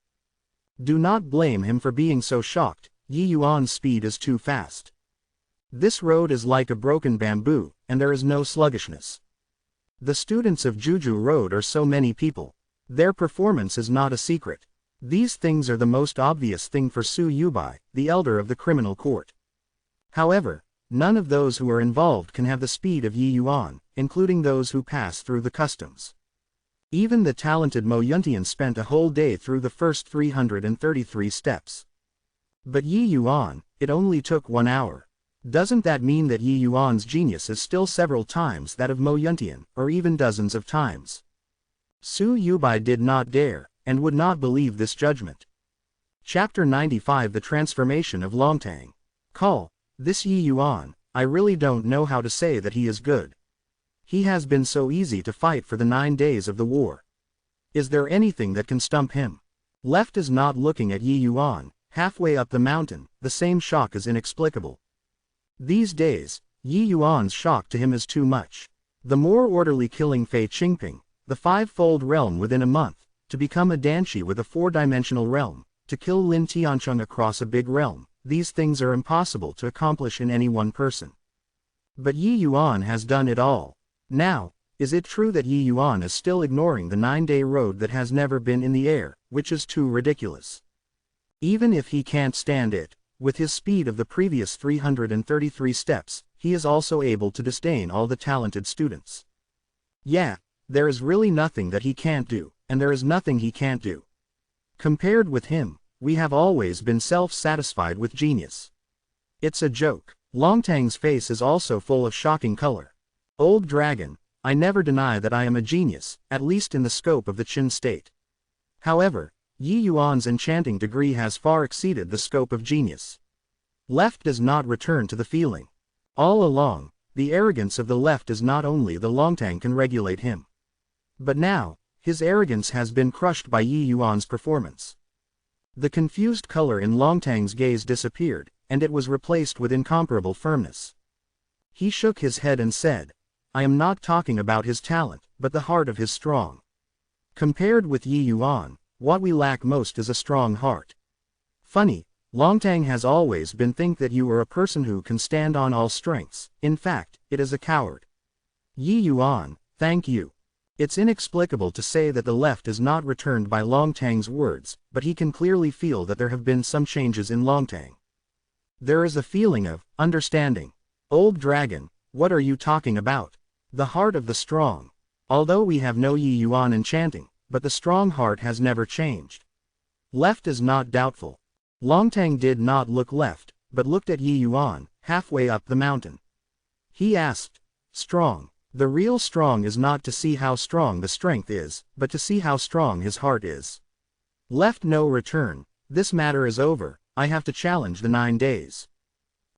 Do not blame him for being so shocked, Yi Yuan's speed is too fast. This road is like a broken bamboo, and there is no sluggishness. The students of Juju Road are so many people. Their performance is not a secret. These things are the most obvious thing for Su Yubai, the elder of the criminal court. However, none of those who are involved can have the speed of Yi Yuan, including those who pass through the customs. Even the talented Mo Yuntian spent a whole day through the first 333 steps. But Yi Yuan, it only took 1 hour. Doesn't that mean that Yi Yuan's genius is still several times that of Mo Yuntian, or even dozens of times? Su Yubai did not dare, and would not believe this judgment. Chapter 95 The Transformation of Longtang. Call, this Yi Yuan, I really don't know how to say that he is good. He has been so easy to fight for the 9 days of the war. Is there anything that can stump him? Left is not looking at Yi Yuan, halfway up the mountain, the same shock is inexplicable. These days, Yi Yuan's shock to him is too much. The more orderly killing Fei Qingping, the 5-fold realm within a month, to become a Danshi with a 4-dimensional realm, to kill Lin Tiancheng across a big realm, these things are impossible to accomplish in any one person. But Yi Yuan has done it all. Now, is it true that Yi Yuan is still ignoring the 9-day road that has never been in the air, which is too ridiculous? Even if he can't stand it, with his speed of the previous 333 steps, he is also able to disdain all the talented students. Yeah, there is really nothing that he can't do, and there is nothing he can't do. Compared with him, we have always been self-satisfied with genius. It's a joke. Longtang's face is also full of shocking color. Old dragon, I never deny that I am a genius, at least in the scope of the Qin state. However, Yi Yuan's enchanting degree has far exceeded the scope of genius. Left does not return to the feeling. All along, the arrogance of the left is not only the Longtang can regulate him. But now, his arrogance has been crushed by Yi Yuan's performance. The confused color in Longtang's gaze disappeared, and it was replaced with incomparable firmness. He shook his head and said, I am not talking about his talent, but the heart of his strong. Compared with Yi Yuan, what we lack most is a strong heart. Funny, Longtang has always been think that you are a person who can stand on all strengths, in fact, it is a coward. Yi Yuan, thank you. It's inexplicable to say that the left is not returned by Longtang's words, but he can clearly feel that there have been some changes in Longtang. There is a feeling of understanding. Old dragon, what are you talking about? The heart of the strong. Although we have no Yi Yuan enchanting, but the strong heart has never changed. Left is not doubtful. Longtang did not look left, but looked at Yi Yuan, halfway up the mountain. He asked, strong. The real strong is not to see how strong the strength is, but to see how strong his heart is. Left no return, this matter is over, I have to challenge the 9 days.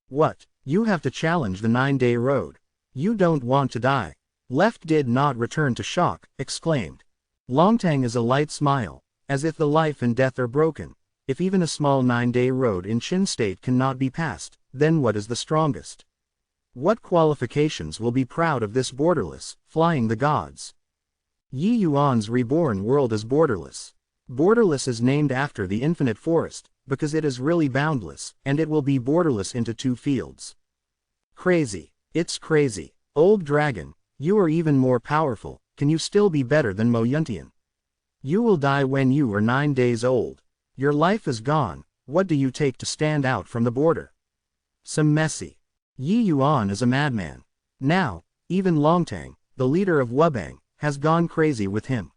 What, you have to challenge the 9-day road? You don't want to die. Left did not return to shock, exclaimed. Longtang is a light smile, as if the life and death are broken. If even a small 9-day road in Qin state cannot be passed, then what is the strongest? What qualifications will be proud of this borderless, flying the gods? Yi Yuan's reborn world is borderless. Borderless is named after the infinite forest, because it is really boundless, and it will be borderless into 2 fields. Crazy. It's crazy. Old dragon, you are even more powerful, can you still be better than Mo Yuntian? You will die when you are 9 days old. Your life is gone, what do you take to stand out from the border? Some messy. Yi Yuan is a madman. Now, even Longtang, the leader of Wubang, has gone crazy with him.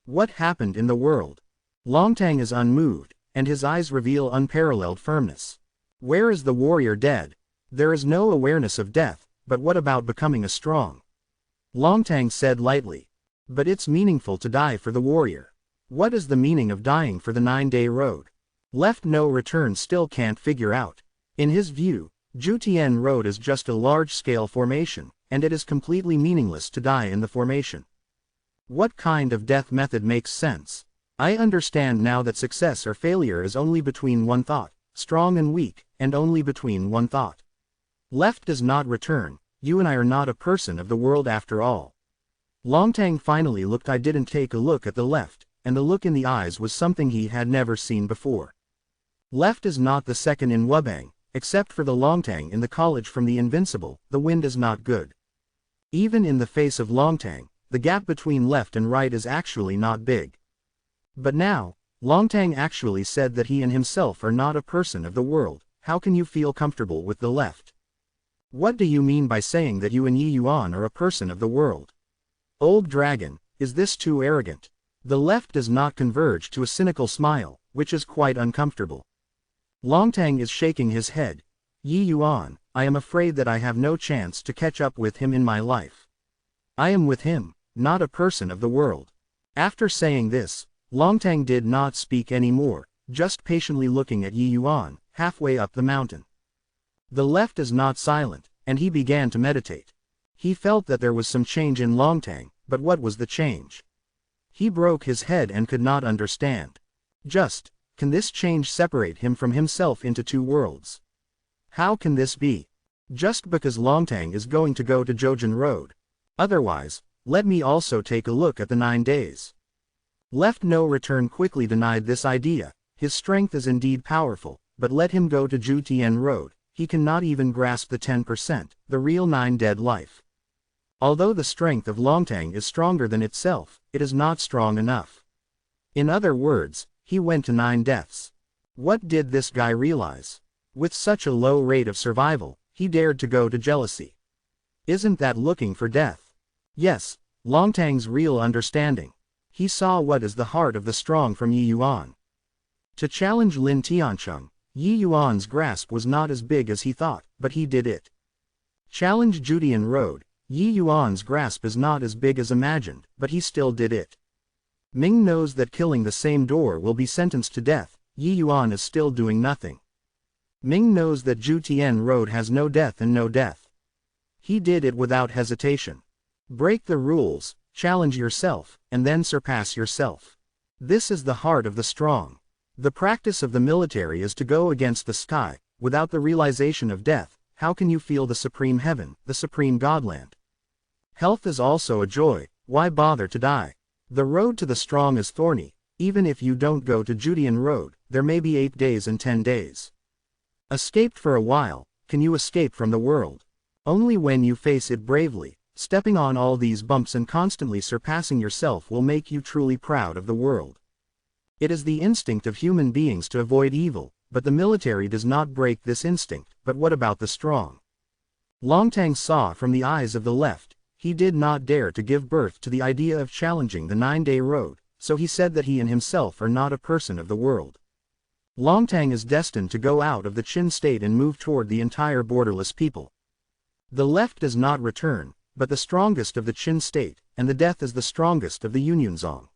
What happened in the world? Longtang is unmoved, and his eyes reveal unparalleled firmness. Where is the warrior dead? There is no awareness of death, but what about becoming a strong? Longtang said lightly. But it's meaningful to die for the warrior. What is the meaning of dying for the 9-day road? Left no return still can't figure out. In his view, Jutian Road is just a large-scale formation, and it is completely meaningless to die in the formation. What kind of death method makes sense? I understand now that success or failure is only between one thought, strong and weak, and only between one thought. Left does not return, you and I are not a person of the world after all. Longtang finally looked. I didn't take a look at the left, and the look in the eyes was something he had never seen before. Left is not the second in Wubang, except for the Longtang in the college from the Invincible. The wind is not good. Even in the face of Longtang, the gap between left and right is actually not big. But now, Longtang actually said that he and himself are not a person of the world. How can you feel comfortable with the left? What do you mean by saying that you and Yi Yuan are a person of the world? Old dragon, is this too arrogant? The left does not converge to a cynical smile, which is quite uncomfortable. Longtang is shaking his head. Yi Yuan, I am afraid that I have no chance to catch up with him in my life. I am with him, not a person of the world. After saying this, Longtang did not speak anymore, just patiently looking at Yi Yuan, halfway up the mountain. The left is not silent, and he began to meditate. He felt that there was some change in Longtang, but what was the change? He broke his head and could not understand. Can this change separate him from himself into two worlds? How can this be? Just because Longtang is going to go to Jojian Road. Otherwise, let me also take a look at the 9 days. Left No Return quickly denied this idea. His strength is indeed powerful, but let him go to Jojian Road. He cannot even grasp the 10%, the real 9 dead life. Although the strength of Longtang is stronger than itself, it is not strong enough. In other words, he went to 9 deaths. What did this guy realize? With such a low rate of survival, he dared to go to jealousy. Isn't that looking for death? Yes, Longtang's real understanding. He saw what is the heart of the strong from Yi Yuan. To challenge Lin Tiancheng, Yi Yuan's grasp was not as big as he thought, but he did it. Challenge Jojian Road, Yi Yuan's grasp is not as big as imagined, but he still did it. Ming knows that killing the same door will be sentenced to death. Yi Yuan is still doing nothing. Ming knows that Jojian Road has no death and no death. He did it without hesitation. Break the rules, challenge yourself, and then surpass yourself. This is the heart of the strong. The practice of the military is to go against the sky. Without the realization of death, how can you feel the supreme heaven, the supreme godland? Health is also a joy. Why bother to die? The road to the strong is thorny. Even if you don't go to Jojian Road, there may be 8 days and 10 days. Escaped for a while. Can you escape from the world? Only when you face it bravely. Stepping on all these bumps and constantly surpassing yourself will make you truly proud of the world. It is the instinct of human beings to avoid evil, but the military does not break this instinct. But what about the strong? Longtang saw from the eyes of the left. He did not dare to give birth to the idea of challenging the 9-day road, so he said that he and himself are not a person of the world. Longtang is destined to go out of the Qin state and move toward the entire borderless people. The left does not return, but the strongest of the Qin state, and the death is the strongest of the Yunzong.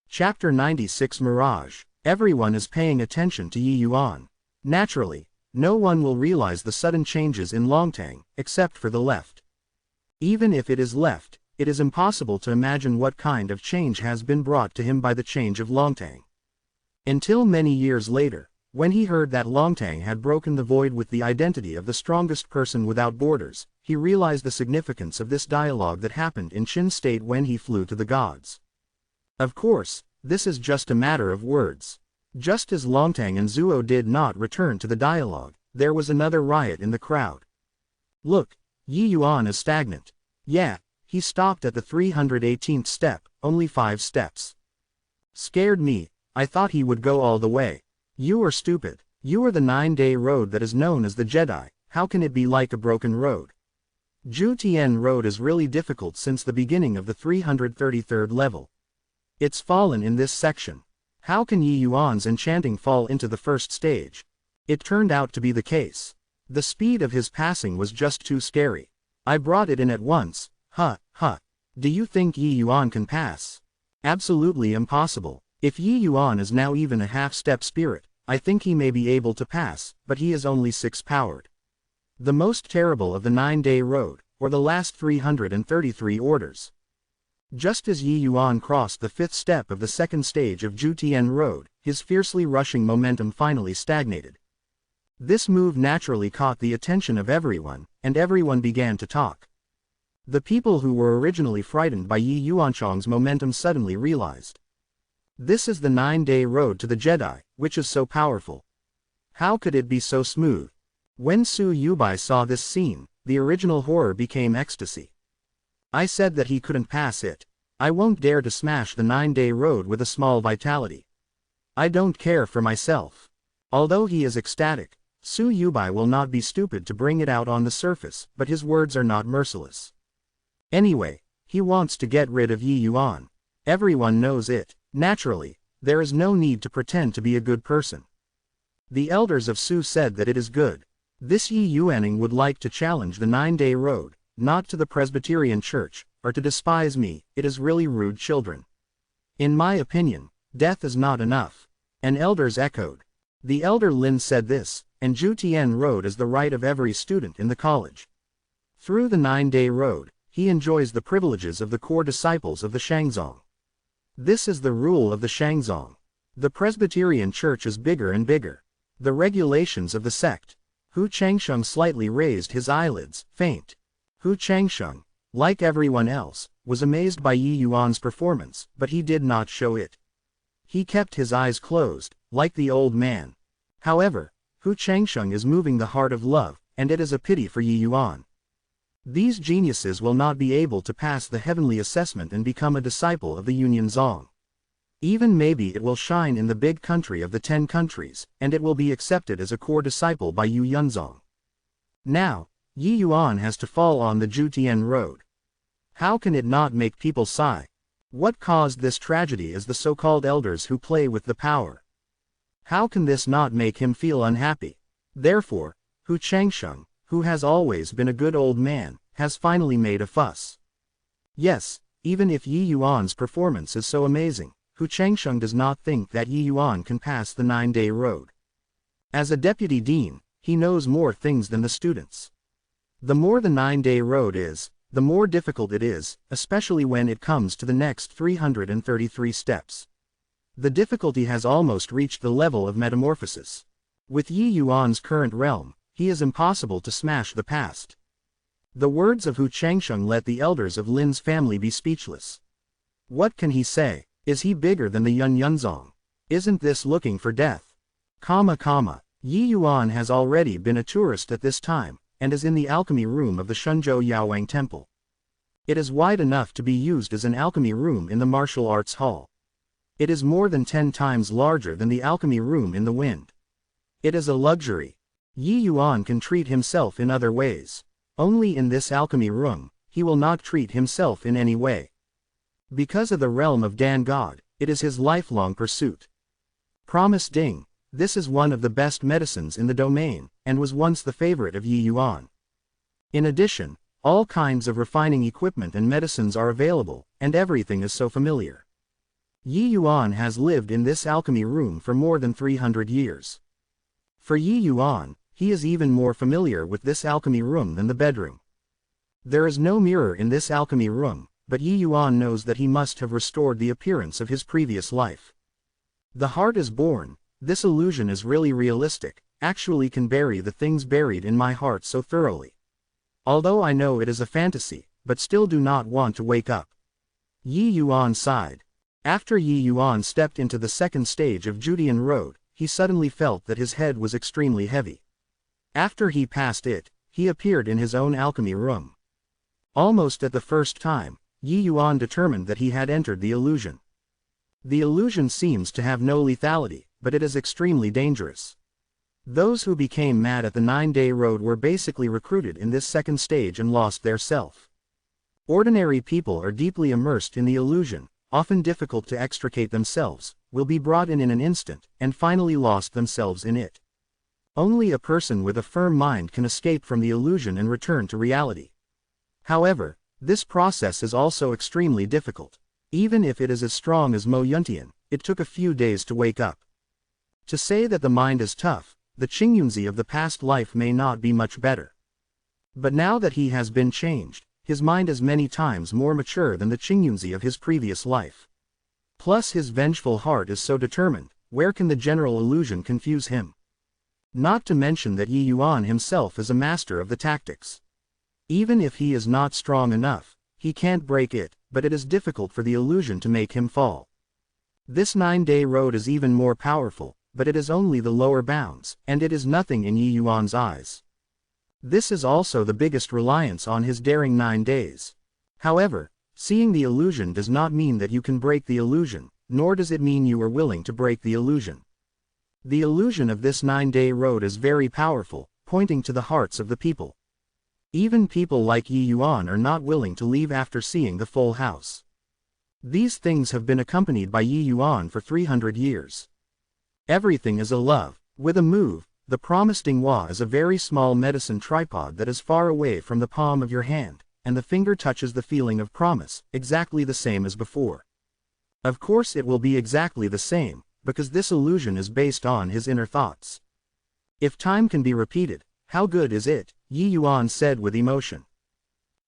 Chapter 96 Mirage. Everyone is paying attention to Yi Yuan. Naturally, no one will realize the sudden changes in Longtang, except for the left. Even if it is left, it is impossible to imagine what kind of change has been brought to him by the change of Longtang. Until many years later, when he heard that Longtang had broken the void with the identity of the strongest person without borders, he realized the significance of this dialogue that happened in Qin state when he flew to the gods. Of course, this is just a matter of words. Just as Longtang and Zuo did not return to the dialogue, there was another riot in the crowd. Look, Yi Yuan is stagnant. Yeah, he stopped at the 318th step, only 5 steps. Scared me. I thought he would go all the way. You are stupid. You are the 9-day road that is known as the Jedi. How can it be like a broken road? Jojian Road is really difficult since the beginning of the 333rd level. It's fallen in this section. How can Yi Yuan's enchanting fall into the first stage? It turned out to be the case. The speed of his passing was just too scary. I brought it in at once. Do you think Yi Yuan can pass? Absolutely impossible. If Yi Yuan is now even a half-step spirit, I think he may be able to pass, but he is only 6-powered. The most terrible of the 9-day road, or the last 333 orders. Just as Yi Yuan crossed the 5th step of the 2nd stage of Jojian Road, his fiercely rushing momentum finally stagnated. This move naturally caught the attention of everyone, and everyone began to talk. The people who were originally frightened by Yi Yuanchang's momentum suddenly realized. This is the 9-day road to the Jedi, which is so powerful. How could it be so smooth? When Su Yubai saw this scene, the original horror became ecstasy. I said that he couldn't pass it. I won't dare to smash the 9-day road with a small vitality. I don't care for myself. Although he is ecstatic, Su Yubai will not be stupid to bring it out on the surface, but his words are not merciless. Anyway, he wants to get rid of Yi Yuan. Everyone knows it. Naturally, there is no need to pretend to be a good person. The elders of Su said that it is good. This Yi Yuaning would like to challenge the 9-day road, not to the Presbyterian Church, or to despise me. It is really rude, children. In my opinion, death is not enough. And elders echoed. The elder Lin said this, and Zhu Tian rode as the right of every student in the college. Through the 9-day road, he enjoys the privileges of the core disciples of the Shangzong. This is the rule of the Shangzong. The Presbyterian Church is bigger and bigger. The regulations of the sect. Hu Changsheng slightly raised his eyelids, faint. Hu Changsheng, like everyone else, was amazed by Yi Yuan's performance, but he did not show it. He kept his eyes closed, like the old man. However, Hu Changsheng is moving the heart of love, and it is a pity for Yi Yuan. These geniuses will not be able to pass the heavenly assessment and become a disciple of the Union Zong. Even maybe it will shine in the big country of the 10 countries, and it will be accepted as a core disciple by Yu Yunzong. Now, Yi Yuan has to fall on the Zhu Tian road. How can it not make people sigh? What caused this tragedy is the so-called elders who play with the power. How can this not make him feel unhappy? Therefore, Hu Changsheng, who has always been a good old man, has finally made a fuss. Yes, even if Yi Yuan's performance is so amazing, Hu Changsheng does not think that Yi Yuan can pass the 9-day road. As a deputy dean, he knows more things than the students. The more the 9-day road is, the more difficult it is, especially when it comes to the next 333 steps. The difficulty has almost reached the level of metamorphosis. With Yi Yuan's current realm, he is impossible to smash the past. The words of Hu Changsheng let the elders of Lin's family be speechless. What can he say? Is he bigger than the Yun Yunzong? Isn't this looking for death? Yi Yuan has already been a tourist at this time, and is in the alchemy room of the Shenzhou Yaowang Temple. It is wide enough to be used as an alchemy room in the martial arts hall. It is more than 10 times larger than the alchemy room in the wind. It is a luxury. Yi Yuan can treat himself in other ways. Only in this alchemy room, he will not treat himself in any way. Because of the realm of Dan God, it is his lifelong pursuit. Promise Ding, this is one of the best medicines in the domain, and was once the favorite of Yi Yuan. In addition, all kinds of refining equipment and medicines are available, and everything is so familiar. Yi Yuan has lived in this alchemy room for more than 300 years. For Yi Yuan, he is even more familiar with this alchemy room than the bedroom. There is no mirror in this alchemy room, but Yi Yuan knows that he must have restored the appearance of his previous life. The heart is born. This illusion is really realistic, actually can bury the things buried in my heart so thoroughly. Although I know it is a fantasy, but still do not want to wake up. Yi Yuan sighed. After Yi Yuan stepped into the second stage of Judian Road, he suddenly felt that his head was extremely heavy. After he passed it, he appeared in his own alchemy room. Almost at the first time, Yi Yuan determined that he had entered the illusion. The illusion seems to have no lethality, but it is extremely dangerous. Those who became mad at the 9-day road were basically recruited in this second stage and lost their self. Ordinary people are deeply immersed in the illusion, often difficult to extricate themselves, will be brought in an instant, and finally lost themselves in it. Only a person with a firm mind can escape from the illusion and return to reality. However, this process is also extremely difficult. Even if it is as strong as Mo Yuntian, it took a few days to wake up. To say that the mind is tough, the Qingyunzi of the past life may not be much better. But now that he has been changed, his mind is many times more mature than the Qingyunzi of his previous life. Plus his vengeful heart is so determined, where can the general illusion confuse him? Not to mention that Yi Yuan himself is a master of the tactics. Even if he is not strong enough, he can't break it, but it is difficult for the illusion to make him fall. This 9-day road is even more powerful, but it is only the lower bounds, and it is nothing in Yi Yuan's eyes. This is also the biggest reliance on his daring 9 days. However, seeing the illusion does not mean that you can break the illusion, nor does it mean you are willing to break the illusion. The illusion of this 9-day road is very powerful, pointing to the hearts of the people. Even people like Yi Yuan are not willing to leave after seeing the full house. These things have been accompanied by Yi Yuan for 300 years. Everything is a love. With a move, the promised Dinghua is a very small medicine tripod that is far away from the palm of your hand, and the finger touches the feeling of promise, exactly the same as before. Of course it will be exactly the same, because this illusion is based on his inner thoughts. If time can be repeated, how good is it? Yi Yuan said with emotion.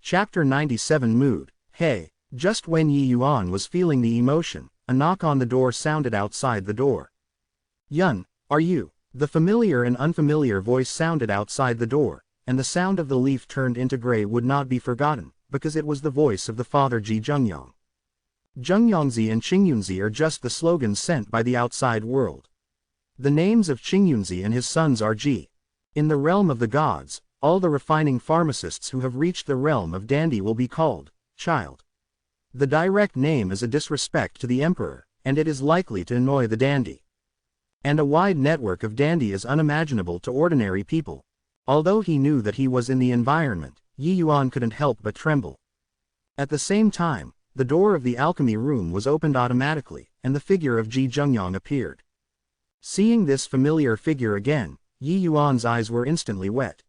Chapter 97 Mood. Hey, just when Yi Yuan was feeling the emotion, a knock on the door sounded outside the door. Yun, are you? The familiar and unfamiliar voice sounded outside the door, and the sound of the leaf turned into gray would not be forgotten, because it was the voice of the father Ji Zhengyang. Zhengyangzi and Qingyunzi are just the slogans sent by the outside world. The names of Qingyunzi and his sons are Ji. In the realm of the gods, all the refining pharmacists who have reached the realm of dandy will be called child. The direct name is a disrespect to the emperor, and it is likely to annoy the dandy. And a wide network of dandy is unimaginable to ordinary people. Although he knew that he was in the environment, Yi Yuan couldn't help but tremble. At the same time, the door of the alchemy room was opened automatically, and the figure of Ji Zhengyang appeared. Seeing this familiar figure again, Yi Yuan's eyes were instantly wet.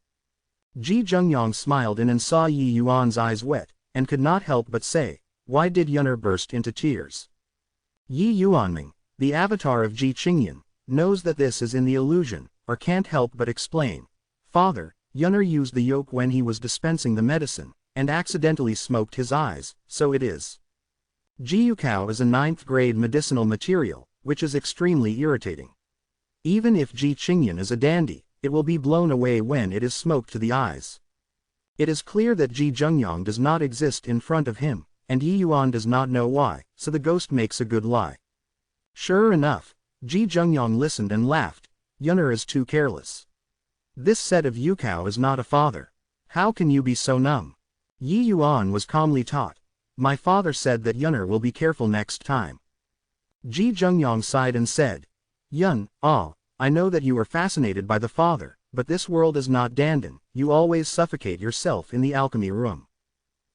Ji Zhengyang smiled in and saw Yi Yuan's eyes wet, and could not help but say, "Why did Yun'er burst into tears?" Yi Yuanming, the avatar of Ji Qingyan, knows that this is in the illusion, or can't help but explain. Father, Yun'er used the yoke when he was dispensing the medicine, and accidentally smoked his eyes, so it is. Jiyukao is a 9th grade medicinal material, which is extremely irritating. Even if Ji Qingyan is a dandy, it will be blown away when it is smoked to the eyes. It is clear that Ji Zhengyang does not exist in front of him, and Yi Yuan does not know why, so the ghost makes a good lie. Sure enough, Ji Zhengyang listened and laughed. Yun'er is too careless. This set of Yukao is not a father. How can you be so numb? Yi Yuan was calmly taught. My father said that Yun'er will be careful next time. Ji Zhengyang sighed and said, Yun, I know that you are fascinated by the father, but this world is not Dandan, you always suffocate yourself in the alchemy room.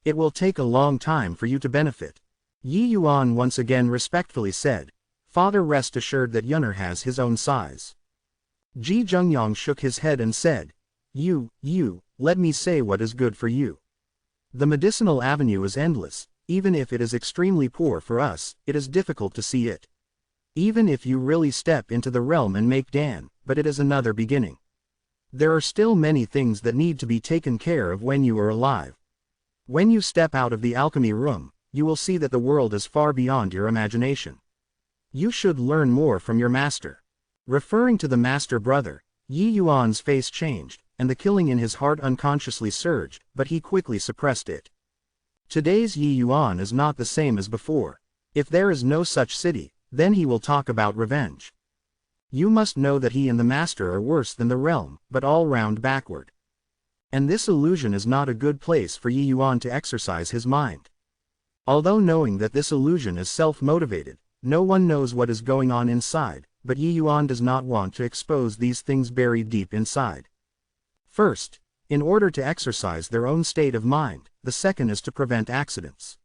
It will take a long time for you to benefit. Yi Yuan once again respectfully said, Father, rest assured that Yun'er has his own size. Ji Zhengyang shook his head and said, You, let me say what is good for you. The medicinal avenue is endless, even if it is extremely poor for us, it is difficult to see it. Even if you really step into the realm and make Dan, but it is another beginning. There are still many things that need to be taken care of when you are alive. When you step out of the alchemy room, you will see that the world is far beyond your imagination. You should learn more from your master. Referring to the master brother, Yi Yuan's face changed, and the killing in his heart unconsciously surged, but he quickly suppressed it. Today's Yi Yuan is not the same as before. If there is no such city, then he will talk about revenge. You must know that he and the master are worse than the realm, but all round backward. And this illusion is not a good place for Yi Yuan to exercise his mind. Although knowing that this illusion is self-motivated, no one knows what is going on inside, but Yi Yuan does not want to expose these things buried deep inside. First, in order to exercise their own state of mind, the second is to prevent accidents.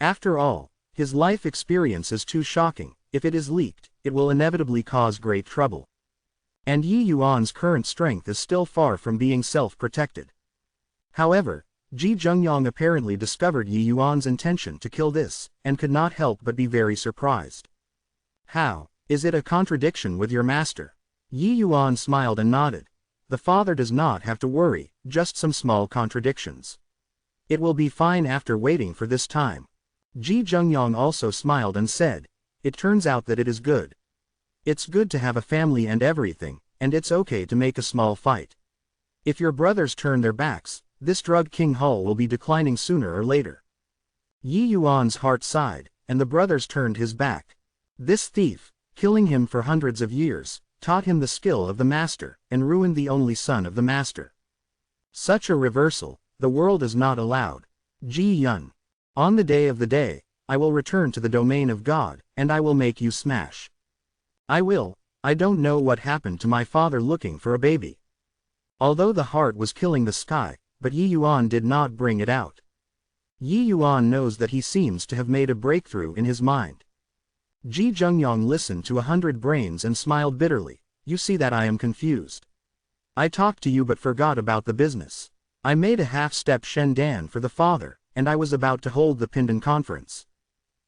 After all, his life experience is too shocking. If it is leaked, it will inevitably cause great trouble. And Yi Yuan's current strength is still far from being self-protected. However, Ji Zhengyang apparently discovered Yi Yuan's intention to kill this, and could not help but be very surprised. How? Is it a contradiction with your master? Yi Yuan smiled and nodded. The father does not have to worry, just some small contradictions. It will be fine after waiting for this time. Ji Zhengyang also smiled and said, It turns out that it is good. It's good to have a family and everything, and it's okay to make a small fight. If your brothers turn their backs, this drug King Hull will be declining sooner or later. Yi Yuan's heart sighed, and the brothers turned his back. This thief, killing him for hundreds of years, taught him the skill of the master, and ruined the only son of the master. Such a reversal, the world is not allowed. Ji Yun. On the day, I will return to the domain of God, and I will make you smash. I don't know what happened to my father looking for a baby. Although the heart was killing the sky, but Yi Yuan did not bring it out. Yi Yuan knows that he seems to have made a breakthrough in his mind. Ji Zhengyang listened to 100 brains and smiled bitterly. You see that I am confused. I talked to you but forgot about the business. I made a half-step Shendan for the father, and I was about to hold the Pindan conference.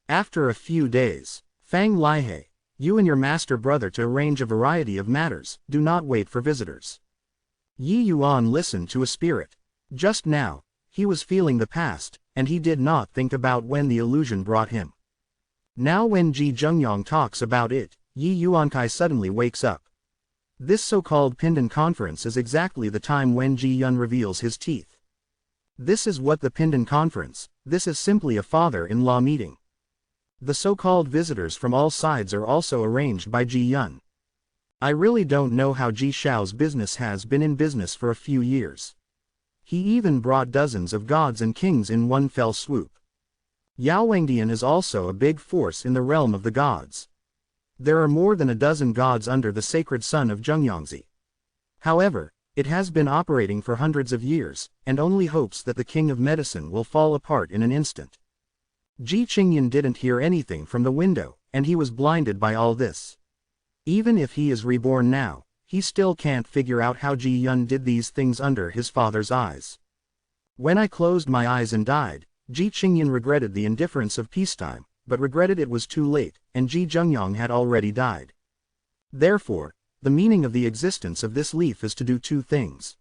After a few days, Fang Lihei, you and your master brother to arrange a variety of matters, do not wait for visitors. Yi Yuan listened to a spirit. Just now, he was feeling the past, and he did not think about when the illusion brought him. Now when Ji Zhengyang talks about it, Yi Yuankai suddenly wakes up. This so-called Pindan conference is exactly the time when Ji Yun reveals his teeth. This is what the Pindan conference, this is simply a father-in-law meeting. The so-called visitors from all sides are also arranged by Ji Yun. I really don't know how Ji Shao's business has been in business for a few years. He even brought dozens of gods and kings in one fell swoop. Yao Wangdian is also a big force in the realm of the gods. There are more than a dozen gods under the sacred sun of Zhengyangzi. However, it has been operating for hundreds of years, and only hopes that the king of medicine will fall apart in an instant. Ji Qingyan didn't hear anything from the window, and he was blinded by all this. Even if he is reborn now, he still can't figure out how Ji Yun did these things under his father's eyes. When I closed my eyes and died, Ji Qingyan regretted the indifference of peacetime, but regretted it was too late, and Ji Zhengyang had already died. Therefore, the meaning of the existence of this leaf is to do two things.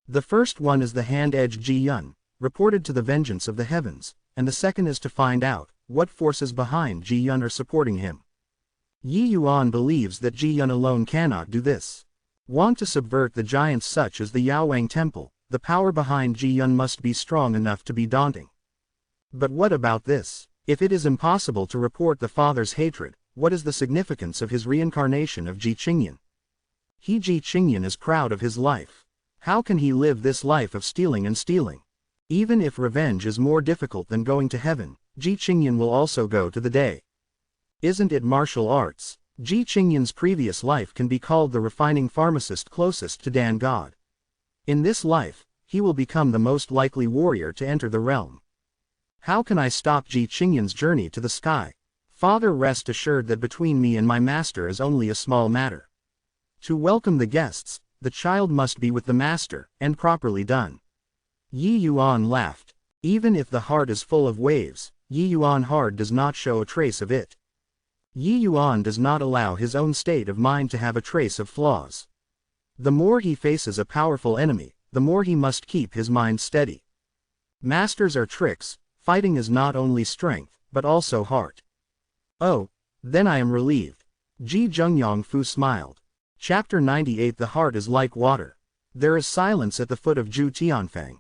The first one is the hand-edge Ji Yun, reported to the vengeance of the heavens, and the second is to find out what forces behind Ji Yun are supporting him. Yi Yuan believes that Ji Yun alone cannot do this. Want to subvert the giants such as the Yaowang Temple, the power behind Ji Yun must be strong enough to be daunting. But what about this? If it is impossible to report the father's hatred, what is the significance of his reincarnation of Ji Qingyan? Ji Qingyan is proud of his life. How can he live this life of stealing and stealing? Even if revenge is more difficult than going to heaven, Ji Qingyan will also go to the day. Isn't it martial arts? Ji Qingyan's previous life can be called the refining pharmacist closest to Dan God. In this life, he will become the most likely warrior to enter the realm. How can I stop Ji Qingyan's journey to the sky? Father, rest assured that between me and my master is only a small matter. To welcome the guests, the child must be with the master, and properly done. Yi Yuan laughed. Even if the heart is full of waves, Yi Yuan heart does not show a trace of it. Yi Yuan does not allow his own state of mind to have a trace of flaws. The more he faces a powerful enemy, the more he must keep his mind steady. Masters are tricks. Fighting is not only strength, but also heart. Oh, then I am relieved. Ji Zhengyang Fu smiled. Chapter 98. The heart is like water. There is silence at the foot of Zhu Tianfang.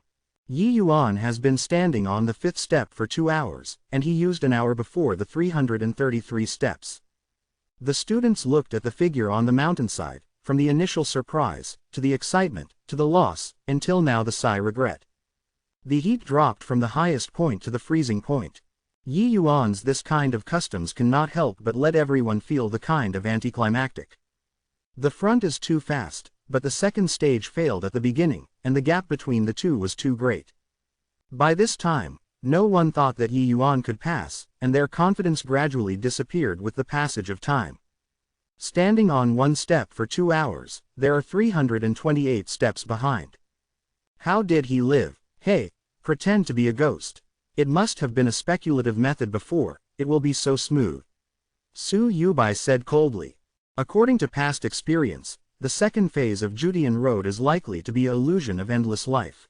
Yi Yuan has been standing on the 5th step for 2 hours, and he used an hour before the 333 steps. The students looked at the figure on the mountainside, from the initial surprise, to the excitement, to the loss, until now the sigh regret. The heat dropped from the highest point to the freezing point. Yi Yuan's this kind of customs cannot help but let everyone feel the kind of anticlimactic. The front is too fast, but the second stage failed at the beginning, and the gap between the two was too great. By this time, no one thought that Yi Yuan could pass, and their confidence gradually disappeared with the passage of time. Standing on one step for 2 hours, there are 328 steps behind. How did he live? Hey, pretend to be a ghost. It must have been a speculative method before, it will be so smooth. Su Yubai said coldly. According to past experience, the second phase of Judean Road is likely to be an illusion of endless life.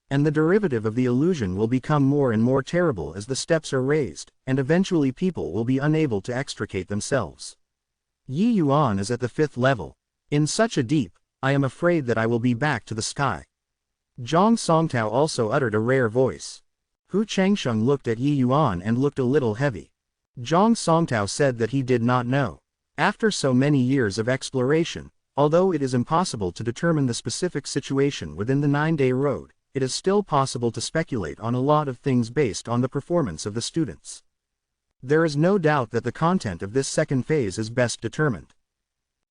And the derivative of the illusion will become more and more terrible as the steps are raised, and eventually people will be unable to extricate themselves. Yi Yuan is at the 5th level. In such a deep, I am afraid that I will be back to the sky. Zhang Songtao also uttered a rare voice. Hu Changsheng looked at Yi Yuan and looked a little heavy. Zhang Songtao said that he did not know. After so many years of exploration, although it is impossible to determine the specific situation within the 9-day road, it is still possible to speculate on a lot of things based on the performance of the students. There is no doubt that the content of this second phase is best determined.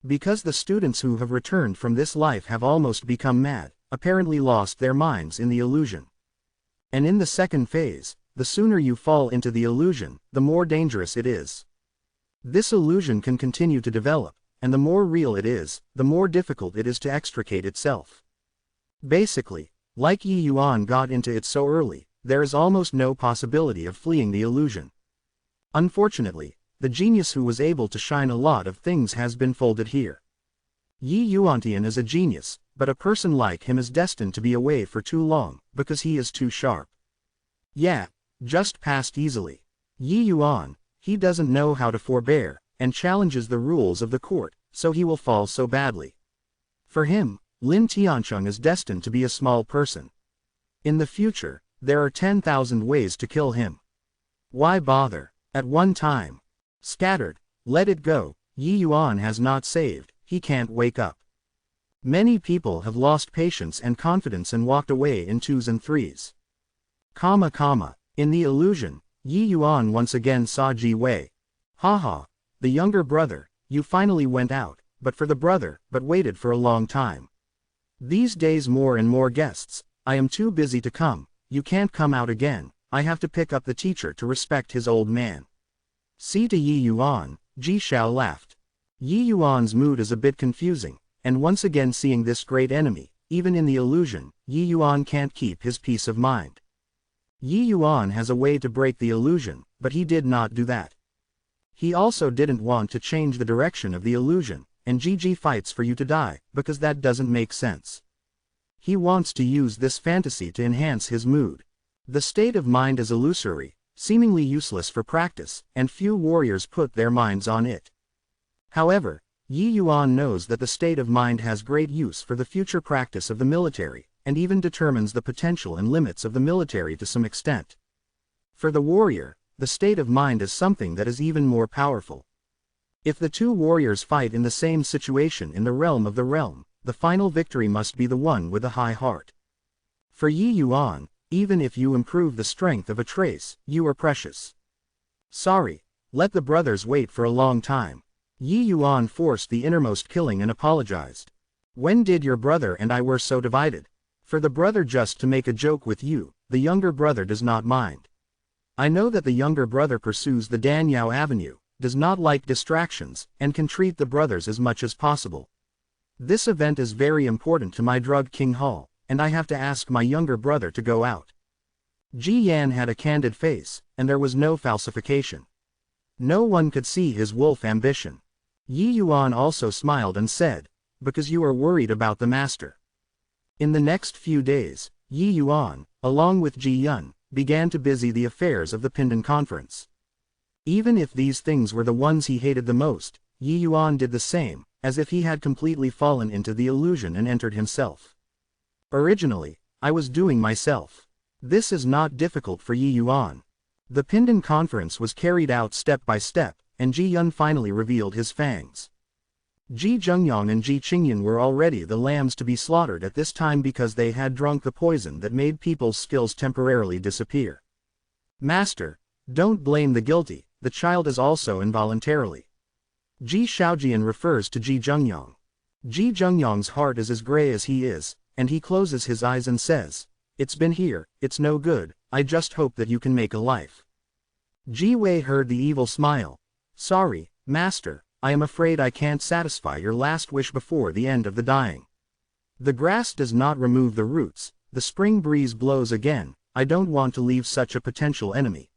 Because the students who have returned from this life have almost become mad, apparently lost their minds in the illusion. And in the second phase, the sooner you fall into the illusion, the more dangerous it is. This illusion can continue to develop, and the more real it is, the more difficult it is to extricate itself. Basically, like Yi Yuan got into it so early, there is almost no possibility of fleeing the illusion. Unfortunately, the genius who was able to shine a lot of things has been folded here. Yi Yuantian is a genius, but a person like him is destined to be away for too long, because he is too sharp. Yeah, just passed easily. Yi Yuan, he doesn't know how to forbear, and challenges the rules of the court, so he will fall so badly. For him, Lin Tiancheng is destined to be a small person. In the future, there are 10,000 ways to kill him. Why bother? At one time. Scattered, let it go. Yi Yuan has not saved, he can't wake up. Many people have lost patience and confidence and walked away in 2s and 3s. In the illusion, Yi Yuan once again saw Ji Wei. Haha, the younger brother, you finally went out, but for the brother, but waited for a long time. These days more and more guests, I am too busy to come, you can't come out again, I have to pick up the teacher to respect his old man. See to Yi Yuan, Ji Xiao laughed. Yi Yuan's mood is a bit confusing, and once again seeing this great enemy, even in the illusion, Yi Yuan can't keep his peace of mind. Yi Yuan has a way to break the illusion, but he did not do that. He also didn't want to change the direction of the illusion, and Ji fights for you to die, because that doesn't make sense. He wants to use this fantasy to enhance his mood. The state of mind is illusory, seemingly useless for practice, and few warriors put their minds on it. However, Yi Yuan knows that the state of mind has great use for the future practice of the military, and even determines the potential and limits of the military to some extent. For the warrior, the state of mind is something that is even more powerful. If the two warriors fight in the same situation in the realm of the realm, the final victory must be the one with a high heart. For Yi Yuan, even if you improve the strength of a trace, you are precious. Sorry, let the brothers wait for a long time. Yi Yuan forced the innermost killing and apologized. When did your brother and I were so divided? For the brother just to make a joke with you, the younger brother does not mind. I know that the younger brother pursues the Danyao Avenue, does not like distractions, and can treat the brothers as much as possible. This event is very important to my drug King Hall, and I have to ask my younger brother to go out. Ji Yan had a candid face, and there was no falsification. No one could see his wolf ambition. Yi Yuan also smiled and said, because you are worried about the master. In the next few days, Yi Yuan, along with Ji Yun, began to busy the affairs of the Pindan Conference. Even if these things were the ones he hated the most, Yi Yuan did the same, as if he had completely fallen into the illusion and entered himself. Originally, I was doing myself. This is not difficult for Yi Yuan. The Pindan Conference was carried out step by step, and Ji Yun finally revealed his fangs. Ji Zhengyang and Ji Qingyan were already the lambs to be slaughtered at this time because they had drunk the poison that made people's skills temporarily disappear. Master, don't blame the guilty, the child is also involuntarily. Ji Shaojian refers to Ji Zhengyang. Ji Zhengyang's heart is as gray as he is, and he closes his eyes and says, it's been here, it's no good, I just hope that you can make a life. Ji Wei heard the evil smile. Sorry, master, I am afraid I can't satisfy your last wish before the end of the dying. The grass does not remove the roots, the spring breeze blows again, I don't want to leave such a potential enemy.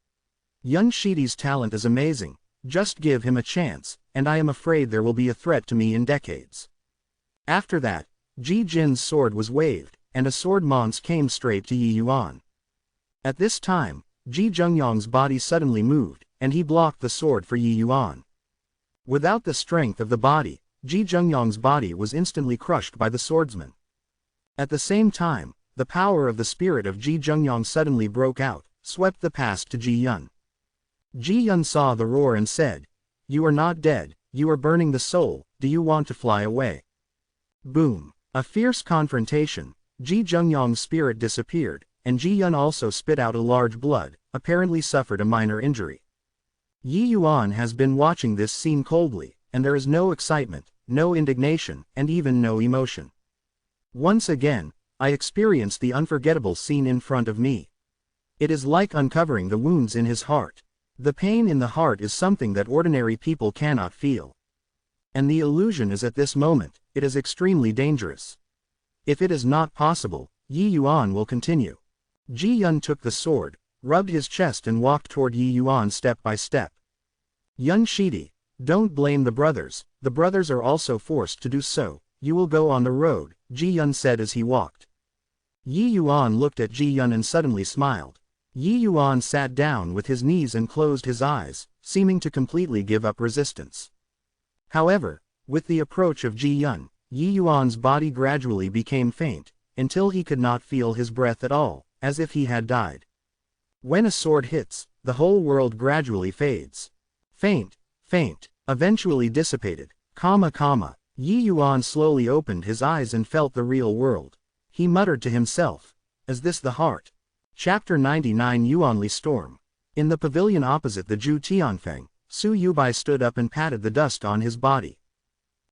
Yun Shidi's talent is amazing, just give him a chance, and I am afraid there will be a threat to me in decades. After that, Ji Jin's sword was waved, and a sword mons came straight to Yi Yuan. At this time, Ji Zhengyang's body suddenly moved, and he blocked the sword for Yi Yuan. Without the strength of the body, Ji Zhengyang's body was instantly crushed by the swordsman. At the same time, the power of the spirit of Ji Jungyang suddenly broke out, swept the past to Ji Yun. Ji Yun saw the roar and said, "You are not dead, you are burning the soul, do you want to fly away?" Boom. A fierce confrontation. Ji Jungyang's spirit disappeared, and Ji Yun also spit out a large blood, apparently suffered a minor injury. Yi Yuan has been watching this scene coldly, and there is no excitement, no indignation, and even no emotion. Once again, I experienced the unforgettable scene in front of me. It is like uncovering the wounds in his heart. The pain in the heart is something that ordinary people cannot feel. And the illusion is at this moment, it is extremely dangerous. If it is not possible, Yi Yuan will continue. Ji Yun took the sword, rubbed his chest and walked toward Yi Yuan step by step. Yun Shidi, don't blame the brothers are also forced to do so, you will go on the road, Ji Yun said as he walked. Yi Yuan looked at Ji Yun and suddenly smiled. Yi Yuan sat down with his knees and closed his eyes, seeming to completely give up resistance. However, with the approach of Ji Yun, Yi Yuan's body gradually became faint, until he could not feel his breath at all, as if he had died. When a sword hits, the whole world gradually fades. Faint, eventually dissipated, Yi Yuan slowly opened his eyes and felt the real world. He muttered to himself, "Is this the heart?" Chapter 99 Yuanli Storm. In the pavilion opposite the Ju Tianfeng, Su Yubai stood up and patted the dust on his body.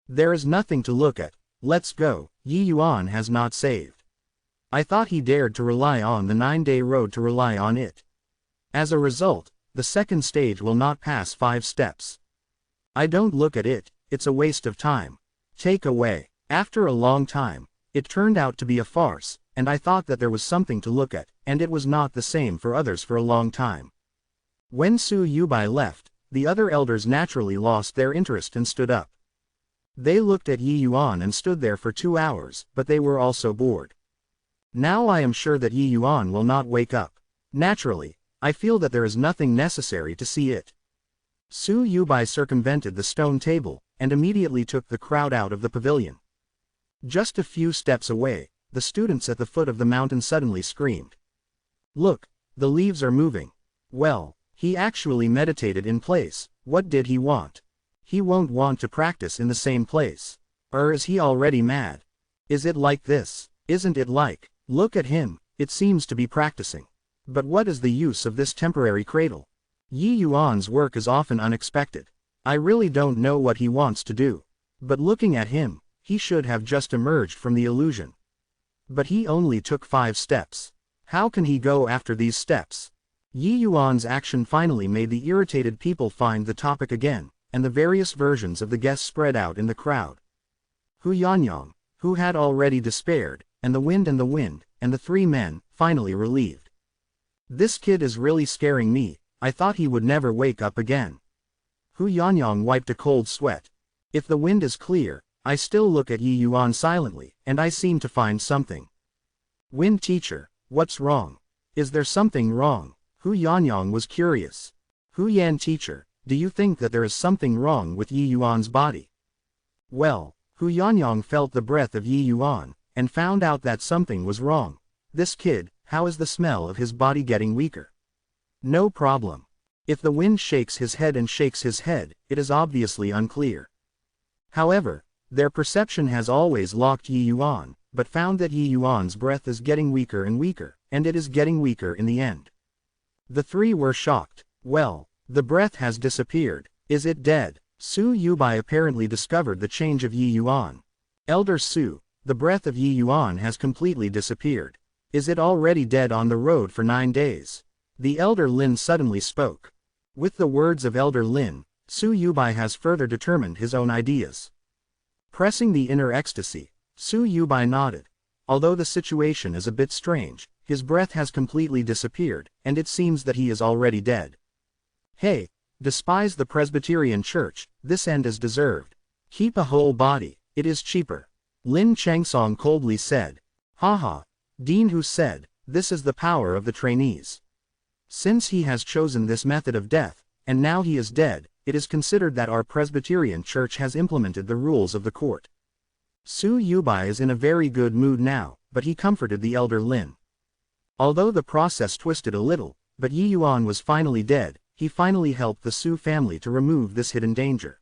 "There is nothing to look at, let's go, Yi Yuan has not saved. I thought he dared to rely on the 9-day road to rely on it. As a result, the second stage will not pass 5 steps. I don't look at it, it's a waste of time. Take away." After a long time, it turned out to be a farce, and I thought that there was something to look at, and it was not the same for others for a long time. When Su Yubai left, the other elders naturally lost their interest and stood up. They looked at Yi Yuan and stood there for 2 hours, but they were also bored. Now I am sure that Yi Yuan will not wake up. Naturally, I feel that there is nothing necessary to see it. Su Yubai circumvented the stone table, and immediately took the crowd out of the pavilion. Just a few steps away, the students at the foot of the mountain suddenly screamed. "Look, the leaves are moving." Well, he actually meditated in place. What did he want? He won't want to practice in the same place. Or is he already mad? Is it like this? Isn't it like? Look at him, it seems to be practicing. But what is the use of this temporary cradle? Yi Yuan's work is often unexpected. I really don't know what he wants to do. But looking at him, he should have just emerged from the illusion. But he only took 5 steps. How can he go after these steps? Yi Yuan's action finally made the irritated people find the topic again, and the various versions of the guests spread out in the crowd. Hu Yanyang, who had already despaired, and the wind, and the 3 men, finally relieved. "This kid is really scaring me, I thought he would never wake up again." Hu Yanyang wiped a cold sweat. "If the wind is clear, I still look at Yi Yuan silently, and I seem to find something." "Wind teacher, what's wrong? Is there something wrong?" Hu Yanyang was curious. "Hu Yan teacher, do you think that there is something wrong with Yi Yuan's body?" Well, Hu Yanyang felt the breath of Yi Yuan, and found out that something was wrong. This kid, how is the smell of his body getting weaker? No problem. If the wind shakes his head and shakes his head, it is obviously unclear. However, their perception has always locked Yi Yuan, but found that Yi Yuan's breath is getting weaker and weaker, and it is getting weaker in the end. The 3 were shocked. Well, the breath has disappeared. Is it dead? Su Yubai apparently discovered the change of Yi Yuan. "Elder Su, the breath of Yi Yuan has completely disappeared. Is it already dead on the road for 9 days? The Elder Lin suddenly spoke. With the words of Elder Lin, Su Yubai has further determined his own ideas. Pressing the inner ecstasy, Su Yubai nodded. Although the situation is a bit strange, his breath has completely disappeared, and it seems that he is already dead. Hey, despise the Presbyterian Church, this end is deserved. Keep a whole body, it is cheaper. Lin Changsong coldly said. Haha, Dean Hu said, this is the power of the trainees. Since he has chosen this method of death, and now he is dead, it is considered that our Presbyterian Church has implemented the rules of the court. Su Yubai is in a very good mood now, but he comforted the elder Lin. Although the process twisted a little, but Yi Yuan was finally dead, he finally helped the Su family to remove this hidden danger.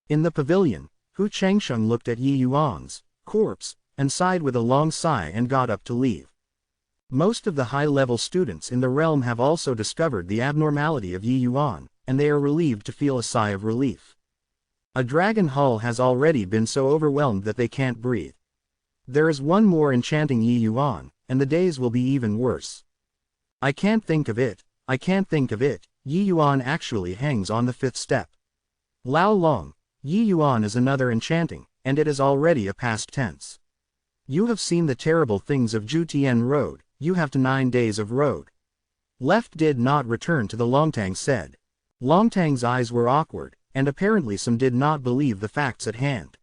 In the pavilion, Hu Changsheng looked at Yi Yuan's corpse, and sighed with a long sigh and got up to leave. Most of the high-level students in the realm have also discovered the abnormality of Yi Yuan, and they are relieved to feel a sigh of relief. A dragon hall has already been so overwhelmed that they can't breathe. There is one more enchanting Yi Yuan, and the days will be even worse. I can't think of it, I can't think of it. Yi Yuan actually hangs on the 5th step. Lao Long, Yi Yuan is another enchanting, and it is already a past tense. You have seen the terrible things of Jutian Road, you have to 9 days of road. Left did not return to the Longtang said. Longtang's eyes were awkward, and apparently some did not believe the facts at hand.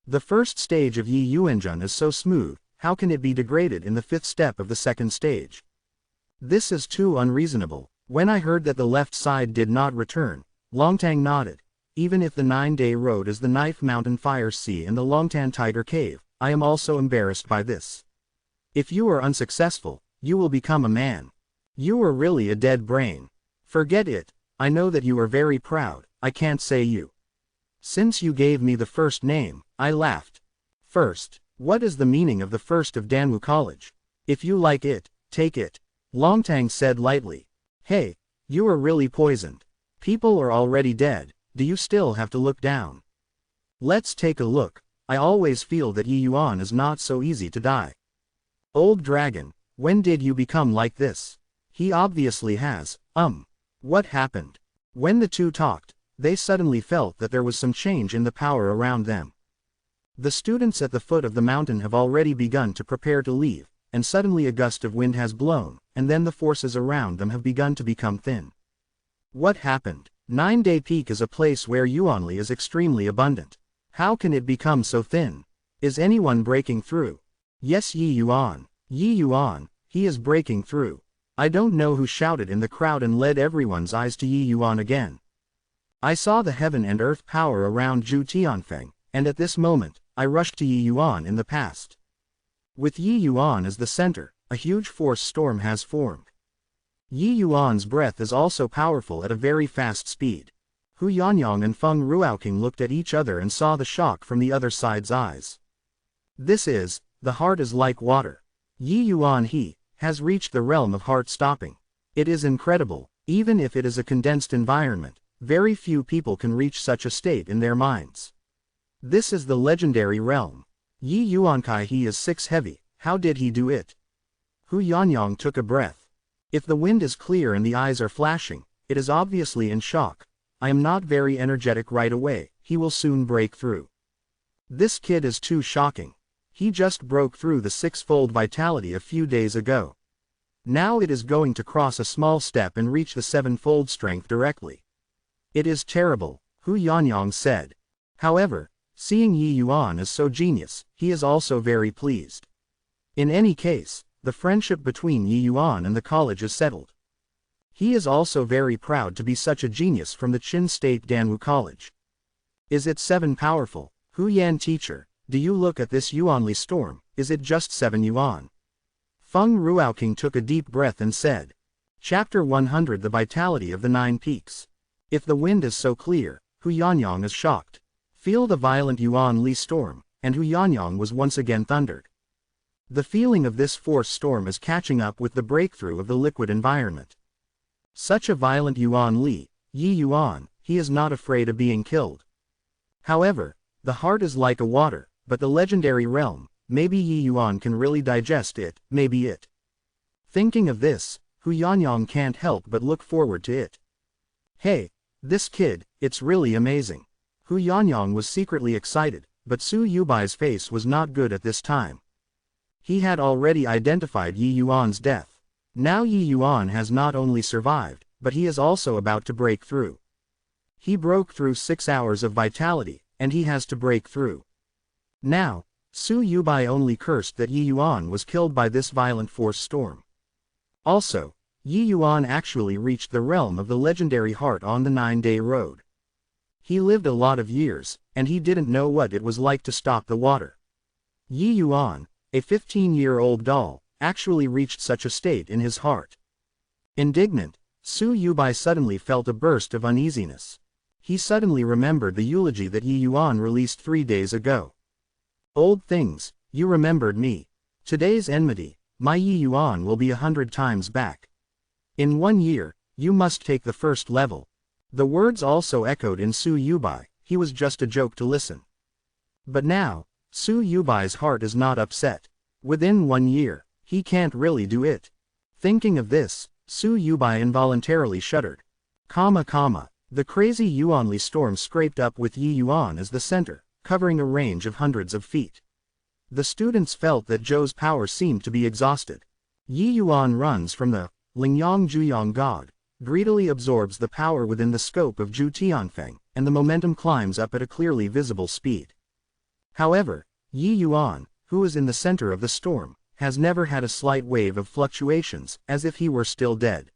The first stage of Yi Yuanjun is so smooth, how can it be degraded in the 5th step of the 2nd stage? This is too unreasonable. When I heard that the left side did not return, Longtang nodded. Even if the 9-day road is the Knife Mountain Fire Sea and the Longtan Tiger Cave, I am also embarrassed by this. If you are unsuccessful, you will become a man. You are really a dead brain. Forget it, I know that you are very proud, I can't say you. Since you gave me the first name, I laughed. First, what is the meaning of the first of Danwu College? If you like it, take it. Longtang said lightly. Hey, you are really poisoned. People are already dead, do you still have to look down? Let's take a look, I always feel that Yi Yuan is not so easy to die. Old dragon, when did you become like this? He obviously has, What happened? When the two talked, they suddenly felt that there was some change in the power around them. The students at the foot of the mountain have already begun to prepare to leave, and suddenly a gust of wind has blown, and then the forces around them have begun to become thin. What happened? 9-day Peak is a place where yuanli is extremely abundant. How can it become so thin? Is anyone breaking through? Yes, Yi Yuan. Yi Yuan, he is breaking through. I don't know who shouted in the crowd and led everyone's eyes to Yi Yuan again. I saw the heaven and earth power around Zhu Tianfeng, and at this moment, I rushed to Yi Yuan in the past. With Yi Yuan as the center, a huge force storm has formed. Yi Yuan's breath is also powerful at a very fast speed. Hu Yanyang and Feng Ruoqing looked at each other and saw the shock from the other side's eyes. This is, the heart is like water. Yi Yuan he has reached the realm of heart stopping. It is incredible, even if it is a condensed environment, very few people can reach such a state in their minds. This is the legendary realm. Yi Yuankai he is 6 heavy, how did he do it? Hu Yanyang took a breath. If the wind is clear and the eyes are flashing, it is obviously in shock. I am not very energetic right away, he will soon break through. This kid is too shocking. He just broke through the 6-fold vitality a few days ago. Now it is going to cross a small step and reach the 7-fold strength directly. It is terrible, Hu Yanyang said. However, seeing Yi Yuan is so genius, he is also very pleased. In any case, the friendship between Yi Yuan and the college is settled. He is also very proud to be such a genius from the Qin State Danwu College. Is it 7 powerful? Hu Yan teacher, do you look at this yuanli storm, is it just 7 yuan? Feng Ruoqing took a deep breath and said. Chapter 100 The Vitality of the 9 Peaks. If the wind is so clear, Hu Yanyang is shocked. Feel the violent yuanli storm, and Hu Yanyang was once again thundered. The feeling of this force storm is catching up with the breakthrough of the liquid environment. Such a violent Yuan Li, Yi Yuan, he is not afraid of being killed. However, the heart is like a water, but the legendary realm, maybe Yi Yuan can really digest it, maybe it. Thinking of this, Hu Yanyang can't help but look forward to it. Hey, this kid, it's really amazing. Hu Yanyang was secretly excited, but Su Yubai's face was not good at this time. He had already identified Yi Yuan's death. Now Yi Yuan has not only survived, but he is also about to break through. He broke through 6 hours of vitality, and he has to break through. Now, Su Yubai only cursed that Yi Yuan was killed by this violent force storm. Also, Yi Yuan actually reached the realm of the legendary heart on the 9-day road. He lived a lot of years, and he didn't know what it was like to stop the water. Yi Yuan, A 15-year-old doll, actually reached such a state in his heart. Indignant, Su Yubai suddenly felt a burst of uneasiness. He suddenly remembered the eulogy that Yi Yuan released 3 days ago. Old things, you remembered me. Today's enmity, my Yi Yuan will be 100 times back. In 1 year, you must take the first level. The words also echoed in Su Yubai. He was just a joke to listen. But now, Su Yubai's heart is not upset. Within 1 year, he can't really do it. Thinking of this, Su Yubai involuntarily shuddered. The crazy Yuanli storm scraped up with Yi Yuan as the center, covering a range of hundreds of feet. The students felt that Zhou's power seemed to be exhausted. Yi Yuan runs from the Lingyang Juyang God, greedily absorbs the power within the scope of Zhu Tianfeng, and the momentum climbs up at a clearly visible speed. However, Yi Yuan, who is in the center of the storm, has never had a slight wave of fluctuations, as if he were still dead.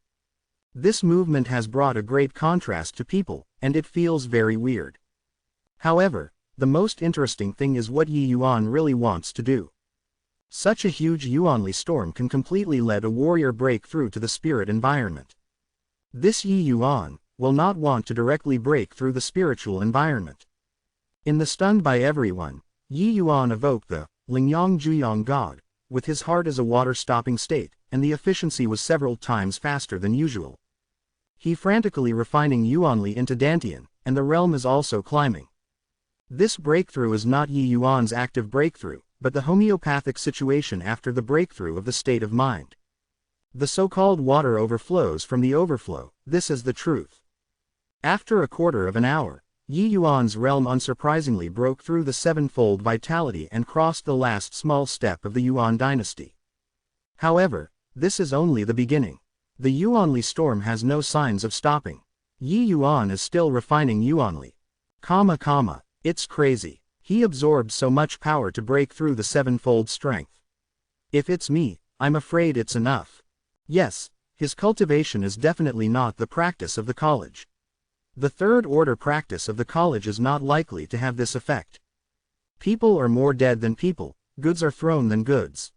This movement has brought a great contrast to people, and it feels very weird. However, the most interesting thing is what Yi Yuan really wants to do. Such a huge Yuanli storm can completely let a warrior break through to the spirit environment. This Yi Yuan will not want to directly break through the spiritual environment. In the stunned by everyone, Yi Yuan evoked the Lingyang Juyang God, with his heart as a water-stopping state, and the efficiency was several times faster than usual. He frantically refining Yuanli into Dantian, and the realm is also climbing. This breakthrough is not Yi Yuan's active breakthrough, but the homeopathic situation after the breakthrough of the state of mind. The so-called water overflows from the overflow, this is the truth. After a quarter of an hour, Yi Yuan's realm unsurprisingly broke through the sevenfold vitality and crossed the last small step of the Yuan dynasty. However, this is only the beginning. The Yuanli storm has no signs of stopping. Yi Yuan is still refining Yuanli. It's crazy. He absorbed so much power to break through the sevenfold strength. If it's me, I'm afraid it's enough. Yes, his cultivation is definitely not the practice of the college. The third-order practice of the college is not likely to have this effect. People are more dead than people, goods are thrown than goods.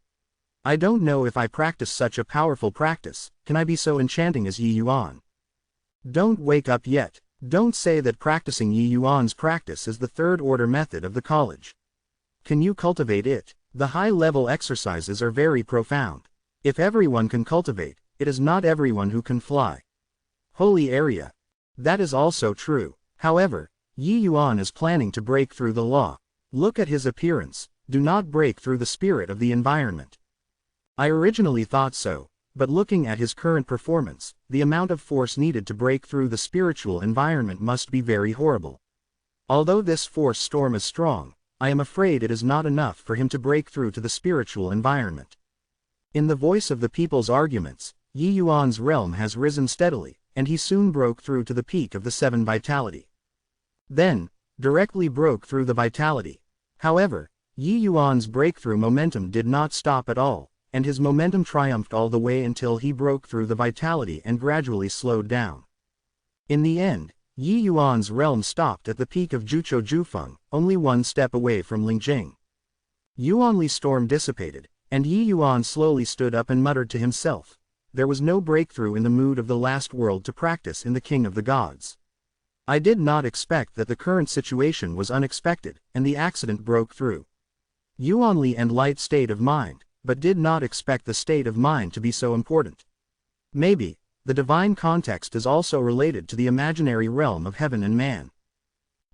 I don't know if I practice such a powerful practice, can I be so enchanting as Yi Yuan? Don't wake up yet. Don't say that practicing Yi Yuan's practice is the third-order method of the college. Can you cultivate it? The high-level exercises are very profound. If everyone can cultivate, it is not everyone who can fly. Holy area. That is also true. However, Yi Yuan is planning to break through the law. Look at his appearance, do not break through the spirit of the environment. I originally thought so, but looking at his current performance, the amount of force needed to break through the spiritual environment must be very horrible. Although this force storm is strong, I am afraid it is not enough for him to break through to the spiritual environment. In the voice of the people's arguments, Yi Yuan's realm has risen steadily, and he soon broke through to the peak of the 7 vitality. Then, directly broke through the vitality. However, Yi Yuan's breakthrough momentum did not stop at all, and his momentum triumphed all the way until he broke through the vitality and gradually slowed down. In the end, Yi Yuan's realm stopped at the peak of Juchou Jufeng, only 1 step away from Lingjing. Yuanli storm dissipated, and Yi Yuan slowly stood up and muttered to himself. There was no breakthrough in the mood of the last world to practice in the King of the Gods. I did not expect that the current situation was unexpected, and the accident broke through. Yuanli and light state of mind, but did not expect the state of mind to be so important. Maybe, the divine context is also related to the imaginary realm of heaven and man.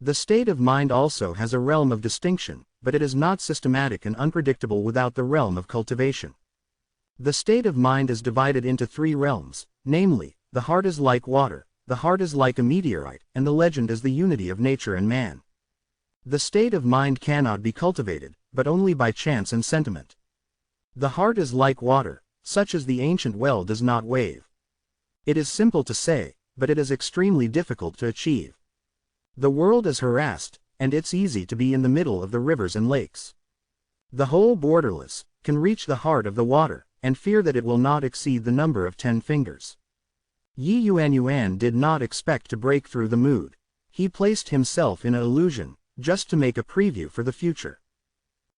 The state of mind also has a realm of distinction, but it is not systematic and unpredictable without the realm of cultivation. The state of mind is divided into 3 realms, namely, the heart is like water, the heart is like a meteorite, and the legend is the unity of nature and man. The state of mind cannot be cultivated, but only by chance and sentiment. The heart is like water, such as the ancient well does not wave. It is simple to say, but it is extremely difficult to achieve. The world is harassed, and it's easy to be in the middle of the rivers and lakes. The whole borderless, can reach the heart of the water, and fear that it will not exceed the number of 10 fingers. Yi Yuan did not expect to break through the mood. He placed himself in an illusion, just to make a preview for the future.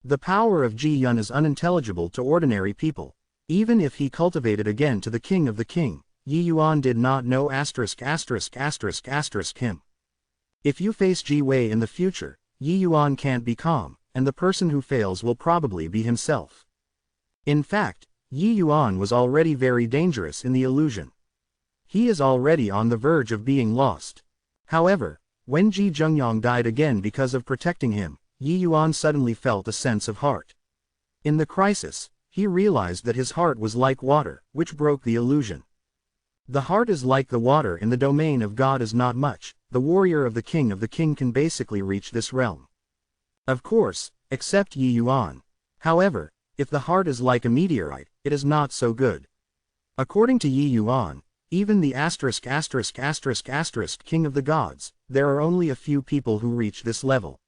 The power of Ji Yun is unintelligible to ordinary people. Even if he cultivated again to the king of the king, Yi Yuan did not know him. If you face Ji Wei in the future, Yi Yuan can't be calm, and the person who fails will probably be himself. In fact, Yi Yuan was already very dangerous in the illusion. He is already on the verge of being lost. However, when Ji Zhengyang died again because of protecting him, Yi Yuan suddenly felt a sense of heart. In the crisis, he realized that his heart was like water, which broke the illusion. The heart is like the water in the domain of God is not much, the warrior of the king can basically reach this realm. Of course, except Yi Yuan. However, if the heart is like a meteorite, it is not so good. According to Yi Yuan, even the king of the gods, there are only a few people who reach this level.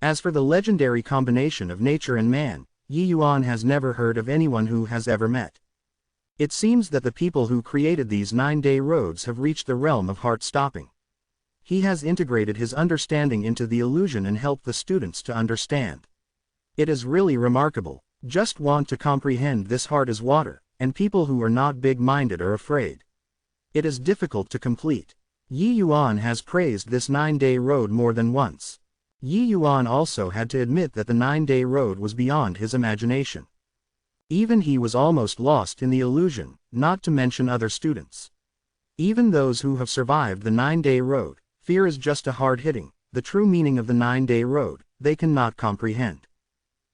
As for the legendary combination of nature and man, Yi Yuan has never heard of anyone who has ever met. It seems that the people who created these 9-day roads have reached the realm of heart stopping. He has integrated his understanding into the illusion and helped the students to understand. It is really remarkable. Just want to comprehend this heart is water, and people who are not big-minded are afraid. It is difficult to complete. Yi Yuan has praised this 9-day road more than once. Yi Yuan also had to admit that the 9-day road was beyond his imagination. Even he was almost lost in the illusion, not to mention other students. Even those who have survived the 9-day road, fear is just a hard-hitting, the true meaning of the 9-day road, they cannot comprehend.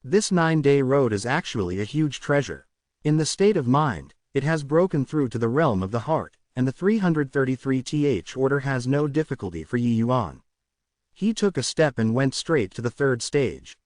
This 9-day road is actually a huge treasure. In the state of mind, it has broken through to the realm of the heart, and the 333th order has no difficulty for Yi Yuan. He took a step and went straight to the third stage.